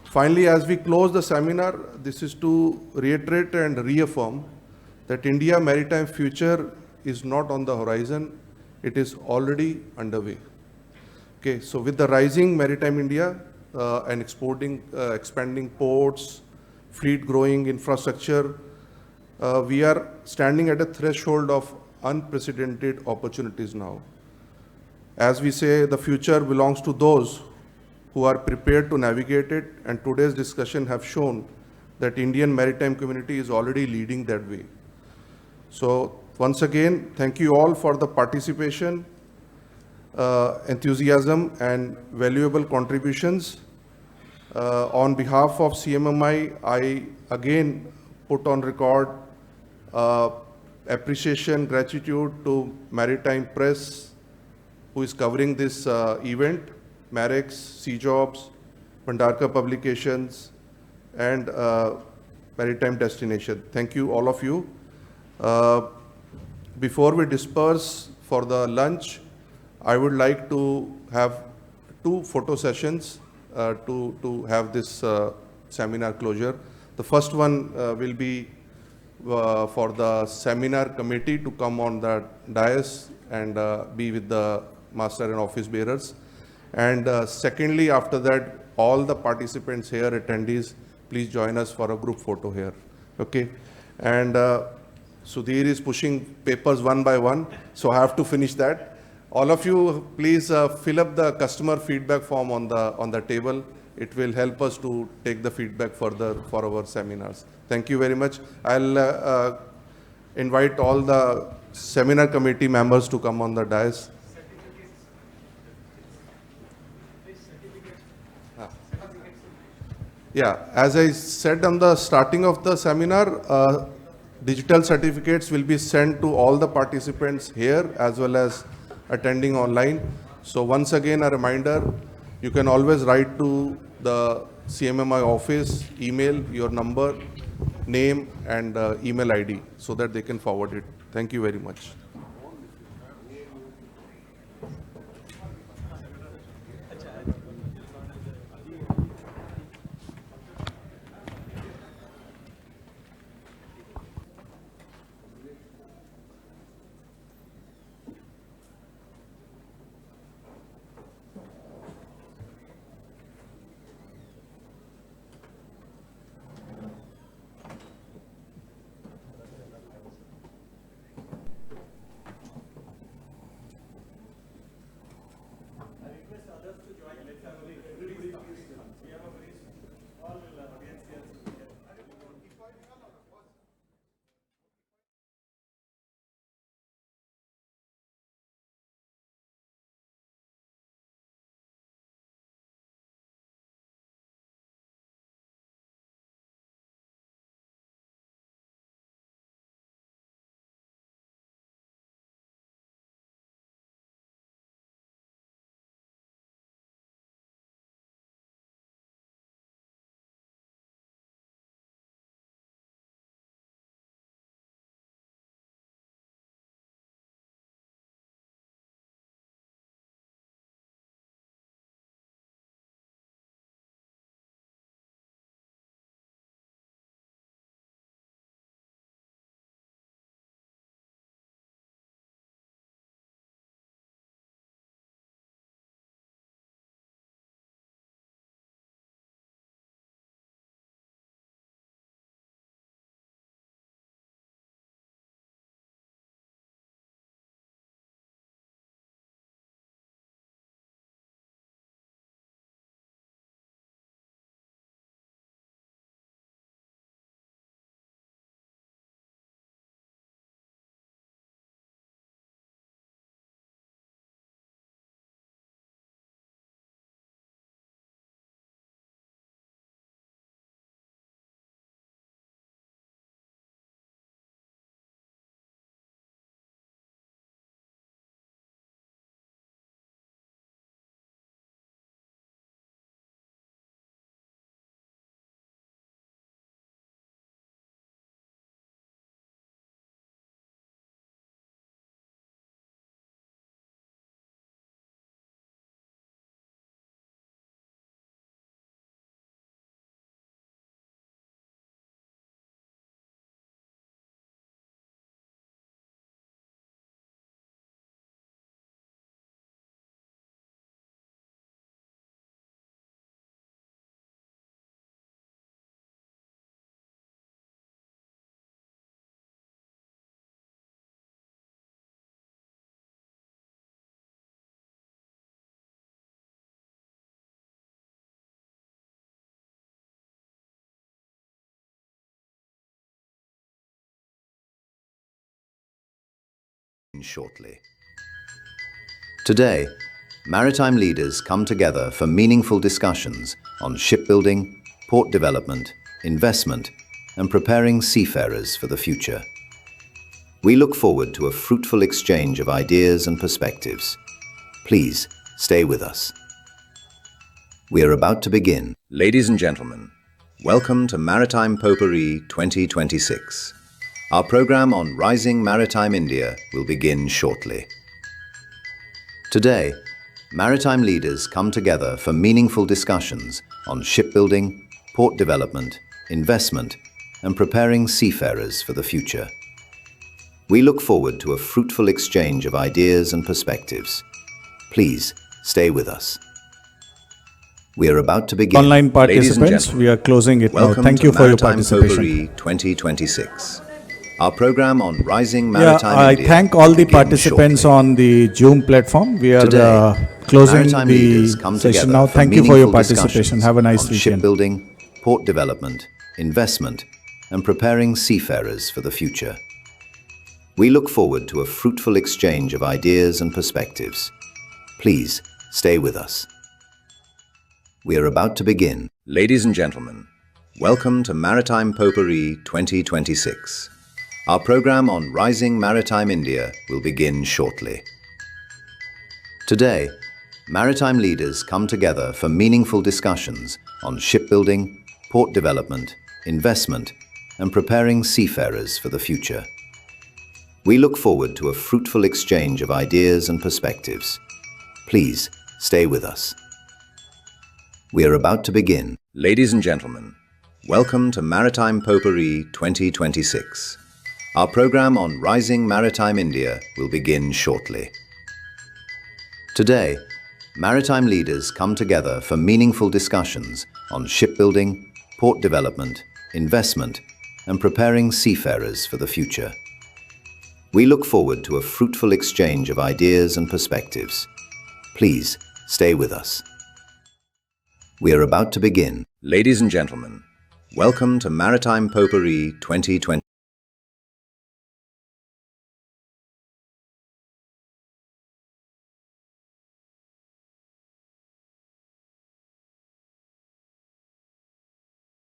Finally, as we close the seminar, this is to reiterate and reaffirm that India's maritime future is not on the horizon, it is already underway. Okay, so with the rising maritime India and expanding ports, fleet growing infrastructure, we are standing at a threshold of unprecedented opportunities now. As we say, the future belongs to those who are prepared to navigate it, and today's discussion have shown that Indian maritime community is already leading that way. So once again, thank you all for the participation, enthusiasm, and valuable contributions. On behalf of CMMI, I again put on record appreciation, gratitude to Maritime Press, who is covering this event, Marex, C-Jobs, Bhandarkar Publications, and Maritime Destination. Thank you, all of you. Before we disperse for the lunch, I would like to have 2 photo sessions to have this seminar closure. The first one will be for the seminar committee to come on the dais and be with the master and office bearers. And secondly, after that, all the participants here, attendees, please join us for a group photo here. Okay? And Sudhir is pushing papers one by one, so I have to finish that. All of you, please fill up the customer feedback form on the table. It will help us to take the feedback further for our seminars. Thank you very much. I'll invite all the seminar committee members to come on the dais. Yeah, as I said on the starting of the seminar, digital certificates will be sent to all the participants here as well as attending online. So once again, a reminder, you can always write to the CMMI office, email your number, name, and email ID so that they can forward it. Thank you very much. shortly. Today, maritime leaders come together for meaningful discussions on shipbuilding, port development, investment, and preparing seafarers for the future. We look forward to a fruitful exchange of ideas and perspectives. Please stay with us. We are about to begin. Ladies and gentlemen, welcome to Maritime Potpourri 2026. Our program on Rising Maritime India will begin shortly. Today, maritime leaders come together for meaningful discussions on shipbuilding, port development, investment, and preparing seafarers for the future. We look forward to a fruitful exchange of ideas and perspectives. Please stay with us. We are about to begin. Online Ladies and participants, gentlemen, we are closing it now. welcome Thank to you for your Maritime participation. Potpourri 2026. Our program on Rising Yeah, Maritime I India thank all the begins participants shortly. on the Zoom platform. We are Today, closing maritime the leaders come session together now. for Thank you for your meaningful participation. discussions Have a nice on weekend. shipbuilding, port development, investment, and preparing seafarers for the future. We look forward to a fruitful exchange of ideas and perspectives. Please stay with us. We are about to begin. Ladies and gentlemen, welcome to Maritime Potpourri 2026. Our program on Rising Maritime India will begin shortly. Today, maritime leaders come together for meaningful discussions on shipbuilding, port development, investment, and preparing seafarers for the future. We look forward to a fruitful exchange of ideas and perspectives. Please stay with us. We are about to begin. Ladies and gentlemen, welcome to Maritime Potpourri 2026. Our program on Rising Maritime India will begin shortly. Today, maritime leaders come together for meaningful discussions on shipbuilding, port development, investment, and preparing seafarers for the future. We look forward to a fruitful exchange of ideas and perspectives. Please stay with us. We are about to begin. Ladies and gentlemen, welcome to Maritime Potpourri 2020.